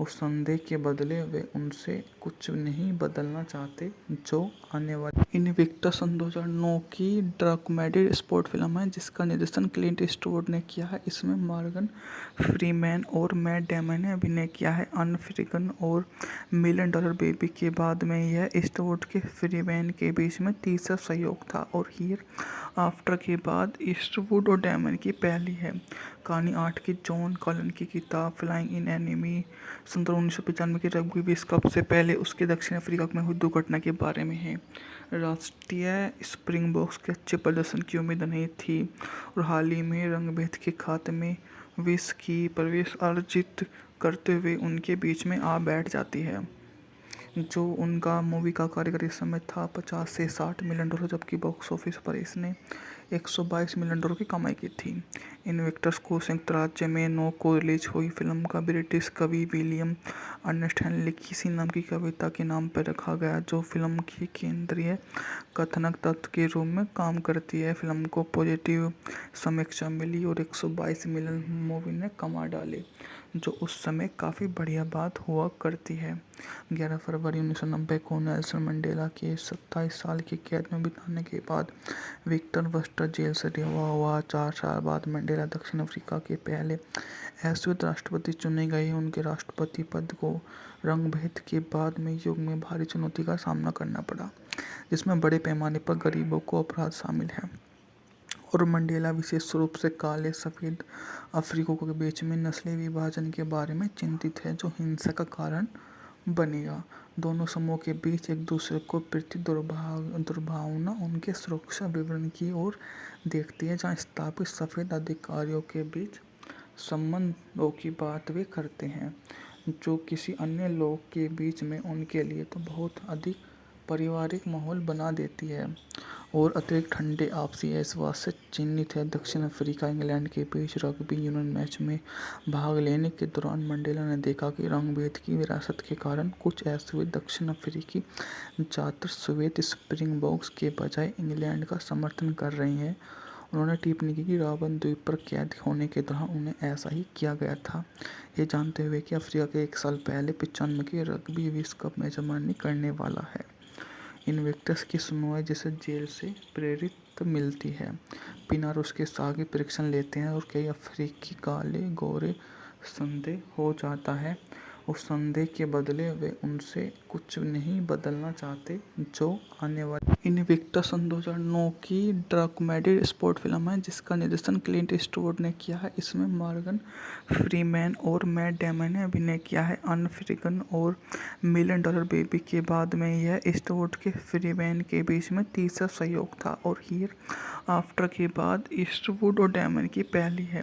उस संदेह के बदले वे उनसे कुछ नहीं बदलना चाहते जो आने वाली। इन्विक्टस सन 2009 की डॉक्यूमेंट्री स्पोर्ट फिल्म है जिसका निर्देशन क्लिंट ईस्टवुड ने किया है। इसमें मॉर्गन फ्रीमैन और मैट डेमन ने अभिनय किया है। अनफ्रीगन और मिलियन डॉलर बेबी के बाद में यह ईस्टवुड के फ्रीमैन के बीच में तीसरा सहयोग था और हियर आफ्टर के बाद ईस्टवुड और डेमन की पहली है। कहानी 8 की जॉन कॉलन की किताब फ्लाइंग इन एनिमी 1995 के रग्बी विश्व कप से पहले उसके दक्षिण अफ्रीका में हुई दुर्घटना के बारे में है। राष्ट्रीय स्प्रिंगबोक्स के अच्छे प्रदर्शन की उम्मीद नहीं थी और हाल ही में रंगभेद के खाते में विश्व की प्रवेश अर्जित करते हुए उनके बीच में आ बैठ जाती है। जो उनका मूवी का कार्यकारी समय था $50 से $60 मिलियन, जबकि बॉक्स ऑफिस पर इसने $122 मिलियन की कमाई की थी। इन्वेक्टर्स को संयुक्त राज्य में 9 को रिलीज हुई फिल्म का ब्रिटिश कवि विलियम अर्नेस्ट हेनली किसी नाम की कविता के नाम पर रखा गया, जो फिल्म की केंद्रीय कथानक तत्व के रूप में काम करती है। फिल्म को पॉजिटिव समीक्षा मिली और 122 मिलियन मूवी ने कमा डाले, जो उस समय काफ़ी बढ़िया बात हुआ करती है। 11 फरवरी 1990 को नेल्सन मंडेला के 27 साल की कैद में बिताने के बाद विक्टर वर्स्टर जेल से रिहा हुआ। 4 साल बाद मंडेला दक्षिण अफ्रीका के पहले अश्वेत राष्ट्रपति चुने गए। उनके राष्ट्रपति पद को रंगभेद के बाद में युग में भारी चुनौती का सामना करना पड़ा, जिसमें बड़े पैमाने पर गरीबों को अपराध शामिल है, और मंडेला विशेष रूप से काले सफ़ेद अफ्रीकियों के बीच में नस्लीय विभाजन के बारे में चिंतित है, जो हिंसा का कारण बनेगा। दोनों समूहों के बीच एक दूसरे को प्रति दुर्भावना उनके सुरक्षा विवरण की ओर देखती है, जहां स्थापित सफ़ेद अधिकारियों के बीच संबंधों की बात वे करते हैं, जो किसी अन्य लोग के बीच में उनके लिए तो बहुत अधिक पारिवारिक माहौल बना देती है और अतिरिक्त ठंडे आपसी एहसास से चिन्हित है। दक्षिण अफ्रीका इंग्लैंड के बीच रग्बी यूनियन मैच में भाग लेने के दौरान मंडेला ने देखा कि रंगभेद की विरासत के कारण कुछ अश्वेत दक्षिण अफ्रीकी छात्र श्वेत स्प्रिंगबोक्स के बजाय इंग्लैंड का समर्थन कर रहे हैं। उन्होंने टिप्पणी की कि रॉबन द्वीप पर कैद होने के दौरान उन्हें ऐसा ही किया गया था, ये जानते हुए कि अफ्रीका के 1 साल पहले 95 के रग्बी विश्व कप मेजबानी करने वाला है। इन्वेक्टर्स की सुनवाई जिसे जेल से प्रेरित मिलती है। पिनार उसके साथ परीक्षण लेते हैं और कई अफ्रीकी काले गोरे संदेह हो जाता है। उस संदेह के बदले वे उनसे कुछ नहीं बदलना चाहते जो आने वाले। इनविक्टस सन 2009 की डॉक्यूमेंट्री स्पोर्ट फिल्म है जिसका निर्देशन क्लिंट ईस्टवुड ने किया है। इसमें मॉर्गन फ्रीमैन और मैट डेमन ने अभिनय किया है। अनफ्रीगन और मिलियन डॉलर बेबी के बाद में यह ईस्टवुड के फ्रीमैन के बीच में तीसरा सहयोग था और हियर आफ्टर के बाद ईस्टवुड और डेमन की पहली है।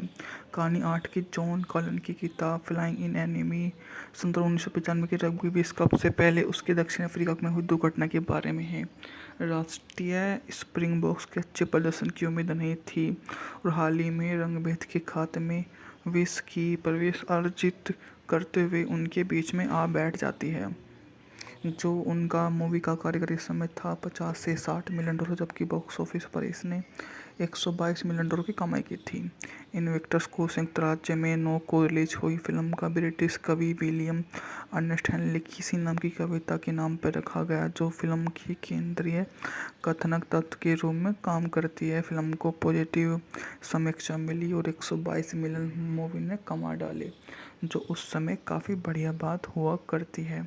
कहानी 8 की जॉन कॉलन की किताब फ्लाइंग इन एनिमी 1995 के रग्बी विश्व कप से पहले उसके दक्षिण अफ्रीका में हुई दुर्घटना के बारे में है। राष्ट्रीय स्प्रिंगबोक्स के अच्छे प्रदर्शन की उम्मीद नहीं थी और हाल ही में रंगभेद के खाते में विश्व की प्रवेश अर्जित करते हुए उनके बीच में आ बैठ जाती है। जो उनका मूवी का कार्यकारी समय था 50 से 60 मिलियन डॉलर, जबकि बॉक्स ऑफिस पर इसने 122 मिलियन डॉलर की कमाई की थी। इनविक्टस को संयुक्त राज्य में 9 को रिलीज हुई फिल्म का ब्रिटिश कवि विलियम अर्नेस्ट ने लिखी सी नाम की कविता के नाम पर रखा गया, जो फिल्म की केंद्रीय कथानक तत्व के रूप में काम करती है। फिल्म को पॉजिटिव समीक्षा मिली और 122 मिलियन मूवी ने कमा डाले, जो उस समय काफ़ी बढ़िया बात हुआ करती है।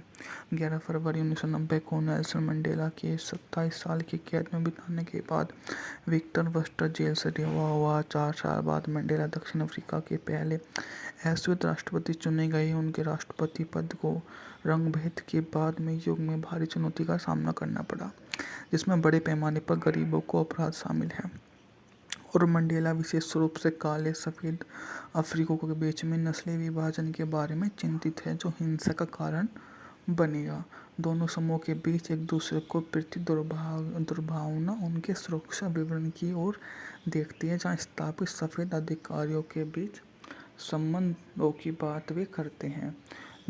11 फरवरी 1990 को नेल्सन मंडेला के 27 साल की कैद में बिताने के बाद विक्टर वर्स्टर जेल से रिहा हुआ। 4 साल बाद मंडेला दक्षिण अफ्रीका के पहले अश्वेत राष्ट्रपति चुने गए। उनके राष्ट्रपति पद को रंगभेद के बाद में युग में भारी चुनौती का सामना करना पड़ा, जिसमें बड़े पैमाने पर गरीबों को अपराध शामिल है और मंडेला विशेष रूप से काले सफ़ेद अफ्रीकियों के बीच में नस्ली विभाजन के बारे में चिंतित है, जो हिंसा का कारण बनेगा। दोनों समूहों के बीच एक दूसरे को प्रति दुर्भावना उनके सुरक्षा विवरण की ओर देखती है, जहां स्थापित सफ़ेद अधिकारियों के बीच संबंधों की बात वे करते हैं,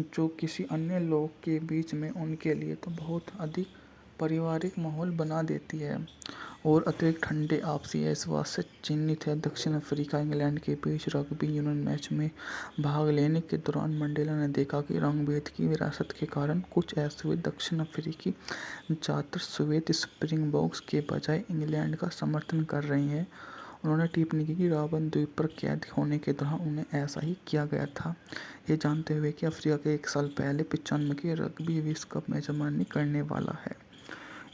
जो किसी अन्य लोग के बीच में उनके लिए तो बहुत अधिक पारिवारिक माहौल बना देती है और अतिरिक्त ठंडे आपसी एहसास से चिन्हित है। दक्षिण अफ्रीका इंग्लैंड के बीच रग्बी यूनियन मैच में भाग लेने के दौरान मंडेला ने देखा कि रंगभेद की विरासत के कारण कुछ अश्वेत दक्षिण अफ्रीकी ज़्यादातर श्वेत स्प्रिंगबोक्स के बजाय इंग्लैंड का समर्थन कर रहे हैं। उन्होंने टिप्पणी की कि रॉबन द्वीप पर कैद होने के दौरान उन्हें ऐसा ही किया गया था, ये जानते हुए कि अफ्रीका के 1 साल पहले 95 के रग्बी विश्व कप मेजबानी करने वाला है।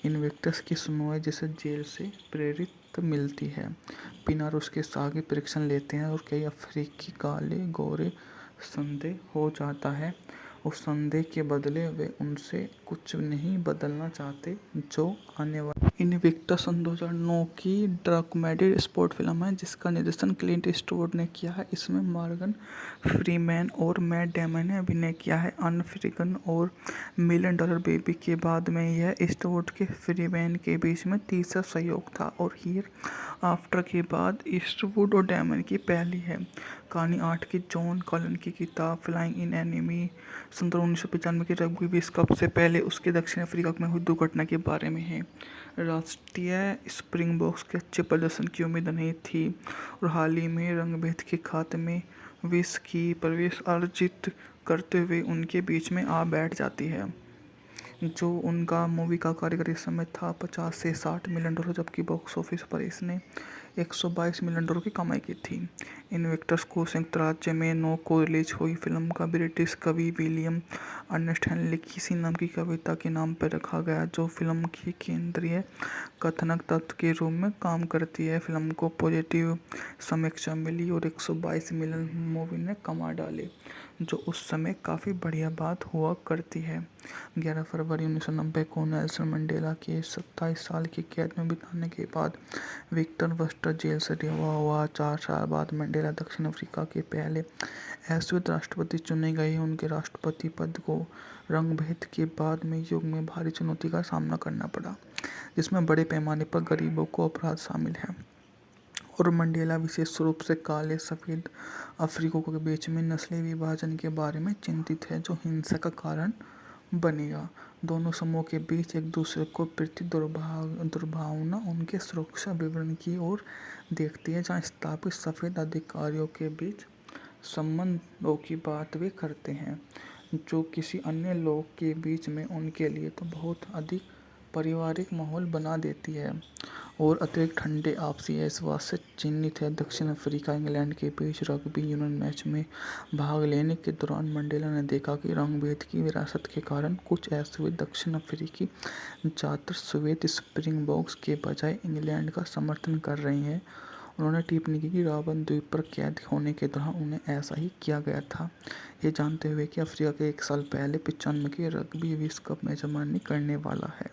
इनविक्टस की सुनवाई जिसे जेल से प्रेरित मिलती है। पिनार उसके सागे परीक्षण लेते हैं और कई अफ्रीकी काले गोरे संदेह हो जाता है। उस संदेह के बदले वे उनसे कुछ नहीं बदलना चाहते जो आने वाले। इनविक्टस सन 2009 की डॉक्यूमेंट्री स्पोर्ट फिल्म है जिसका निर्देशन क्लिंट ईस्टवुड ने किया है। इसमें मॉर्गन फ्रीमैन और मैट डेमन ने अभिनय किया है। अनफ्रीगन और मिलियन डॉलर बेबी के बाद में यह ईस्टवुड के फ्रीमैन के बीच में तीसरा सहयोग था और हियर आफ्टर के बाद ईस्टवुड और डेमन की पहली है। कहानी 8 की जॉन कॉलन की किताब फ्लाइंग इन एनिमी 1995 के रग्बी विश्व कप से पहले उसके दक्षिण अफ्रीका में हुई दुर्घटना के बारे में है। राष्ट्रीय स्प्रिंगबोक्स के अच्छे प्रदर्शन की उम्मीद नहीं थी और हाल ही में रंगभेद के खाते में विश्व की प्रवेश अर्जित करते हुए उनके बीच में आ बैठ जाती है। जो उनका मूवी का कार्यकारी समय था 50 से 60 मिलियन डॉलर, जबकि बॉक्स ऑफिस पर इसने 122 मिलियन डॉलर की कमाई की थी। इनविक्टस को संयुक्त राज्य में 9 को रिलीज हुई फिल्म का ब्रिटिश कवि विलियम अर्नेस्ट ने लिखी सी नाम की कविता के नाम पर रखा गया, जो फिल्म की केंद्रीय कथानक तत्व के रूप में काम करती है। फिल्म को पॉजिटिव समीक्षा मिली और 122 मिलियन मूवी ने कमा डाले, जो उस समय काफ़ी बढ़िया बात हुआ करती है। 11 फरवरी 1990 को नेल्सन मंडेला के 27 साल की कैद में बिताने के बाद विक्टर वर्स्टर जेल से रिहा हुआ। 4 साल बाद मंडेला दक्षिण अफ्रीका के पहले अश्वेत राष्ट्रपति चुने गए। उनके राष्ट्रपति पद को रंगभेद के बाद में युग में भारी चुनौती का सामना करना पड़ा, जिसमें बड़े पैमाने पर गरीबों को अपराध शामिल है और मंडेला विशेष रूप से काले सफ़ेद अफ्रीकियों के बीच में नस्ली विभाजन के बारे में चिंतित है, जो हिंसा का कारण बनेगा। दोनों समूहों के बीच एक दूसरे को प्रति दुर्भावना उनके सुरक्षा विवरण की ओर देखती है, जहां स्थापित सफ़ेद अधिकारियों के बीच संबंधों की बात वे करते हैं, जो किसी अन्य लोग के बीच में उनके लिए तो बहुत अधिक पारिवारिक माहौल बना देती है और अतिरिक्त ठंडे आपसी विश्वास से चिन्हित है। दक्षिण अफ्रीका इंग्लैंड के बीच रग्बी यूनियन मैच में भाग लेने के दौरान मंडेला ने देखा कि रंग-भेद की विरासत के कारण कुछ ऐसे हुए दक्षिण अफ्रीकी छात्र श्वेत स्प्रिंगबोक्स के बजाय इंग्लैंड का समर्थन कर रहे हैं। उन्होंने टिप्पणी की कि रॉबन द्वीप पर कैद होने के दौरान उन्हें ऐसा ही किया गया था, ये जानते हुए कि अफ्रीका के 1 साल पहले 95 के रग्बी विश्व कप मेजबानी करने वाला है।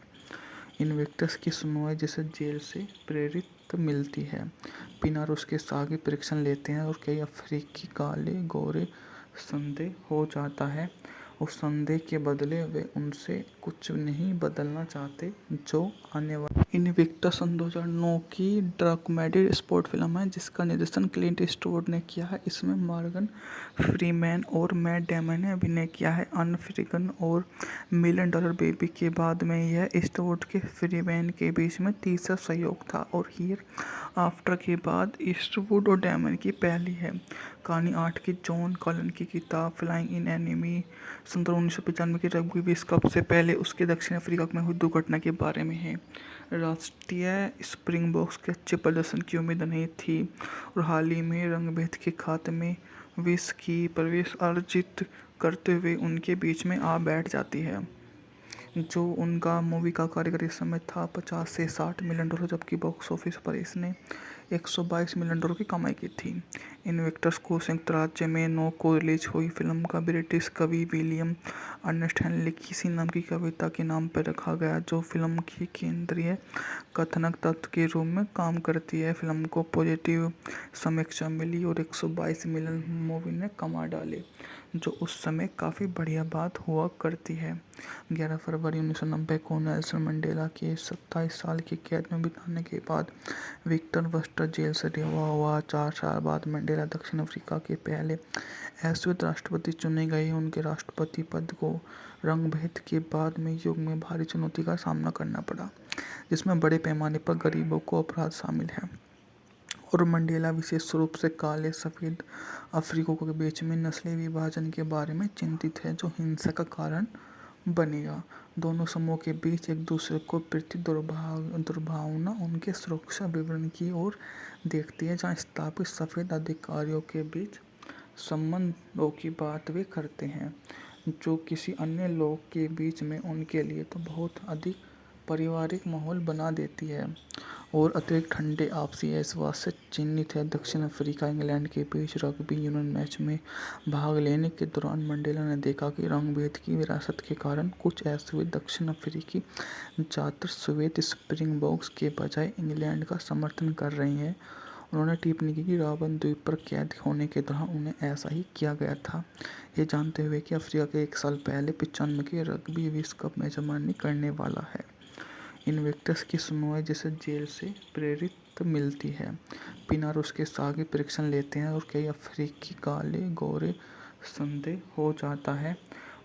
इन्वेक्टस की सुनवाई जिसे जेल से प्रेरित मिलती है। पिनार उसके साथ परीक्षण लेते हैं और कई अफ्रीकी काले गोरे संदेह हो जाता है। उस संदेह के बदले वे उनसे कुछ नहीं बदलना चाहते जो आने वाले। इन्विक्टस सन 2009 की डॉक्यूमेंट्री स्पोर्ट फिल्म है जिसका निर्देशन क्लिंट ईस्टवुड ने किया है। इसमें मॉर्गन फ्रीमैन और मैट डेमन ने अभिनय किया है। अनफ्रीगन और $1 मिलियन बेबी के बाद में यह ईस्टवुड के फ्रीमैन के बीच में तीसरा सहयोग था और हियर आफ्टर के बाद ईस्टवुड और डेमन की पहली है। कहानी 8 की जॉन कॉलन की किताब फ्लाइंग इन एनिमी 1995 के रग्बी विश्व कप से पहले उसके दक्षिण अफ्रीका में हुई दुर्घटना के बारे में है। राष्ट्रीय स्प्रिंगबोक्स के अच्छे प्रदर्शन की उम्मीद नहीं थी और हाल ही में रंगभेद के खात्मे विश्व की प्रवेश अर्जित करते हुए उनके बीच में आ बैठ जाती है। जो उनका मूवी का कार्यकारी समय था $50 से $60 मिलियन, जबकि बॉक्स ऑफिस पर इसने $122 मिलियन की कमाई की थी। इन्वेक्टर्स को संयुक्त राज्य में 9 को रिलीज हुई फिल्म का ब्रिटिश कवि विलियम अर्नेस्ट हेनली किसी नाम की कविता के नाम पर रखा गया जो फिल्म की केंद्रीय कथानक तत्व के रूप में काम करती है। फिल्म को पॉजिटिव समीक्षा मिली और 122 मिलियन मूवी ने कमा डाले, जो उस समय काफ़ी बढ़िया बात हुआ करती है। 11 फरवरी 1990 को नेल्सन मंडेला के 27 साल की कैद में बिताने के बाद विक्टर वर्स्टर जेल से रिहा हुआ। 4 साल बाद मंडेला दक्षिण अफ्रीका के पहले अश्वेत राष्ट्रपति चुने गए। उनके राष्ट्रपति पद को रंगभेद के बाद में युग में भारी चुनौती का सामना करना पड़ा, जिसमें बड़े पैमाने पर गरीबों को अपराध शामिल है और मंडेला विशेष रूप से काले सफ़ेद अफ्रीकियों के बीच में नस्लीय विभाजन के बारे में चिंतित है, जो हिंसा का कारण बनेगा। दोनों समूहों के बीच एक दूसरे को प्रति दुर्भावना उनके सुरक्षा विवरण की ओर देखती है, जहां स्थापित सफ़ेद अधिकारियों के बीच संबंधों की बात वे करते हैं, जो किसी अन्य लोग के बीच में उनके लिए तो बहुत अधिक पारिवारिक माहौल बना देती है और अतिरिक्त ठंडे आपसी विश्वास से चिन्हित है। दक्षिण अफ्रीका इंग्लैंड के बीच रग्बी यूनियन मैच में भाग लेने के दौरान मंडेला ने देखा कि रंग-भेद की विरासत के कारण कुछ ऐसे हुए दक्षिण अफ्रीकी छात्र श्वेत स्प्रिंगबोक्स के बजाय इंग्लैंड का समर्थन कर रहे हैं। उन्होंने टिप्पणी की कि रॉबन द्वीप पर कैद होने के दौरान उन्हें ऐसा ही किया गया था, ये जानते हुए कि अफ्रीका के 1 साल पहले 95 के रग्बी विश्व कप मेजबानी करने वाला है। इन्वेक्टस की सुनवाई जिसे जेल से प्रेरित मिलती है। पिनार उसके साथ परीक्षण लेते हैं और कई अफ्रीकी काले गोरे संदेह हो जाता है।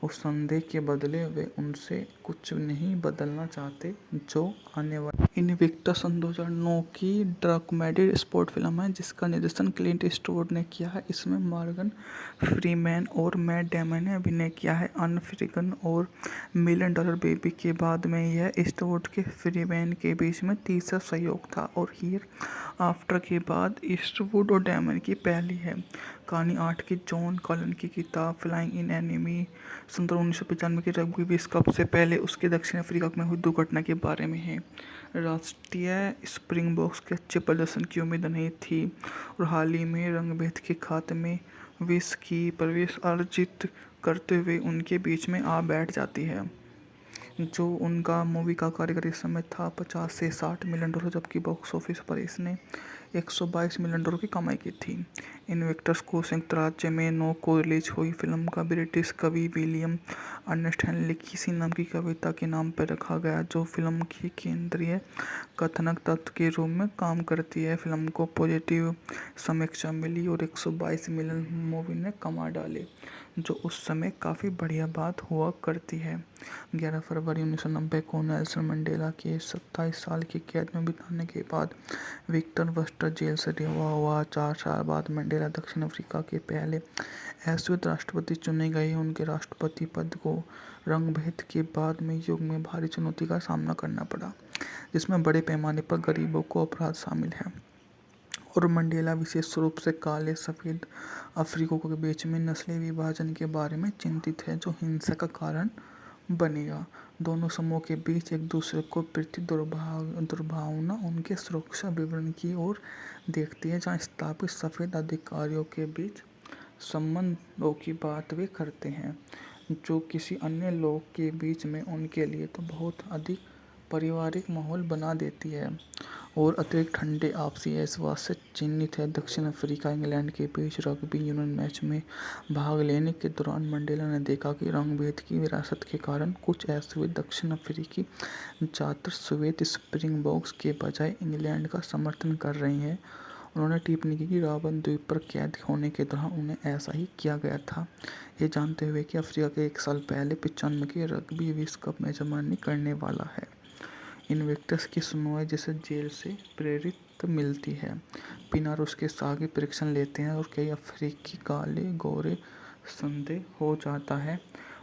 उस संदेह के बदले वे उनसे कुछ नहीं बदलना चाहते जो आने वाले। इन्विक्टस सन 2009 की डॉक्यूमेंट्री स्पोर्ट फिल्म है जिसका निर्देशन क्लिंट ईस्टवुड ने किया है। इसमें मॉर्गन फ्रीमैन और मैट डेमन ने अभिनय किया है। अनफ्रीगन और $1 मिलियन बेबी के बाद में यह ईस्टवुड के फ्रीमैन के बीच में तीसरा सहयोग था और हियर आफ्टर के बाद ईस्टवुड और डेमन की पहली है। कहानी 8 की जॉन कॉलन की किताब फ्लाइंग इन एनिमी 1995 के रग्बी विश्व कप से पहले उसके दक्षिण अफ्रीका में हुई दुर्घटना के बारे में है। राष्ट्रीय स्प्रिंगबोक्स के अच्छे प्रदर्शन की उम्मीद नहीं थी और हाल ही में रंगभेद के खात्मे विश्व की प्रवेश अर्जित करते हुए उनके बीच में आ बैठ जाती है। जो उनका मूवी का कार्यकारी समय था $50 से $60 मिलियन, जबकि बॉक्स ऑफिस पर इसने $122 मिलियन की कमाई की थी। इन्वेक्टर्स को संयुक्त राज्य में 9 को रिलीज हुई फिल्म का ब्रिटिश कवि विलियम अर्नेस्ट हेनली किसी नाम की कविता के नाम पर रखा गया जो फिल्म की केंद्रीय कथानक तत्व के रूप में काम करती है। फिल्म को पॉजिटिव समीक्षा मिली और 122 मिलियन मूवी ने कमा डाले, जो उस समय काफ़ी बढ़िया बात हुआ करती है। 11 फरवरी 1990 को नेल्सन मंडेला के 27 साल की कैद में बिताने के बाद विक्टर वर्स्टर जेल से रिहा हुआ। 4 साल बाद मंडेला मंडेला दक्षिण अफ्रीका के पहले अश्वेत राष्ट्रपति चुने गए। उनके राष्ट्रपति पद को रंगभेद के बाद में युग में भारी चुनौती का सामना करना पड़ा, जिसमें बड़े पैमाने पर गरीबों को अपराध शामिल है। और मंडेला विशेष रूप से काले सफ़ेद अफ्रीकियों के बीच में नस्लीय विभाजन के बारे में चिंतित है, जो हिंसा का कारण बनेगा। दोनों समूहों के बीच एक दूसरे को प्रति दुर्भावना उनके सुरक्षा विवरण की ओर देखती है, जहां स्थापित सफ़ेद अधिकारियों के बीच संबंधों की बात वे करते हैं, जो किसी अन्य लोग के बीच में उनके लिए तो बहुत अधिक पारिवारिक माहौल बना देती है और अतिरिक्त ठंडे आपसी एहसास से चिन्हित है। दक्षिण अफ्रीका इंग्लैंड के बीच रग्बी यूनियन मैच में भाग लेने के दौरान मंडेला ने देखा कि रंगभेद की विरासत के कारण कुछ अश्वेत दक्षिण अफ्रीकी ज़्यादातर श्वेत स्प्रिंगबोक्स के बजाय इंग्लैंड का समर्थन कर रहे हैं। उन्होंने टिप्पणी की कि रॉबन द्वीप पर कैद होने के दौरान उन्हें ऐसा ही किया गया था, ये जानते हुए कि अफ्रीका के 1 साल पहले 95 के रग्बी विश्व कप मेजबानी करने वाला है। इन्वेक्टस की सुनवाई जिसे जेल से प्रेरित मिलती है। पिनार उसके सागे परीक्षण लेते हैं और कई अफ्रीकी काले गोरे संदेह हो जाता है।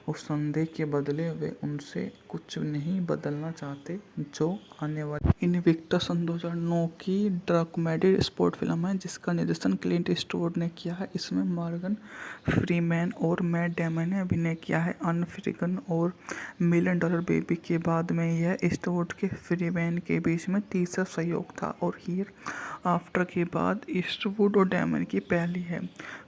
उस संदेह के बदले वे उनसे कुछ नहीं बदलना चाहते, जो आने वाली इन्विक्टस 2009 की डॉक्यूमेंट्री स्पोर्ट फिल्म है, जिसका निर्देशन क्लिंट ईस्टवुड ने किया है। इसमें मॉर्गन फ्रीमैन और मैट डेमन ने अभिनय किया है। अनफ्रीगन और $1 मिलियन बेबी के बाद में यह ईस्टवुड के फ्रीमैन के बीच में तीसरा सहयोग था और हियर आफ्टर के बाद ईस्टवुड और डेमन की पहली है।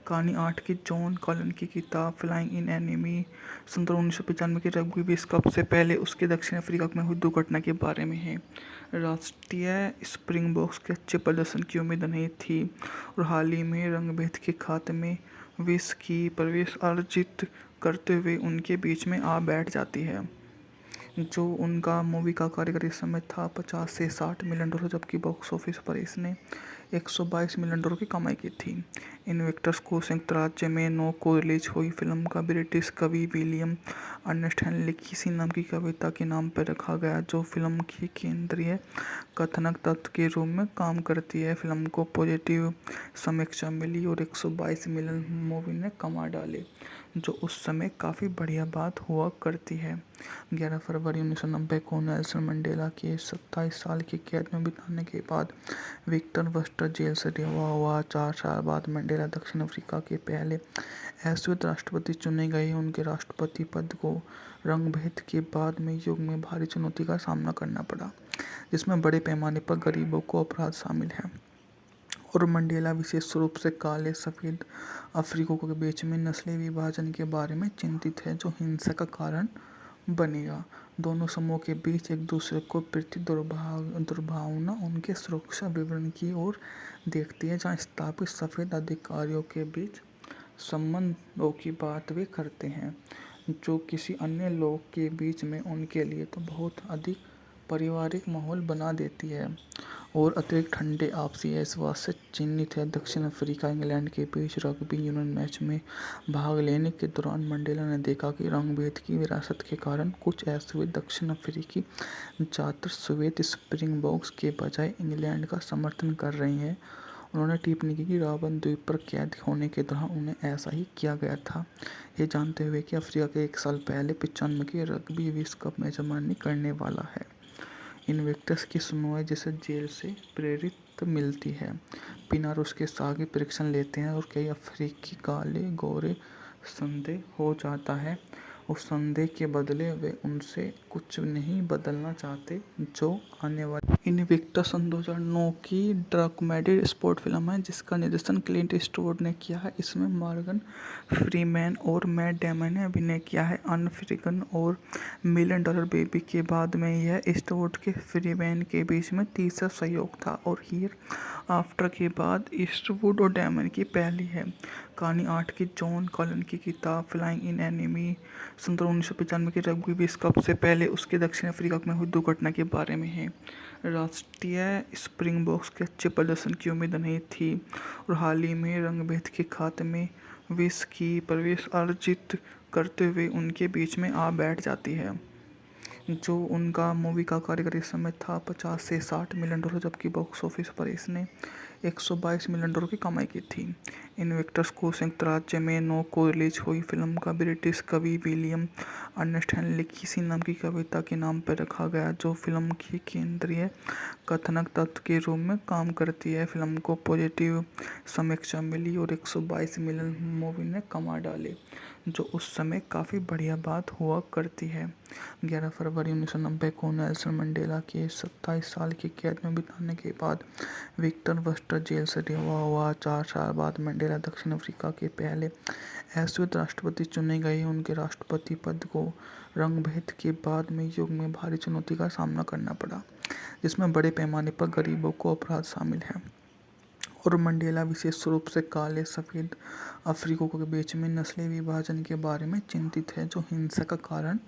कहानी 8 की जॉन कॉलन की किताब फ्लाइंग इन एनिमी 1995 के रग्बी विश्व कप से पहले उसके दक्षिण अफ्रीका में हुई दुर्घटना के बारे में है। राष्ट्रीय स्प्रिंगबोक्स के अच्छे प्रदर्शन की उम्मीद नहीं थी और हाल ही में रंगभेद के खात्मे विश्व की प्रवेश अर्जित करते हुए उनके बीच में आ बैठ जाती है। जो उनका मूवी का कार्यकारी समय था $50 से $60 मिलियन, जबकि बॉक्स ऑफिस पर इसने $122 मिलियन की कमाई की थी। इन्वेक्टर्स को संयुक्त राज्य में 9 को रिलीज हुई फिल्म का ब्रिटिश कवि विलियम अर्नेस्ट हेनली किसी नाम की कविता के नाम पर रखा गया, जो फिल्म की केंद्रीय कथानक तत्व के रूप में काम करती है। फिल्म को पॉजिटिव समीक्षा मिली और 122 मिलियन मूवी ने कमा डाले, जो उस समय काफ़ी बढ़िया बात हुआ करती है। 11 फरवरी 1990 को नेल्सन मंडेला के 27 साल की कैद में बिताने के बाद विक्टर वर्स्टर जेल से रिहा हुआ। 4 साल बाद मंडेला दक्षिण अफ्रीका के पहले अश्वेत राष्ट्रपति चुने गए। उनके राष्ट्रपति पद को रंगभेद के बाद में युग में भारी चुनौती का सामना करना पड़ा, जिसमें बड़े पैमाने पर गरीबों को अपराध शामिल है। और मंडेला विशेष रूप से काले सफ़ेद अफ्रीकियों के बीच में नस्लीय विभाजन के बारे में चिंतित है, जो हिंसा का कारण बनेगा। दोनों समूहों के बीच एक दूसरे को प्रति दुर्भावना उनके सुरक्षा विवरण की ओर देखती है, जहां स्थापित सफ़ेद अधिकारियों के बीच संबंधों की बात वे करते हैं, जो किसी अन्य लोग के बीच में उनके लिए तो बहुत अधिक पारिवारिक माहौल बना देती है और अतिरिक्त ठंडे आपसी एहसास से चिन्हित है। दक्षिण अफ्रीका इंग्लैंड के बीच रग्बी यूनियन मैच में भाग लेने के दौरान मंडेला ने देखा कि रंगभेद की विरासत के कारण कुछ अश्वेत दक्षिण अफ्रीकी ज़्यादातर श्वेत स्प्रिंगबोक्स के बजाय इंग्लैंड का समर्थन कर रहे हैं। उन्होंने टिप्पणी की कि रॉबन द्वीप पर कैद होने के दौरान उन्हें ऐसा ही किया गया था, ये जानते हुए कि अफ्रीका के 1 साल पहले 95 के रग्बी विश्व कप मेजबानी करने वाला है। इन्वेक्टस की सुनवाई जिसे जेल से प्रेरित मिलती है। पिनार उसके सागे परीक्षण लेते हैं और कई अफ्रीकी काले गोरे संदेह हो जाता है। उस संदेह के बदले वे उनसे कुछ नहीं बदलना चाहते, जो आने वाली इन्विक्टस 2009 की डॉक्यूमेंट्री स्पोर्ट फिल्म है, जिसका निर्देशन क्लिंट ईस्टवुड ने किया है। इसमें मॉर्गन फ्रीमैन और मैट डेमन ने अभिनय किया है। अनफ्रीगन और $1 मिलियन बेबी के बाद में यह ईस्टवुड के फ्रीमैन के बीच में तीसरा सहयोग था और हियर आफ्टर के बाद ईस्टवुड और डेमन की पहली है। कहानी 8 की जॉन कॉलन की किताब फ्लाइंग इन एनिमी 1995 के रग्बी विश्व कप से पहले उसके दक्षिण अफ्रीका में हुई दुर्घटना के बारे में है। राष्ट्रीय स्प्रिंगबोक्स के अच्छे प्रदर्शन की उम्मीद नहीं थी और हाल ही में रंगभेद के खात्मे विश्व की प्रवेश अर्जित करते हुए उनके बीच में आ बैठ जाती है। जो उनका मूवी का कार्यकारी समय था 50 से 60 मिलियन डॉलर, जबकि बॉक्स ऑफिस पर इसने 122 मिलियन डॉलर की कमाई की थी। इन्वेक्टर्स को संयुक्त राज्य में 9 को रिलीज हुई फिल्म का ब्रिटिश कवि विलियम अर्नेस्ट हेनली किसी नाम की कविता के नाम पर रखा गया, जो फिल्म की केंद्रीय कथानक तत्व के रूप में काम करती है। फिल्म को पॉजिटिव समीक्षा मिली और 122 मिलियन मूवी ने कमा डाले, जो उस समय काफ़ी बढ़िया बात हुआ करती है। 11 फरवरी 1990 को नेल्सन मंडेला के 27 साल की कैद में बिताने के बाद विक्टर वर्स्टर जेल से रिहा हुआ। 4 साल बाद मंडेला दक्षिण अफ्रीका के पहले अश्वेत राष्ट्रपति चुने गए। उनके राष्ट्रपति पद को रंगभेद के बाद में युग में भारी चुनौती का सामना करना पड़ा, जिसमें बड़े पैमाने पर गरीबों को अपराध शामिल है। और मंडेला विशेष रूप से काले सफ़ेद अफ्रीकियों के बीच में नस्लीय विभाजन के बारे में चिंतित है, जो हिंसा का कारण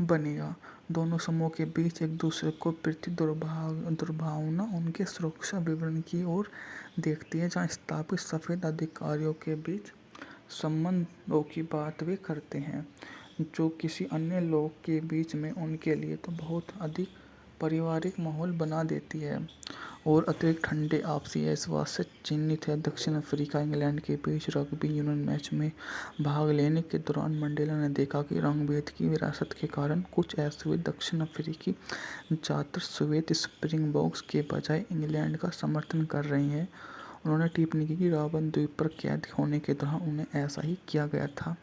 बनेगा। दोनों समूहों के बीच एक दूसरे को प्रति दुर्भावना उनके सुरक्षा विवरण की ओर देखती है, जहां स्थापित सफ़ेद अधिकारियों के बीच संबंधों की बात वे करते हैं, जो किसी अन्य लोग के बीच में उनके लिए तो बहुत अधिक पारिवारिक माहौल बना देती है। और अतिरिक्त ठंडे आपसी एहसास से चिन्हित है। दक्षिण अफ्रीका इंग्लैंड के बीच रग्बी यूनियन मैच में भाग लेने के दौरान मंडेला ने देखा कि रंगभेद की विरासत के कारण कुछ अश्वेत दक्षिण अफ्रीकी ज़्यादातर श्वेत स्प्रिंगबोक्स के बजाय इंग्लैंड का समर्थन कर रहे हैं। उन्होंने टिप्पणी की कि रॉबन द्वीप पर कैद होने के दौरान उन्हें ऐसा ही किया गया था,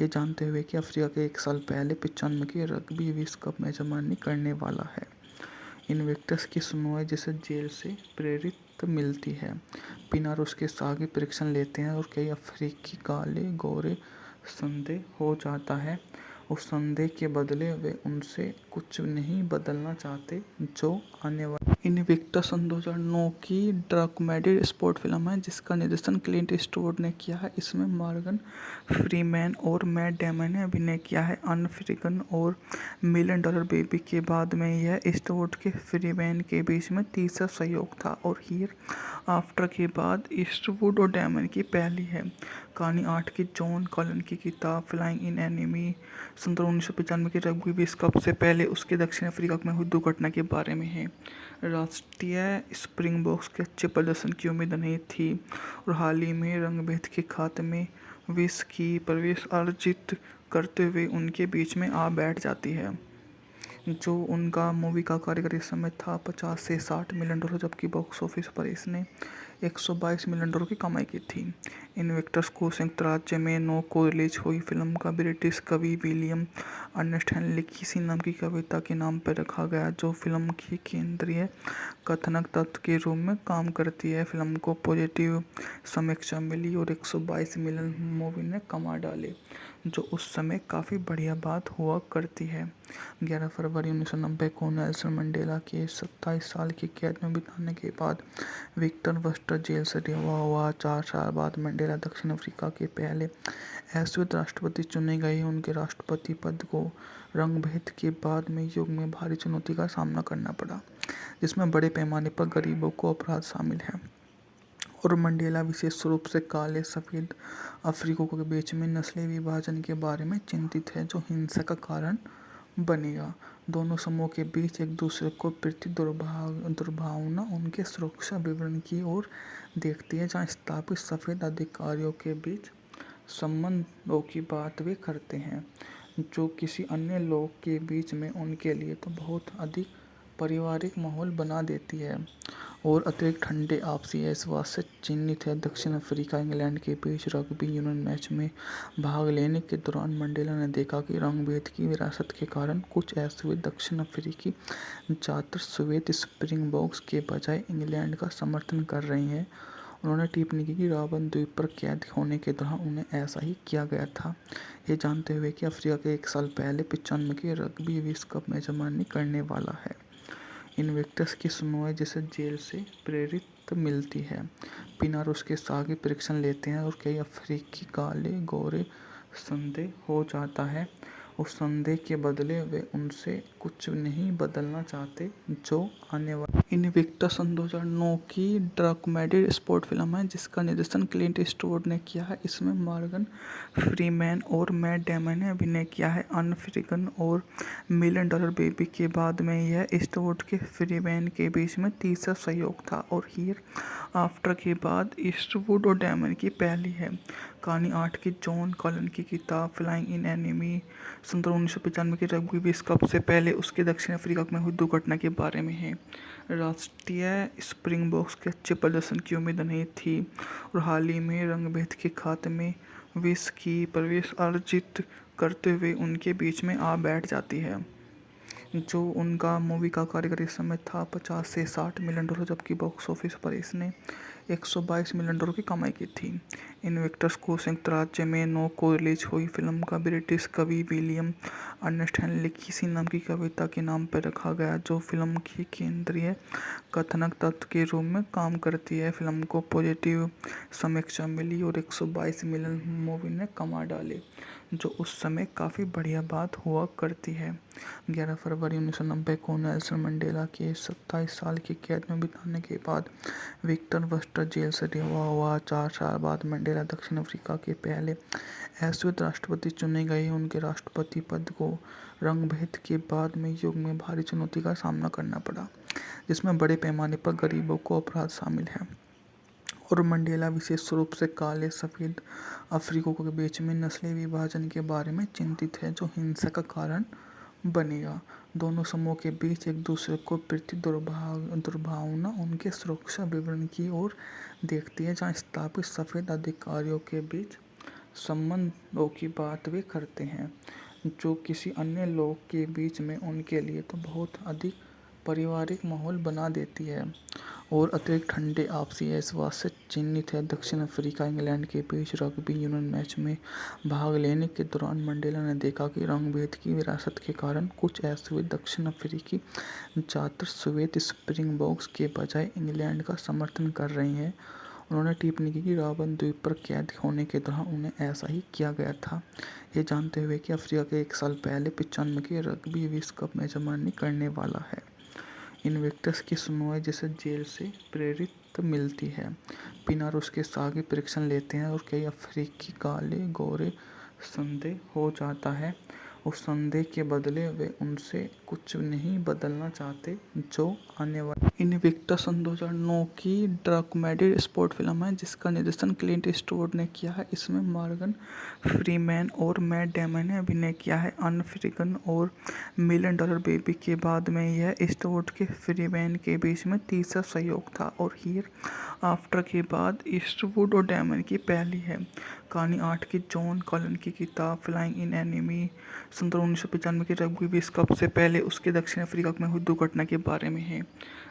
ये जानते हुए कि अफ्रीका के 1 साल पहले 95 के रग्बी विश्व कप मेजबानी करने वाला है। इन्वेक्टर्स की सुनवाई जिसे जेल से प्रेरित मिलती है। पिनार उसके साथ परीक्षण लेते हैं और कई अफ्रीकी काले गोरे संदेह हो जाता है। उस संदेह के बदले वे उनसे कुछ नहीं बदलना चाहते जो आने वाले। इन्विक्टस 2009 की डॉक्यूमेंट्री स्पोर्ट फिल्म है जिसका निर्देशन क्लिंट ईस्टवुड ने किया है। इसमें मॉर्गन फ्रीमैन और मैट डेमन ने अभिनय किया है। अनफ्रीगन और मिलियन डॉलर बेबी के बाद में यह ईस्टवुड के फ्रीमैन के बीच में तीसरा सहयोग था और हियर आफ्टर के बाद ईस्टवुड और डेमन की पहली है। कहानी 8 की जॉन कॉलन की किताब फ्लाइंग इन एनिमी 1995 के रग्बी विश्व कप से पहले उसके दक्षिण अफ्रीका में हुई दुर्घटना के बारे में है। राष्ट्रीय स्प्रिंगबोक्स के अच्छे प्रदर्शन की उम्मीद नहीं थी और हाल ही में रंगभेद के खात्मे विश्व की प्रवेश अर्जित करते हुए उनके बीच में आ बैठ जाती है। जो उनका मूवी का कार्यकारी समय था 50 से 60 मिलियन डॉलर, जबकि बॉक्स ऑफिस पर इसने 122 मिलियन डॉलर की कमाई की थी। इन्वेक्टर्स को संयुक्त राज्य में 9 को रिलीज हुई फिल्म का ब्रिटिश कवि विलियम अर्नेस्ट हेनली किसी नाम की कविता के नाम पर रखा गया, जो फिल्म की केंद्रीय कथानक तत्व के रूप में काम करती है। फिल्म को पॉजिटिव समीक्षा मिली और 122 मिलियन मूवी ने कमा डाले, जो उस समय काफ़ी बढ़िया बात हुआ करती है। 11 फरवरी 1990 को नेल्सन मंडेला के 27 साल की कैद में बिताने के बाद विक्टर वर्स्टर जेल से रिहा हुआ। 4 साल बाद मंडेला दक्षिण अफ्रीका के पहले अश्वेत राष्ट्रपति चुने गए। उनके राष्ट्रपति पद को रंगभेद के बाद में युग में भारी चुनौती का सामना करना पड़ा, जिसमें बड़े पैमाने पर गरीबों को अपराध शामिल है। और मंडेला विशेष रूप से काले सफ़ेद अफ्रीकियों के बीच में नस्लीय विभाजन के बारे में चिंतित है, जो हिंसा का कारण बनेगा। दोनों समूहों के बीच एक दूसरे को प्रति दुर्भावना उनके सुरक्षा विवरण की ओर देखती है, जहां स्थापित सफ़ेद अधिकारियों के बीच संबंधों की बात वे करते हैं, जो किसी अन्य लोग के बीच में उनके लिए तो बहुत अधिक पारिवारिक माहौल बना देती है। और अतिरिक्त ठंडे आपसी एहसास से चिन्हित है। दक्षिण अफ्रीका इंग्लैंड के बीच रग्बी यूनियन मैच में भाग लेने के दौरान मंडेला ने देखा कि रंगभेद की विरासत के कारण कुछ अश्वेत दक्षिण अफ्रीकी ज़्यादातर श्वेत स्प्रिंगबोक्स के बजाय इंग्लैंड का समर्थन कर रहे हैं। उन्होंने टिप्पणी की कि रॉबन द्वीप पर कैद होने के दौरान उन्हें ऐसा ही किया गया था, ये जानते हुए कि अफ्रीका के 1 साल पहले 95 के रग्बी विश्व कप मेजबानी करने वाला है। इन्वेक्टर्स की सुनवाई जिसे जेल से प्रेरित मिलती है। पिनार उसके साथ परीक्षण लेते हैं और कई अफ्रीकी काले गोरे संदेह हो जाता है। उस संदेह के बदले वे उनसे कुछ नहीं बदलना चाहते जो आने वाले। इनविक्टस सन 2009 की ड्रग स्पोर्ट फिल्म है जिसका निर्देशन क्लिंट ईस्टवुड ने किया है। इसमें मॉर्गन फ्रीमैन और मैट डेमन ने अभिनय किया है। अनफ्रीगन और मिलियन डॉलर बेबी के बाद में यह ईस्टवुड के फ्रीमैन के बीच में तीसरा सहयोग था और हियर आफ्टर के बाद ईस्टवुड और डेमन की पहली है। कहानी 8 की जॉन कॉलन की किताब फ्लाइंग इन एनिमी 1995 के रग्बी विश्व कप से पहले उसके दक्षिण अफ्रीका में हुई दुर्घटना के बारे में है। राष्ट्रीय स्प्रिंगबोक्स के अच्छे प्रदर्शन की उम्मीद नहीं थी और हाल ही में रंगभेद के खाते में विश्व की प्रवेश अर्जित करते हुए उनके बीच में आ बैठ जाती है। जो उनका मूवी का कार्यकारी समय था 50 से 60 मिलियन डॉलर, जबकि बॉक्स ऑफिस पर इसने 122 मिलियन डॉलर की कमाई की थी। इनविक्टस को संयुक्त राज्य में 9 को रिलीज हुई फिल्म का ब्रिटिश कवि विलियम अर्नेस्ट हेनली किसी नाम की कविता के नाम पर रखा गया जो फिल्म की केंद्रीय कथानक तत्व के रूप में काम करती है। फिल्म को पॉजिटिव समीक्षा मिली और 122 मिलियन मूवी ने कमा डाले, जो उस समय काफ़ी बढ़िया बात हुआ करती है। 11 फरवरी 1990 को नेल्सन मंडेला के 27 साल की कैद में बिताने के बाद विक्टर वर्स्टर जेल से रिहा हुआ। 4 साल बाद मंडेला दक्षिण अफ्रीका के पहले अश्वेत राष्ट्रपति चुने गए। उनके राष्ट्रपति पद को रंगभेद के बाद में युग में भारी चुनौती का सामना करना पड़ा, जिसमें बड़े पैमाने पर गरीबों को अपराध शामिल है और मंडेला विशेष रूप से काले सफ़ेद अफ्रीकियों के बीच में नस्लीय विभाजन के बारे में चिंतित है, जो हिंसा का कारण बनेगा। दोनों समूहों के बीच एक दूसरे को प्रति दुर्भावना उनके सुरक्षा विवरण की ओर देखती है, जहां स्थापित सफ़ेद अधिकारियों के बीच संबंधों की बात वे करते हैं, जो किसी अन्य लोग के बीच में उनके लिए तो बहुत अधिक पारिवारिक माहौल बना देती है और अतिरिक्त ठंडे आपसी एहसास से चिन्हित है। दक्षिण अफ्रीका इंग्लैंड के बीच रग्बी यूनियन मैच में भाग लेने के दौरान मंडेला ने देखा कि रंगभेद की विरासत के कारण कुछ ऐसे दक्षिण अफ्रीकी छात्र श्वेत स्प्रिंगबोक्स के बजाय इंग्लैंड का समर्थन कर रहे हैं। उन्होंने टिप्पणी की कि रॉबन द्वीप पर कैद होने के दौरान उन्हें ऐसा ही किया गया था, ये जानते हुए कि अफ्रीका के 1 साल पहले 95 के रग्बी विश्व कप मेजबानी करने वाला है। इनविक्टस की सुनवाई जिसे जेल से प्रेरित मिलती है। पिनार उसके सागे परीक्षण लेते हैं और कई अफ्रीकी काले गोरे संदेह हो जाता है। उस संदेह के बदले वे उनसे कुछ नहीं बदलना चाहते जो आने वाले। इनविक्टस सन 2009 की ड्रग स्पोर्ट फिल्म है जिसका निर्देशन क्लिंट ईस्टवुड ने किया है। इसमें मॉर्गन फ्रीमैन और मैट डेमन ने अभिनय किया है। अनफ्रीगन और मिलियन डॉलर बेबी के बाद में यह ईस्टवुड के फ्रीमैन के बीच में तीसरा सहयोग था और हियर आफ्टर के बाद ईस्टवुड और डेमन की पहली है। कहानी 8 की जॉन कॉलन की किताब फ्लाइंग इन एनिमी 1995 के रग्बी विश्व कप से पहले उसके दक्षिण अफ्रीका में हुई दुर्घटना के बारे में है।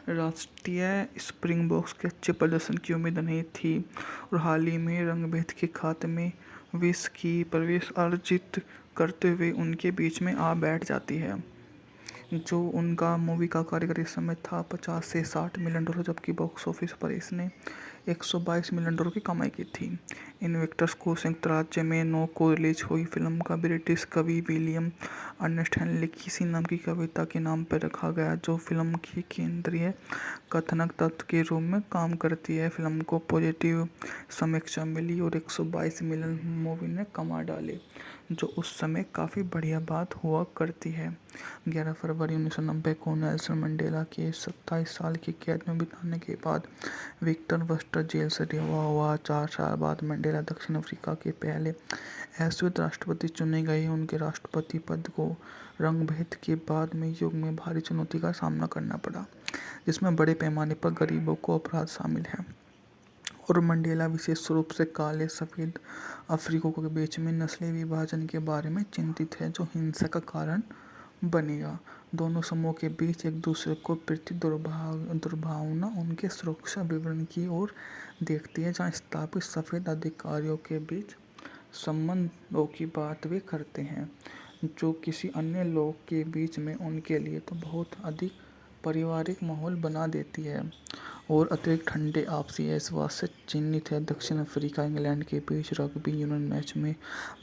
राष्ट्रीय स्प्रिंगबोक्स के अच्छे प्रदर्शन की उम्मीद नहीं थी और हाल ही में रंगभेद के खाते में विश्व की प्रवेश अर्जित करते हुए उनके बीच में आ बैठ जाती है। जो उनका मूवी का कार्यकारी समय था 50 से 60 मिलियन डॉलर, जबकि बॉक्स ऑफिस पर इसने 122 मिलियन डॉलर की कमाई की थी। इनविक्टस को संयुक्त राज्य में 9 को रिलीज हुई फिल्म का ब्रिटिश कवि विलियम अर्नेस्ट हेनली किसी नाम की कविता के नाम पर रखा गया जो फिल्म की केंद्रीय कथानक तत्व के रूप में काम करती है। फिल्म को पॉजिटिव समीक्षा मिली और 122 मिलियन मूवी ने कमा डाले, जो उस समय काफ़ी बढ़िया बात हुआ करती है। 11 फरवरी 1990 को नेल्सन मंडेला के 27 साल की कैद में बिताने के बाद विक्टर वर्स्टर जेल से रिहा हुआ। 4 साल बाद मंडेला दक्षिण अफ्रीका के पहले अश्वेत राष्ट्रपति चुने गए। उनके राष्ट्रपति पद को रंगभेद के बाद में युग में भारी चुनौती का सामना करना पड़ा, जिसमें बड़े पैमाने पर गरीबों को अपराध शामिल है और मंडेला विशेष रूप से काले सफ़ेद अफ्रीकियों के बीच में नस्लीय विभाजन के बारे में चिंतित है, जो हिंसा का कारण बनेगा। दोनों समूहों के बीच एक दूसरे को प्रति दुर्भावना उनके सुरक्षा विवरण की ओर देखती है, जहां स्थापित सफ़ेद अधिकारियों के बीच संबंधों की बात वे करते हैं, जो किसी अन्य लोग के बीच में उनके लिए तो बहुत अधिक पारिवारिक माहौल बना देती है और अतिरिक्त ठंडे आपसी विश्वास से चिन्हित है। दक्षिण अफ्रीका इंग्लैंड के बीच रग्बी यूनियन मैच में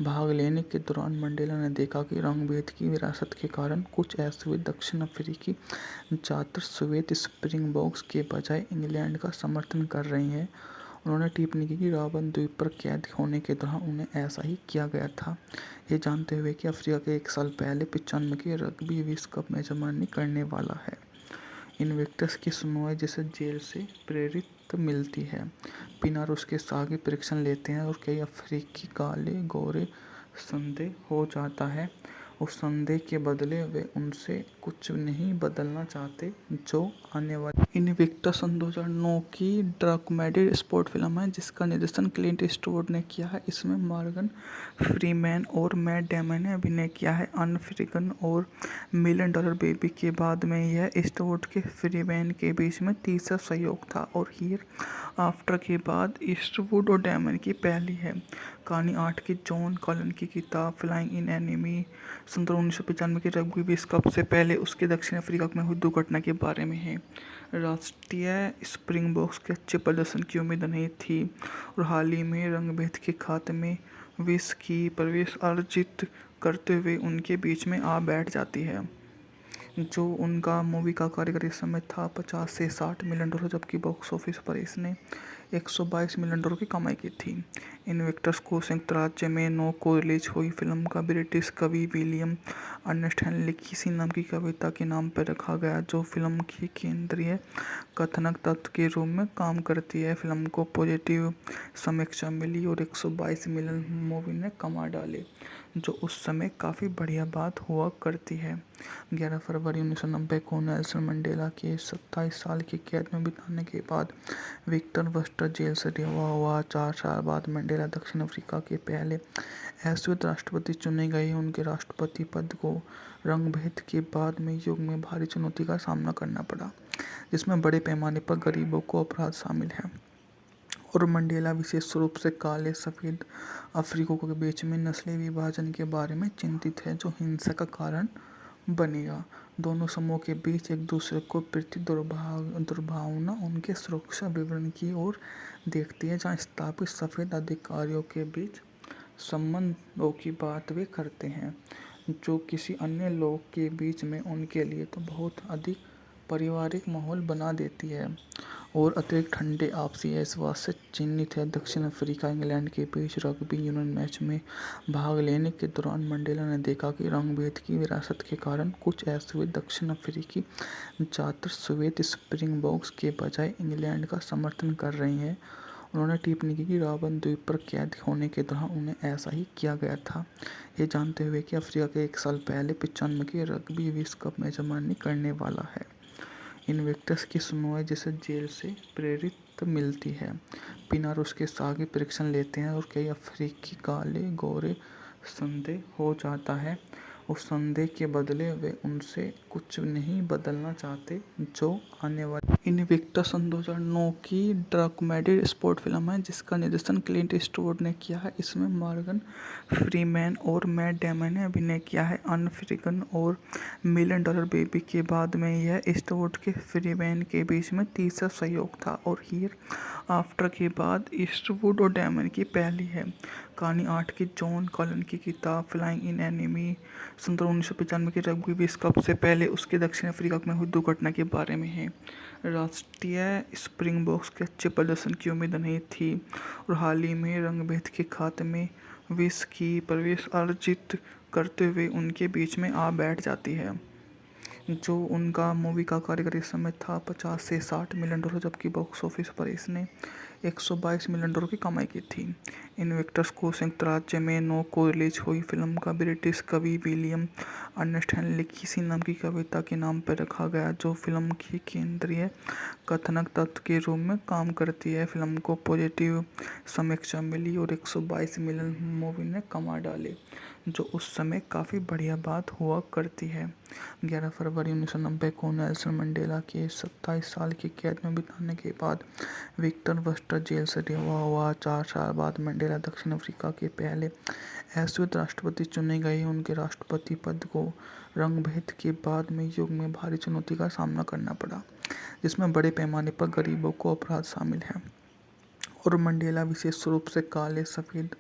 भाग लेने के दौरान मंडेला ने देखा कि रंग-भेद की विरासत के कारण कुछ ऐसे दक्षिण अफ्रीकी छात्र श्वेत स्प्रिंगबोक्स के बजाय इंग्लैंड का समर्थन कर रहे हैं। उन्होंने टिप्पणी की कि रॉबन द्वीप पर कैद होने के दौरान उन्हें ऐसा ही किया गया था, ये जानते हुए कि अफ्रीका के 1 साल पहले 95 के रग्बी विश्व कप मेजबानी करने वाला है। इन्विक्टस की सुनवाई जिसे जेल से प्रेरित मिलती है। पिनार उसके सागी परीक्षण लेते हैं और कई अफ्रीकी काले गोरे संदेह हो जाता है। उस संदेह के बदले वे उनसे कुछ नहीं बदलना चाहते जो आने वाली इन्विक्टस 2009 की डॉक्यूमेंट्री स्पोर्ट फिल्म है जिसका निर्देशन क्लिंट ईस्टवुड ने किया है। इसमें मॉर्गन फ्रीमैन और मैट डेमन ने अभिनय किया है। अनफ्रीगन और $1 मिलियन बेबी के बाद में यह ईस्टवुड के फ्रीमैन के बीच में तीसरा सहयोग था और हियर आफ्टर के बाद ईस्टवुड और डेमन की पहली है। कहानी 8 की जॉन कॉलन की किताब फ्लाइंग इन एनिमी 1995 के रग्बी विश्व कप से पहले उसके दक्षिण अफ्रीका में हुई दुर्घटना के बारे में है। राष्ट्रीय स्प्रिंगबोक्स के अच्छे प्रदर्शन की उम्मीद नहीं थी और हाल ही में रंगभेद के खाते में विश्व की प्रवेश अर्जित करते हुए उनके बीच में आ बैठ जाती है। जो उनका मूवी का कार्यकारी समय था 50 से $60 मिलियन, जबकि बॉक्स ऑफिस पर इसने $122 मिलियन की कमाई की थी। इन्विक्टस को संयुक्त राज्य में 9 को रिलीज हुई फिल्म का ब्रिटिश कवि विलियम अर्नेस्ट हेनली किसी नाम की कविता के नाम पर रखा गया जो फिल्म की केंद्रीय कथानक तत्व के रूप में काम करती है। फिल्म को पॉजिटिव समीक्षा मिली और 122 मिलियन मूवी ने कमा डाले, जो उस समय काफ़ी बढ़िया बात हुआ करती है। 11 फरवरी 1990 को नेल्सन मंडेला के 27 साल की कैद में बिताने के बाद विक्टर वर्स्टर जेल से रिहा हुआ। 4 साल बाद मंडेला दक्षिण अफ्रीका के पहले अश्वेत राष्ट्रपति चुने गए। उनके राष्ट्रपति पद को रंगभेद के बाद में युग में भारी चुनौती का सामना करना पड़ा, जिसमें बड़े पैमाने पर गरीबों को अपराध शामिल है और मंडेला विशेष रूप से काले सफ़ेद अफ्रीकियों के बीच में नस्लीय विभाजन के बारे में चिंतित है, जो हिंसा का कारण बनेगा। दोनों समूहों के बीच एक दूसरे को प्रति दुर्भावना उनके सुरक्षा विवरण की ओर देखती है, जहां स्थापित सफ़ेद अधिकारियों के बीच संबंधों की बात वे करते हैं, जो किसी अन्य लोग के बीच में उनके लिए तो बहुत अधिक पारिवारिक माहौल बना देती है और अतिरिक्त ठंडे आपसी विश्वास से चिन्हित है। दक्षिण अफ्रीका इंग्लैंड के बीच रग्बी यूनियन मैच में भाग लेने के दौरान मंडेला ने देखा कि रंग-भेद की विरासत के कारण कुछ ऐसे दक्षिण अफ्रीकी छात्र श्वेत स्प्रिंगबोक्स के बजाय इंग्लैंड का समर्थन कर रहे हैं। उन्होंने टिप्पणी की कि रॉबन द्वीप पर कैद होने के दौरान उन्हें ऐसा ही किया गया था, ये जानते हुए कि अफ्रीका के 1 साल पहले 95 के रग्बी विश्व कप मेजबानी करने वाला है। इन्विक्टस की सुनवाई जिसे जेल से प्रेरित मिलती है। पिनार उसके सागी परीक्षण लेते हैं और कई अफ्रीकी काले गोरे संदेह हो जाता है। उस संदेह के बदले वे उनसे कुछ नहीं बदलना चाहते जो आने वाली इन्विक्टस 2009 की डॉक्यूमेंट्री स्पोर्ट फिल्म है जिसका निर्देशन क्लिंट ईस्टवुड ने किया है। इसमें मॉर्गन फ्रीमैन और मैट डेमन ने अभिनय किया है। अनफ्रीगन और $1 मिलियन बेबी के बाद में यह ईस्टवुड के फ्रीमैन के बीच में तीसरा सहयोग था और हियर आफ्टर के बाद ईस्टवुड और डेमन की पहली है। कहानी 8 की जॉन कॉलन की किताब फ्लाइंग इन एनिमी 1995 के रग्बी विश्व कप से पहले उसके दक्षिण अफ्रीका में हुई दुर्घटना के बारे में है। राष्ट्रीय स्प्रिंगबोक्स के अच्छे प्रदर्शन की उम्मीद नहीं थी और हाल ही में रंगभेद के खाते में विश्व की प्रवेश अर्जित करते हुए उनके बीच में आ बैठ जाती है। जो उनका मूवी का कार्यकारी समय था 50 से $60 मिलियन, जबकि बॉक्स ऑफिस पर इसने $122 मिलियन की कमाई की थी। इन्विक्टस को संयुक्त राज्य में 9 को रिलीज हुई फिल्म का ब्रिटिश कवि विलियम अर्नेस्ट हेनली किसी नाम की कविता के नाम पर रखा गया जो फिल्म की केंद्रीय कथानक तत्व के रूप में काम करती है। फिल्म को पॉजिटिव समीक्षा मिली और 122 मिलियन मूवी ने कमा डाले, जो उस समय काफ़ी बढ़िया बात हुआ करती है। 11 फरवरी 1990 को नेल्सन मंडेला के 27 साल की कैद में बिताने के बाद विक्टर वर्स्टर जेल से रिहा हुआ। 4 साल बाद मंडेला दक्षिण अफ्रीका के पहले अश्वेत राष्ट्रपति चुने गए। उनके राष्ट्रपति पद को रंगभेद के बाद में युग में भारी चुनौती का सामना करना पड़ा, जिसमें बड़े पैमाने पर गरीबों को अपराध शामिल हैं। और मंडेला विशेष रूप से काले सफ़ेद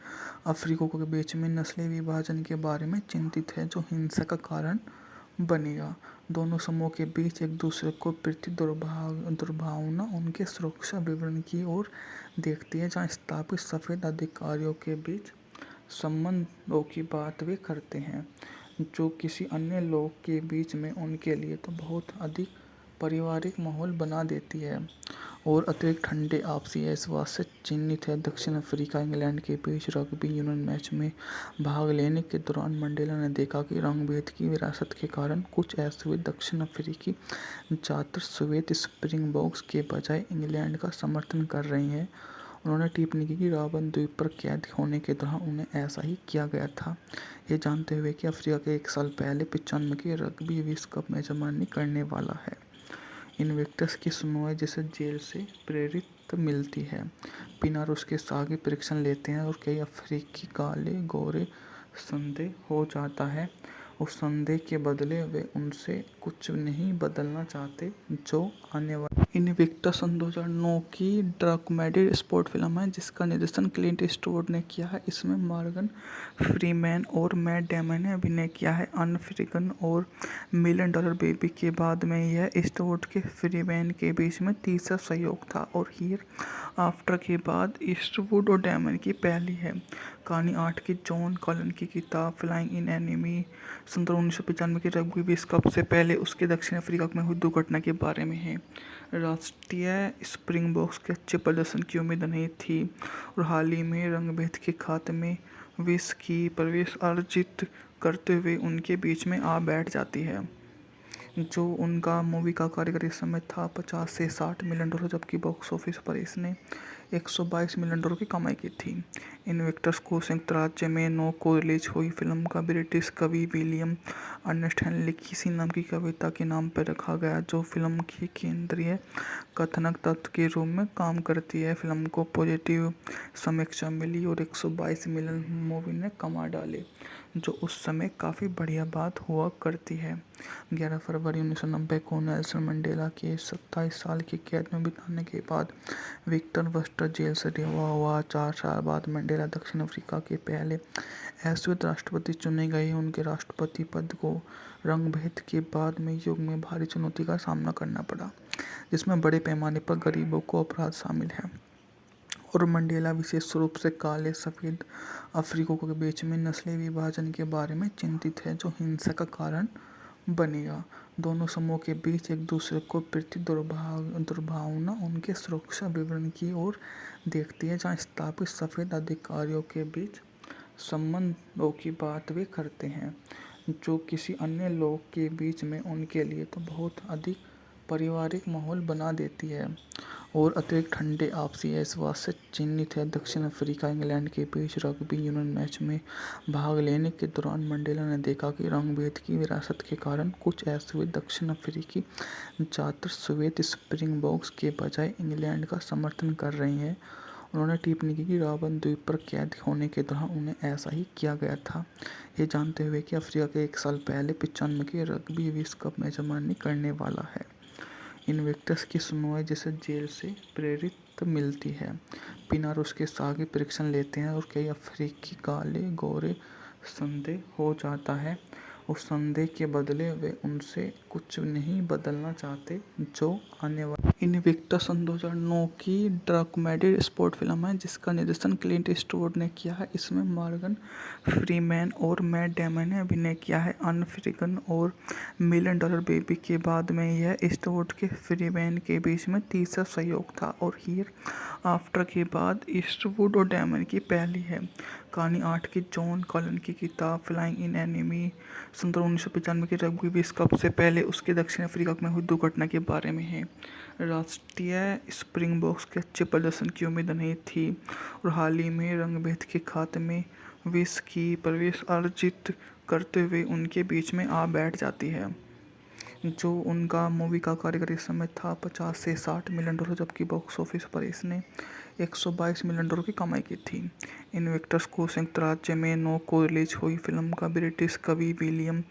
अफ्रीकियों के बीच में नस्लीय विभाजन के बारे में चिंतित है, जो हिंसा का कारण बनेगा। दोनों समूहों के बीच एक दूसरे को प्रति दुर्भावना उनके सुरक्षा विवरण की ओर देखती है, जहां स्थापित सफ़ेद अधिकारियों के बीच संबंधों की बात वे करते हैं, जो किसी अन्य लोग के बीच में उनके लिए तो बहुत अधिक पारिवारिक माहौल बना देती है। और अतिरिक्त ठंडे आपसी एहसास से चिन्हित है। दक्षिण अफ्रीका इंग्लैंड के बीच रग्बी यूनियन मैच में भाग लेने के दौरान मंडेला ने देखा कि रंगभेद की विरासत के कारण कुछ ऐसे दक्षिण अफ्रीकी छात्र श्वेत स्प्रिंगबोक्स के बजाय इंग्लैंड का समर्थन कर रहे हैं। उन्होंने टिप्पणी की कि रॉबन द्वीप पर कैद होने के दौरान उन्हें ऐसा ही किया गया था, ये जानते हुए कि अफ्रीका के 1 साल पहले 95 के रग्बी विश्व कप मेजबानी करने वाला है। इन्वेक्टस की सुनवाई जिसे जेल से प्रेरित मिलती है। पिनार उसके सागी परीक्षण लेते हैं और कई अफ्रीकी काले गोरे संदेह हो जाता है। उस संदेह के बदले वे उनसे कुछ नहीं बदलना चाहते जो आने वाले। इन्विक्टस 2009 की डॉक्यूमेंट्री स्पोर्ट फिल्म है जिसका निर्देशन क्लिंट ईस्टवुड ने किया है। इसमें मॉर्गन फ्रीमैन और मैट डेमन ने अभिनय किया है। अनफ्रीगन और $1 मिलियन बेबी के बाद में यह ईस्टवुड के फ्रीमैन के बीच में तीसरा सहयोग था और हियर आफ्टर के बाद ईस्टवुड और डेमन की पहली है। कहानी 8 की जॉन कॉलन की किताब फ्लाइंग इन एनिमी 1995 के रग्बी विश्व कप से पहले उसके दक्षिण अफ्रीका में हुई दुर्घटना के बारे में है। राष्ट्रीय स्प्रिंगबोक्स के अच्छे प्रदर्शन की उम्मीद नहीं थी और हाल ही में रंगभेद के खात्मे में विश्व की प्रवेश अर्जित करते हुए उनके बीच में आ बैठ जाती है। जो उनका मूवी का कार्यकारी समय था $50 से $60 मिलियन, जबकि बॉक्स ऑफिस पर इसने $122 मिलियन की कमाई की थी। इन्वेक्टर्स को संयुक्त राज्य में 9 को रिलीज हुई फिल्म का ब्रिटिश कवि विलियम अर्नेस्ट हेनली किसी नाम की कविता के नाम पर रखा गया, जो फिल्म की केंद्रीय कथानक तत्व के रूप में काम करती है। फिल्म को पॉजिटिव समीक्षा मिली और 122 मिलियन मूवी ने कमा डाले, जो उस समय काफ़ी बढ़िया बात हुआ करती है। 11 फरवरी 1990 को नेल्सन मंडेला के 27 साल की कैद में बिताने के बाद विक्टर वर्स्टर जेल से रिहा हुआ। 4 साल बाद मंडेला दक्षिण अफ्रीका के पहले अश्वेत राष्ट्रपति चुने गए। उनके राष्ट्रपति पद को रंगभेद के बाद में युग में भारी चुनौती का सामना करना पड़ा, जिसमें बड़े पैमाने पर गरीबों को अपराध शामिल हैं। और मंडेला विशेष रूप से काले सफ़ेद अफ्रीकियों के बीच में नस्लीय विभाजन के बारे में चिंतित है, जो हिंसा का कारण बनेगा। दोनों समूहों के बीच एक दूसरे को प्रति दुर्भावना उनके सुरक्षा विवरण की ओर देखती है, जहां स्थापित सफ़ेद अधिकारियों के बीच संबंधों की बात वे करते हैं, जो किसी अन्य लोग के बीच में उनके लिए तो बहुत अधिक पारिवारिक माहौल बना देती है। और अतिरिक्त ठंडे आपसी एहसास से चिन्हित है। दक्षिण अफ्रीका इंग्लैंड के बीच रग्बी यूनियन मैच में भाग लेने के दौरान मंडेला ने देखा कि रंगभेद की विरासत के कारण कुछ ऐसे दक्षिण अफ्रीकी छात्र श्वेत स्प्रिंगबोक्स के बजाय इंग्लैंड का समर्थन कर रहे हैं। उन्होंने टिप्पणी की कि रॉबन द्वीप पर कैद होने के दौरान उन्हें ऐसा ही किया गया था, ये जानते हुए कि अफ्रीका के 1 साल पहले 95 के रग्बी विश्व कप मेजबानी करने वाला है। इन्वेक्टस की सुनवाई जिसे जेल से प्रेरित मिलती है। पिनार उसके सागी परीक्षण लेते हैं और कई अफ्रीकी काले गोरे संदेह हो जाता है। उस संदेह के बदले वे उनसे कुछ नहीं बदलना चाहते जो आने वाले। इन्विक्टस 2009 की डॉक्यूमेंट्री स्पोर्ट फिल्म है जिसका निर्देशन क्लिंट ईस्टवुड ने किया है। इसमें मॉर्गन फ्रीमैन और मैट डेमन ने अभिनय किया है। अनफ्रीगन और $1 मिलियन बेबी के बाद में यह ईस्टवुड के फ्रीमैन के बीच में तीसरा सहयोग था और हियर आफ्टर के बाद ईस्टवुड और डेमन की पहली है। कहानी 8 की जॉन कॉलन की किताब फ्लाइंग इन एनिमी 1995 के रग्बी विश्व कप से पहले उसके दक्षिण अफ्रीका में हुई दुर्घटना के बारे में है। राष्ट्रीय स्प्रिंगबोक्स के अच्छे प्रदर्शन की उम्मीद नहीं थी और हाल ही में रंगभेद के खात्मे में विश्व की प्रवेश अर्जित करते हुए उनके बीच में आ बैठ जाती है। जो उनका मूवी का कार्यकारी समय था $50 से $60 मिलियन, जबकि बॉक्स ऑफिस पर इसने $122 मिलियन की कमाई की थी। इन्वेक्टर्स को संयुक्त राज्य में 9 को रिलीज हुई फिल्म का ब्रिटिश कवि विलियम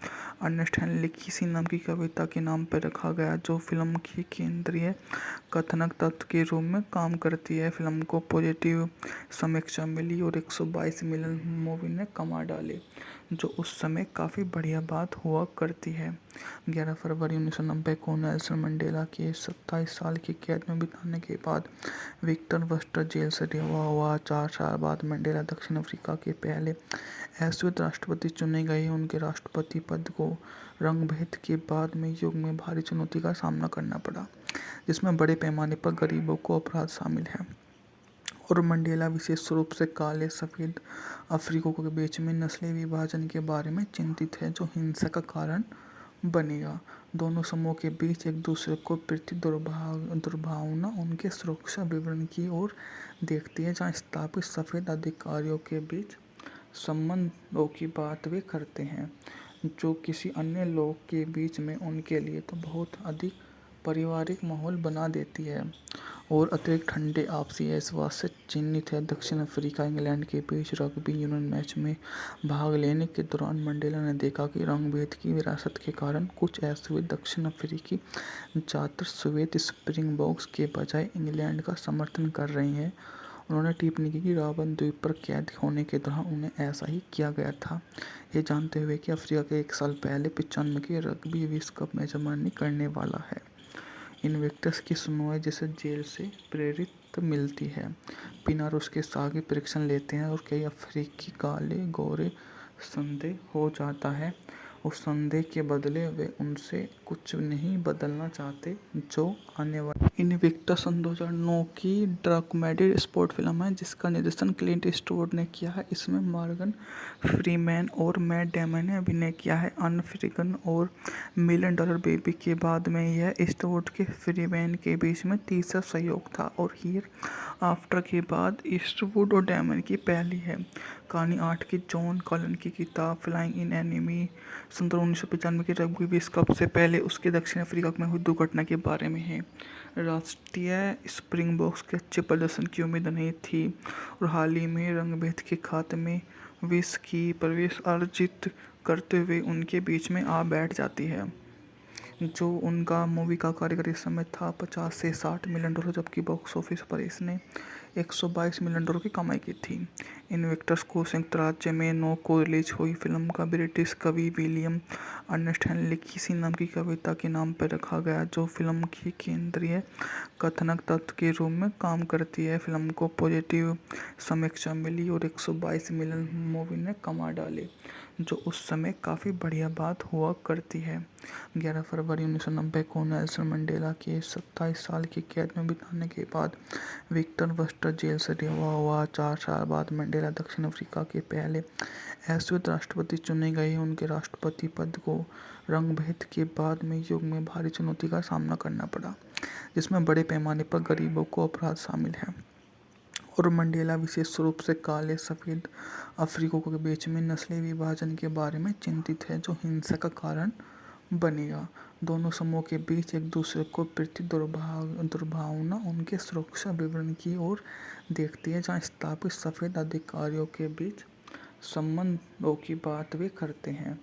अर्नेस्ट हेनली किसी नाम की कविता के नाम पर रखा गया, जो फिल्म की केंद्रीय कथानक तत्व के रूप में काम करती है। फिल्म को पॉजिटिव समीक्षा मिली और 122 मिलियन मूवी ने कमा डाले, जो उस समय काफ़ी बढ़िया बात हुआ करती है। 11 फरवरी 1990 को नेल्सन मंडेला के 27 साल की कैद में बिताने के बाद विक्टर वर्स्टर जेल से रिहा हुआ। 4 साल बाद मंडेला दक्षिण अफ्रीका के पहले अश्वेत राष्ट्रपति चुने गए। उनके राष्ट्रपति पद को रंगभेद के बाद में युग में भारी चुनौती का सामना करना पड़ा, जिसमें बड़े पैमाने पर गरीबों को अपराध शामिल है। और मंडेला विशेष रूप से काले सफ़ेद अफ्रीकियों के बीच में नस्लीय विभाजन के बारे में चिंतित है, जो हिंसा का कारण बनेगा। दोनों समूहों के बीच एक दूसरे को प्रति दुर्भावना उनके सुरक्षा विवरण की ओर देखती है, जहां स्थापित सफ़ेद अधिकारियों के बीच संबंधों की बात वे करते हैं, जो किसी अन्य लोग के बीच में उनके लिए तो बहुत अधिक पारिवारिक माहौल बना देती है और अतिरिक्त ठंडे आपसी एहसास से चिन्हित है। दक्षिण अफ्रीका इंग्लैंड के बीच रग्बी यूनियन मैच में भाग लेने के दौरान मंडेला ने देखा कि रंगभेद की विरासत के कारण कुछ अश्वेत दक्षिण अफ्रीकी छात्र श्वेत स्प्रिंगबोक्स के बजाय इंग्लैंड का समर्थन कर रहे हैं। उन्होंने टिप्पणी की कि रॉबन द्वीप पर कैद होने के दौरान उन्हें ऐसा ही किया गया था, ये जानते हुए कि अफ्रीका के 1 साल पहले 95 के रग्बी विश्व कप मेजबानी करने वाला है। इन्वेक्टर्स की सुनवाई जिसे जेल से प्रेरित मिलती है। पिनार उसके साथ परीक्षण लेते हैं और कई अफ्रीकी काले गोरे संदेह हो जाता है। उस संदेह के बदले वे उनसे कुछ नहीं बदलना चाहते जो आने वाले। इन्विक्टस सन 2009 की डॉक्यूमेंट्री स्पोर्ट फिल्म है, जिसका निर्देशन क्लिंट ईस्टवुड ने किया है। इसमें मॉर्गन फ्रीमैन और मैट डेमन ने अभिनय किया है। अनफ्रिकन और मिलियन डॉलर बेबी के बाद में यह ईस्टवुड के फ्रीमैन के बीच में तीसरा सहयोग था और हियर आफ्टर के बाद ईस्टवुड और डेमन की पहली है। कहानी 8 की जॉन कॉलन की किताब फ्लाइंग इन एनिमी 1995 के रग्बी विश्व कप से पहले उसके दक्षिण अफ्रीका में हुई दुर्घटना के बारे में है। राष्ट्रीय स्प्रिंगबोक्स के अच्छे प्रदर्शन की उम्मीद नहीं थी और हाल ही में रंगभेद के खाते में विश्व की प्रवेश अर्जित करते हुए उनके बीच में आ बैठ जाती है। जो उनका मूवी का कार्यकारी समय था $50 से $60 मिलियन, जबकि बॉक्स ऑफिस पर इसने $122 मिलियन की कमाई की थी। इन्वेक्टर्स को संयुक्त राज्य में 9 को रिलीज हुई फिल्म का ब्रिटिश कवि विलियम अर्नेस्ट हेनली किसी नाम की कविता के नाम पर रखा गया, जो फिल्म की केंद्रीय कथानक तत्व के रूप में काम करती है। फिल्म को पॉजिटिव समीक्षा मिली और 122 मिलियन मूवी ने कमा डाले, जो उस समय काफ़ी बढ़िया बात हुआ करती है। 11 फरवरी 1990 को नेल्सन मंडेला के 27 साल की कैद में बिताने के बाद विक्टर वर्स्टर जेल से रिहा हुआ। 4 साल बाद मंडेला दक्षिण अफ्रीका के पहले अश्वेत राष्ट्रपति चुने गए। उनके राष्ट्रपति पद को रंगभेद के बाद में युग में भारी चुनौती का सामना करना पड़ा, जिसमें बड़े पैमाने पर गरीबों को अपराध शामिल है। और मंडेला विशेष रूप से काले सफ़ेद अफ्रीकियों के बीच में नस्लीय विभाजन के बारे में चिंतित है, जो हिंसा का कारण बनेगा। दोनों समूहों के बीच एक दूसरे को प्रति दुर्भावना उनके सुरक्षा विवरण की ओर देखती है, जहां स्थापित सफ़ेद अधिकारियों के बीच संबंधों की बात वे करते हैं,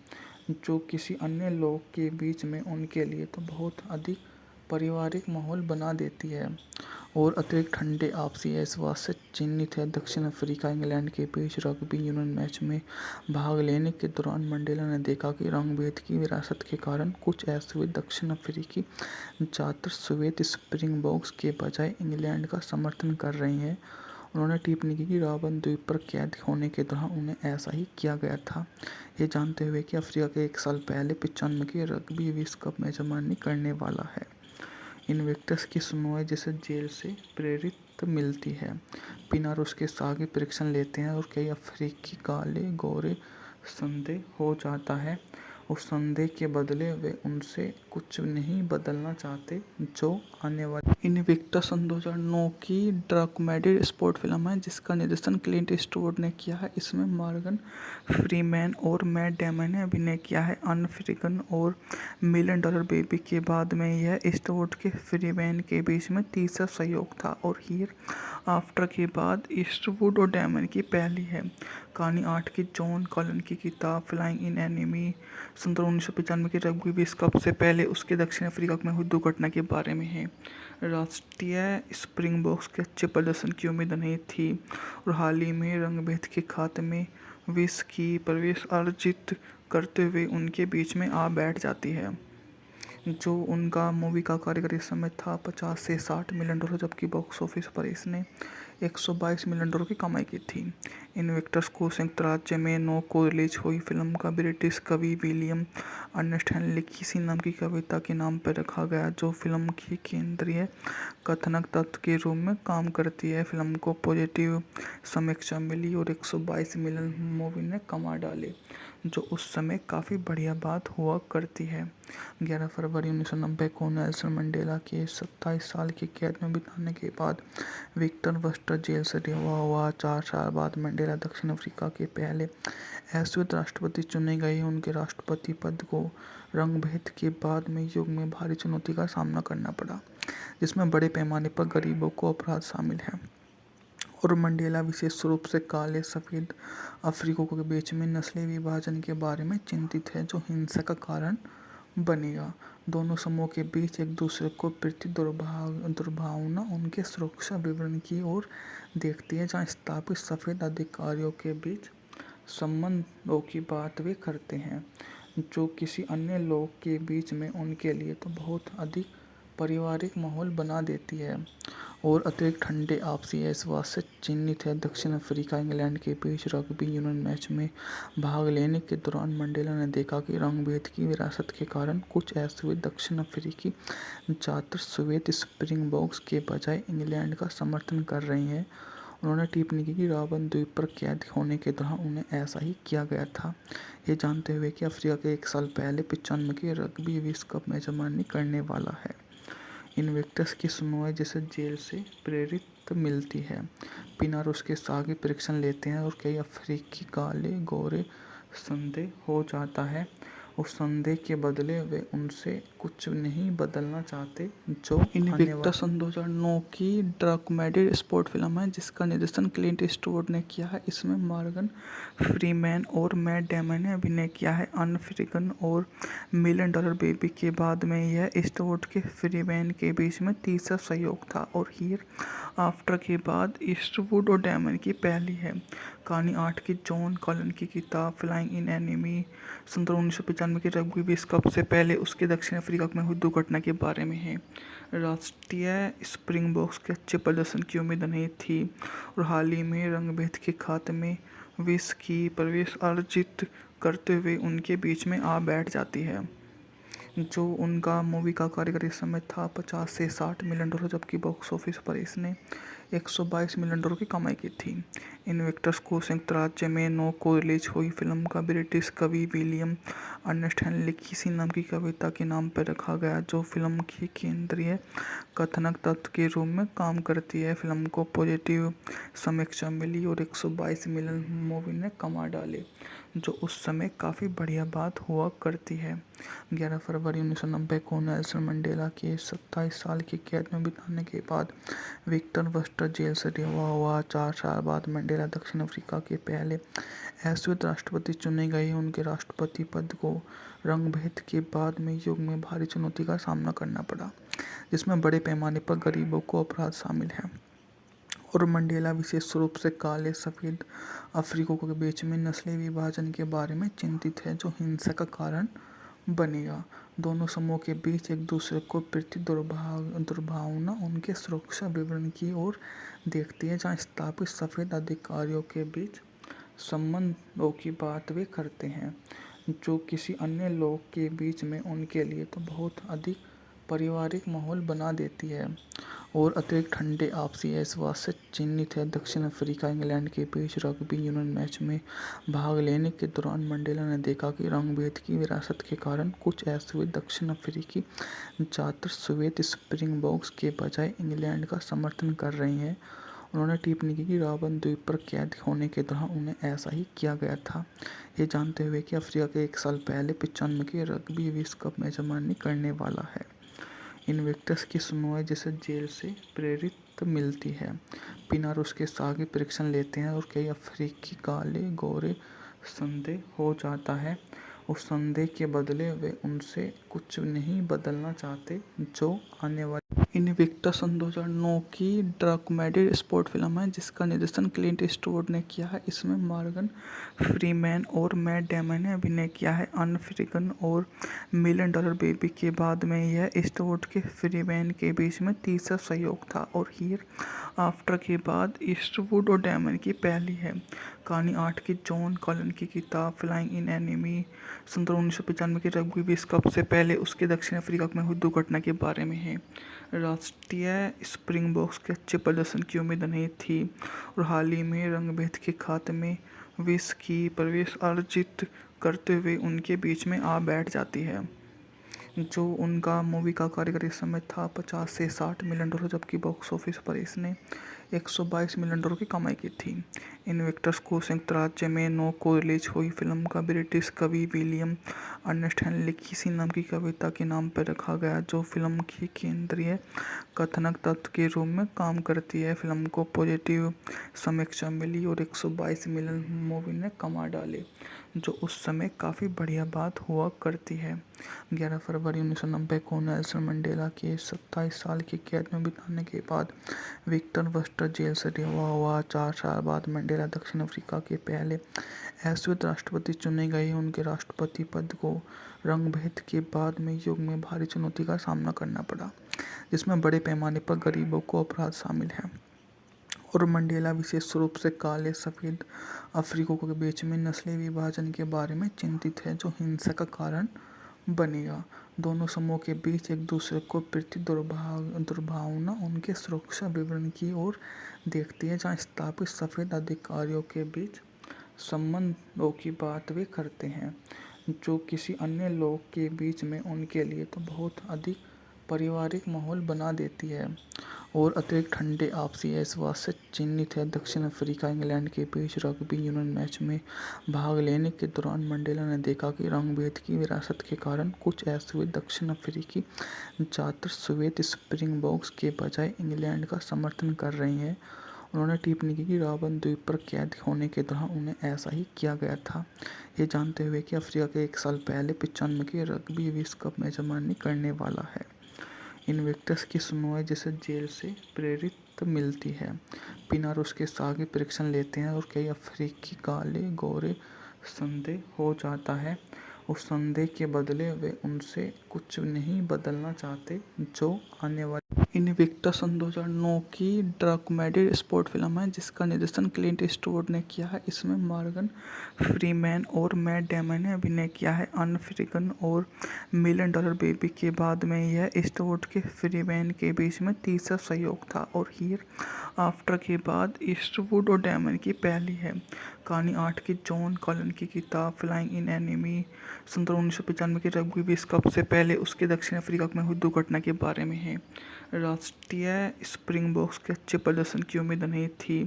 जो किसी अन्य लोग के बीच में उनके लिए तो बहुत अधिक पारिवारिक माहौल बना देती है और अतिरिक्त ठंडे आपसी एहसास से चिन्हित है। दक्षिण अफ्रीका इंग्लैंड के बीच रग्बी यूनियन मैच में भाग लेने के दौरान मंडेला ने देखा कि रंगभेद की विरासत के कारण कुछ अश्वेत दक्षिण अफ्रीकी छात्र श्वेत स्प्रिंगबोक्स के बजाय इंग्लैंड का समर्थन कर रहे हैं। उन्होंने टिप्पणी की कि रॉबन द्वीप पर कैद होने के दौरान उन्हें ऐसा ही किया गया था, ये जानते हुए कि अफ्रीका के 1 साल पहले 95 के रग्बी विश्व कप मेजबानी करने वाला है। इन्वेक्टर्स की सुनवाई जिसे जेल से प्रेरित मिलती है। पिनार उसके साथ परीक्षण लेते हैं और कई अफ्रीकी काले गोरे संदेह हो जाता है। उस संदेह के बदले वे उनसे कुछ नहीं बदलना चाहते जो आने वाली। इनविक्टस सन 2009 की ड्रग स्पोर्ट फिल्म है जिसका निर्देशन क्लिंट ईस्टवुड ने किया है। इसमें मॉर्गन फ्रीमैन और मैट डेमन ने अभिनय किया है। अनफ्रीगन और मिलियन डॉलर बेबी के बाद में यह ईस्टवुड के फ्रीमैन के बीच में तीसरा सहयोग था और हियर आफ्टर के बाद ईस्टवुड और डेमन की पहली है। कहानी 8 की जॉन कॉलन की किताब फ्लाइंग इन एनिमी सन 1995 के रग्बी विश्व कप से पहले उसके दक्षिण अफ्रीका में हुई दुर्घटना के बारे में है। राष्ट्रीय स्प्रिंगबोक्स के अच्छे प्रदर्शन की उम्मीद नहीं थी और हाल ही में रंगभेद के खाते में विश्व की प्रवेश अर्जित करते हुए उनके बीच में आ बैठ जाती है। जो उनका मूवी का कार्यकारी समय था 50 से 60 मिलियन डॉलर, जबकि बॉक्स ऑफिस पर इसने 122 मिलियन डॉलर की कमाई की थी। इनविक्टस को संयुक्त राज्य में 9 को रिलीज हुई फिल्म का ब्रिटिश कवि विलियम अर्नेस्ट हेनली किसी नाम की कविता के नाम पर रखा गया जो फिल्म की केंद्रीय कथानक तत्व के रूप में काम करती है। फिल्म को पॉजिटिव समीक्षा मिली और 122 मिलियन मूवी ने कमा डाले, जो उस समय काफ़ी बढ़िया बात हुआ करती है। 11 फरवरी 1990 को नेल्सन मंडेला के 27 साल की कैद में बिताने के बाद विक्टर वर्स्टर जेल से रिहा हुआ। 4 साल बाद मंडेला दक्षिण अफ्रीका के पहले अश्वेत राष्ट्रपति चुने गए। उनके राष्ट्रपति पद को रंगभेद के बाद में युग में भारी चुनौती का सामना करना पड़ा, जिसमें बड़े पैमाने पर गरीबों को अपराध शामिल है और मंडेला विशेष रूप से काले सफ़ेद अफ्रीकियों के बीच में नस्लीय विभाजन के बारे में चिंतित है, जो हिंसा का कारण बनेगा। दोनों समूहों के बीच एक दूसरे को प्रति दुर्भावना उनके सुरक्षा विवरण की ओर देखती है, जहां स्थापित सफ़ेद अधिकारियों के बीच संबंधों की बात वे करते हैं, जो किसी अन्य लोग के बीच में उनके लिए तो बहुत अधिक पारिवारिक माहौल बना देती है और अतिरिक्त ठंडे आपसी एहसास से चिन्हित है। दक्षिण अफ्रीका इंग्लैंड के बीच रग्बी यूनियन मैच में भाग लेने के दौरान मंडेला ने देखा कि रंगभेद की विरासत के कारण कुछ अश्वेत दक्षिण अफ्रीकी छात्र श्वेत स्प्रिंगबोक्स के बजाय इंग्लैंड का समर्थन कर रहे हैं। उन्होंने टिप्पणी की कि रॉबन द्वीप पर कैद होने के दौरान उन्हें ऐसा ही किया गया था, ये जानते हुए कि अफ्रीका के 1 साल पहले 95 के रग्बी विश्व कप मेजबानी करने वाला है। इनविक्टस की सुनवाई जिसे जेल से प्रेरित मिलती है। पिनार उसके सागी परीक्षण लेते हैं और कई अफ्रीकी काले गोरे संदेह हो जाता है। उस संदेह के बदले वे उनसे कुछ नहीं बदलना चाहते जो इनविक्टस सन 2009 की ड्रग स्पोर्ट फिल्म है जिसका निर्देशन क्लिंट ईस्टवुड ने किया है। इसमें मॉर्गन फ्रीमैन और मैट डेमन ने अभिनय किया है। अनफ्रीगन और मिलियन डॉलर बेबी के बाद में यह ईस्टवुड के फ्रीमैन के बीच में तीसरा सहयोग था और हियर आफ्टर के बाद ईस्टवुड और डेमन की पहली है। कहानी 8 की जॉन कॉलन की किताब फ्लाइंग इन एनिमी सन 1995 के रग्बी विश्व कप से पहले उसके दक्षिण अफ्रीका में हुई दुर्घटना के बारे में है। राष्ट्रीय स्प्रिंगबोक्स के अच्छे प्रदर्शन की उम्मीद नहीं थी और हाल ही में रंगभेद के खाते में विश्व की प्रवेश अर्जित करते हुए उनके बीच में आ बैठ जाती है। जो उनका मूवी का कार्यकारी समय था 50 से 60 मिलियन डॉलर, जबकि बॉक्स ऑफिस पर इसने 122 मिलियन डॉलर की कमाई की थी। इनविक्टस को संयुक्त राज्य में 9 को रिलीज हुई फिल्म का ब्रिटिश कवि विलियम अर्नेस्ट हेनली किसी नाम की कविता के नाम पर रखा गया जो फिल्म की केंद्रीय कथानक तत्व के रूप में काम करती है। फिल्म को पॉजिटिव समीक्षा मिली और 122 मिलियन मूवी ने कमा डाले, जो उस समय काफ़ी बढ़िया बात हुआ करती है। 11 फरवरी 1990 को नेल्सन मंडेला के 27 साल की कैद में बिताने के बाद विक्टर वर्स्टर जेल से रिहा हुआ। 4 साल बाद मंडेला दक्षिण अफ्रीका के पहले अश्वेत राष्ट्रपति चुने गए। उनके राष्ट्रपति पद को रंगभेद के बाद में युग में भारी चुनौती का सामना करना पड़ा, जिसमें बड़े पैमाने पर गरीबों को अपराध शामिल है और मंडेला विशेष रूप से काले सफ़ेद अफ्रीकियों के बीच में नस्लीय विभाजन के बारे में चिंतित है, जो हिंसा का कारण बनेगा। दोनों समूहों के बीच एक दूसरे को प्रति दुर्भावना उनके सुरक्षा विवरण की ओर देखती है, जहां स्थापित सफ़ेद अधिकारियों के बीच संबंधों की बात वे करते हैं, जो किसी अन्य लोग के बीच में उनके लिए तो बहुत अधिक पारिवारिक माहौल बना देती है और अतिरिक्त ठंडे आपसी अविश्वास से चिन्हित है। दक्षिण अफ्रीका इंग्लैंड के बीच रग्बी यूनियन मैच में भाग लेने के दौरान मंडेला ने देखा कि रंग-भेद की विरासत के कारण कुछ ऐसे दक्षिण अफ्रीकी छात्र श्वेत स्प्रिंगबोक्स के बजाय इंग्लैंड का समर्थन कर रहे हैं। उन्होंने टिप्पणी की कि रॉबन द्वीप पर कैद होने के दौरान उन्हें ऐसा ही किया गया था, ये जानते हुए कि अफ्रीका के 1 साल पहले 95 के रग्बी विश्व कप मेजबानी करने वाला है। इन्विक्टस की सुनवाई जिसे जेल से प्रेरित मिलती है। पिनार उसके सागे परीक्षण लेते हैं और कई अफ्रीकी काले गोरे संदेह हो जाता है। उस संदेह के बदले वे उनसे कुछ नहीं बदलना चाहते जो आने वाले इन्विक्टस सन 2009 की डॉक्यूमेंट्री स्पोर्ट फिल्म है जिसका निर्देशन क्लिंट ईस्टवुड ने किया है। इसमें मॉर्गन फ्रीमैन और मैट डेमन ने अभिनय किया है। अनफ्रीगन और मिलियन डॉलर बेबी के बाद में यह ईस्टवुड के फ्रीमैन के बीच में तीसरा सहयोग था और हियर आफ्टर के बाद ईस्टवुड और डेमन की पहली है। कहानी 8 की जॉन कॉलन की किताब फ्लाइंग इन एनिमी 1995 के रग्बी विश्व कप से पहले उसके दक्षिण अफ्रीका में हुई दुर्घटना के बारे में है। राष्ट्रीय स्प्रिंगबोक्स के अच्छे प्रदर्शन की उम्मीद नहीं थी और हाल ही में रंगभेद के खाते में विश्व की प्रवेश अर्जित करते हुए उनके बीच में आ बैठ जाती है। जो उनका मूवी का कार्यकारी समय था 50 से 60 मिलियन डॉलर, जबकि बॉक्स ऑफिस पर इसने 122 मिलियन डॉलर की कमाई की थी। इन्विक्टस को संयुक्त राज्य में 9 को रिलीज हुई फिल्म का ब्रिटिश कवि विलियम अर्नेस्ट हेनली किसी नाम की कविता के नाम पर रखा गया, जो फिल्म की केंद्रीय कथानक तत्व के रूप में काम करती है। फिल्म को पॉजिटिव समीक्षा मिली और 122 मिलियन मूवी ने कमा डाले, जो उस समय काफ़ी बढ़िया बात हुआ करती है। 11 फरवरी 1990 को नेल्सन मंडेला के 27 साल की कैद में बिताने के बाद विक्टर वर्स्टर जेल से रिहा हुआ। 4 साल बाद मंडेला दक्षिण अफ्रीका के पहले अश्वेत राष्ट्रपति चुने गए। उनके राष्ट्रपति पद को रंगभेद के बाद में युग में भारी चुनौती का सामना करना पड़ा, जिसमें बड़े पैमाने पर गरीबों को अपराध शामिल है और मंडेला विशेष रूप से काले सफ़ेद अफ्रीकियों के बीच में नस्लीय विभाजन के बारे में चिंतित है, जो हिंसा का कारण बनेगा। दोनों समूहों के बीच एक दूसरे को प्रति दुर्भावना उनके सुरक्षा विवरण की ओर देखती है, जहां स्थापित सफ़ेद अधिकारियों के बीच संबंधों की बात वे करते हैं, जो किसी अन्य लोग के बीच में उनके लिए तो बहुत अधिक पारिवारिक माहौल बना देती है। और अतिरिक्त ठंडे आपसी अविश्वास से चिन्हित है। दक्षिण अफ्रीका इंग्लैंड के बीच रग्बी यूनियन मैच में भाग लेने के दौरान मंडेला ने देखा कि रंग-भेद की विरासत के कारण कुछ ऐसे दक्षिण अफ्रीकी छात्र श्वेत स्प्रिंगबोक्स के बजाय इंग्लैंड का समर्थन कर रहे हैं। उन्होंने टिप्पणी की कि रॉबन द्वीप पर कैद होने के दौरान उन्हें ऐसा ही किया गया था, ये जानते हुए कि अफ्रीका के 1 साल पहले 95 के रग्बी विश्व कप मेजबानी करने वाला है। इन्विक्टस की सुनवाई जिसे जेल से प्रेरित मिलती है। पिनार उसके सागे परीक्षण लेते हैं और कई अफ्रीकी काले गोरे संदेह हो जाता है। उस संदेह के बदले वे उनसे कुछ नहीं बदलना चाहते जो आने वाले इन्विक्टस सन 2009 की डॉक्यूमेंट्री स्पोर्ट फिल्म है जिसका निर्देशन क्लिंट ईस्टवुड ने किया है। इसमें मॉर्गन फ्रीमैन और मैट डेमन ने अभिनय किया है। अनफ्रीगन और मिलियन डॉलर बेबी के बाद में यह ईस्टवुड के फ्रीमैन के बीच में तीसरा सहयोग था और हियर आफ्टर के बाद ईस्टवुड और डेमन की पहली है। कहानी 8 की जॉन कॉलन की किताब फ्लाइंग इन एनिमी 1995 के रग्बी विश्व कप से पहले उसके दक्षिण अफ्रीका में हुई दुर्घटना के बारे में है। राष्ट्रीय स्प्रिंगबोक्स के अच्छे प्रदर्शन की उम्मीद नहीं थी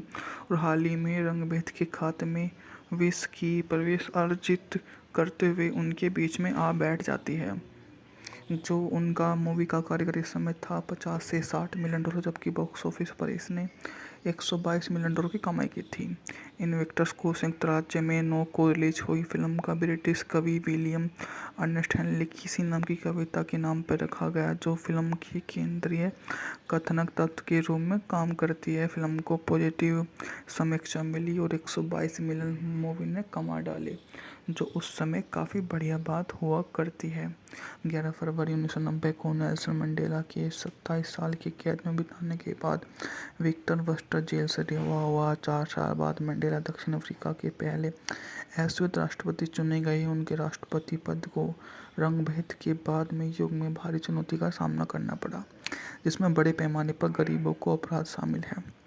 और हाल ही में रंगभेद के खाते में विश्व की प्रवेश अर्जित करते हुए उनके बीच में आ बैठ जाती है। जो उनका मूवी का कार्यकारी समय था 50 से 60 मिलियन डॉलर, जबकि बॉक्स ऑफिस पर इसने 122 मिलियन डॉलर की कमाई की थी। इन्विक्टस को संयुक्त राज्य में 9 को रिलीज हुई फिल्म का ब्रिटिश कवि विलियम अर्नेस्ट हेनली किसी नाम की कविता के नाम पर रखा गया, जो फिल्म की केंद्रीय कथानक तत्व के रूप में काम करती है। फिल्म को पॉजिटिव समीक्षा मिली और 122 मिलियन मूवी ने कमा डाले, जो उस समय काफ़ी बढ़िया बात हुआ करती है। 11 फरवरी 1990 को नेल्सन मंडेला के 27 साल की कैद में बिताने के बाद विक्टर वर्स्टर जेल से रिहा हुआ। 4 साल बाद मंडेला दक्षिण अफ्रीका के पहले अश्वेत राष्ट्रपति चुने गए। उनके राष्ट्रपति पद को रंगभेद के बाद में युग में भारी चुनौती का सामना करना पड़ा, जिसमें बड़े पैमाने पर गरीबों को अपराध शामिल है।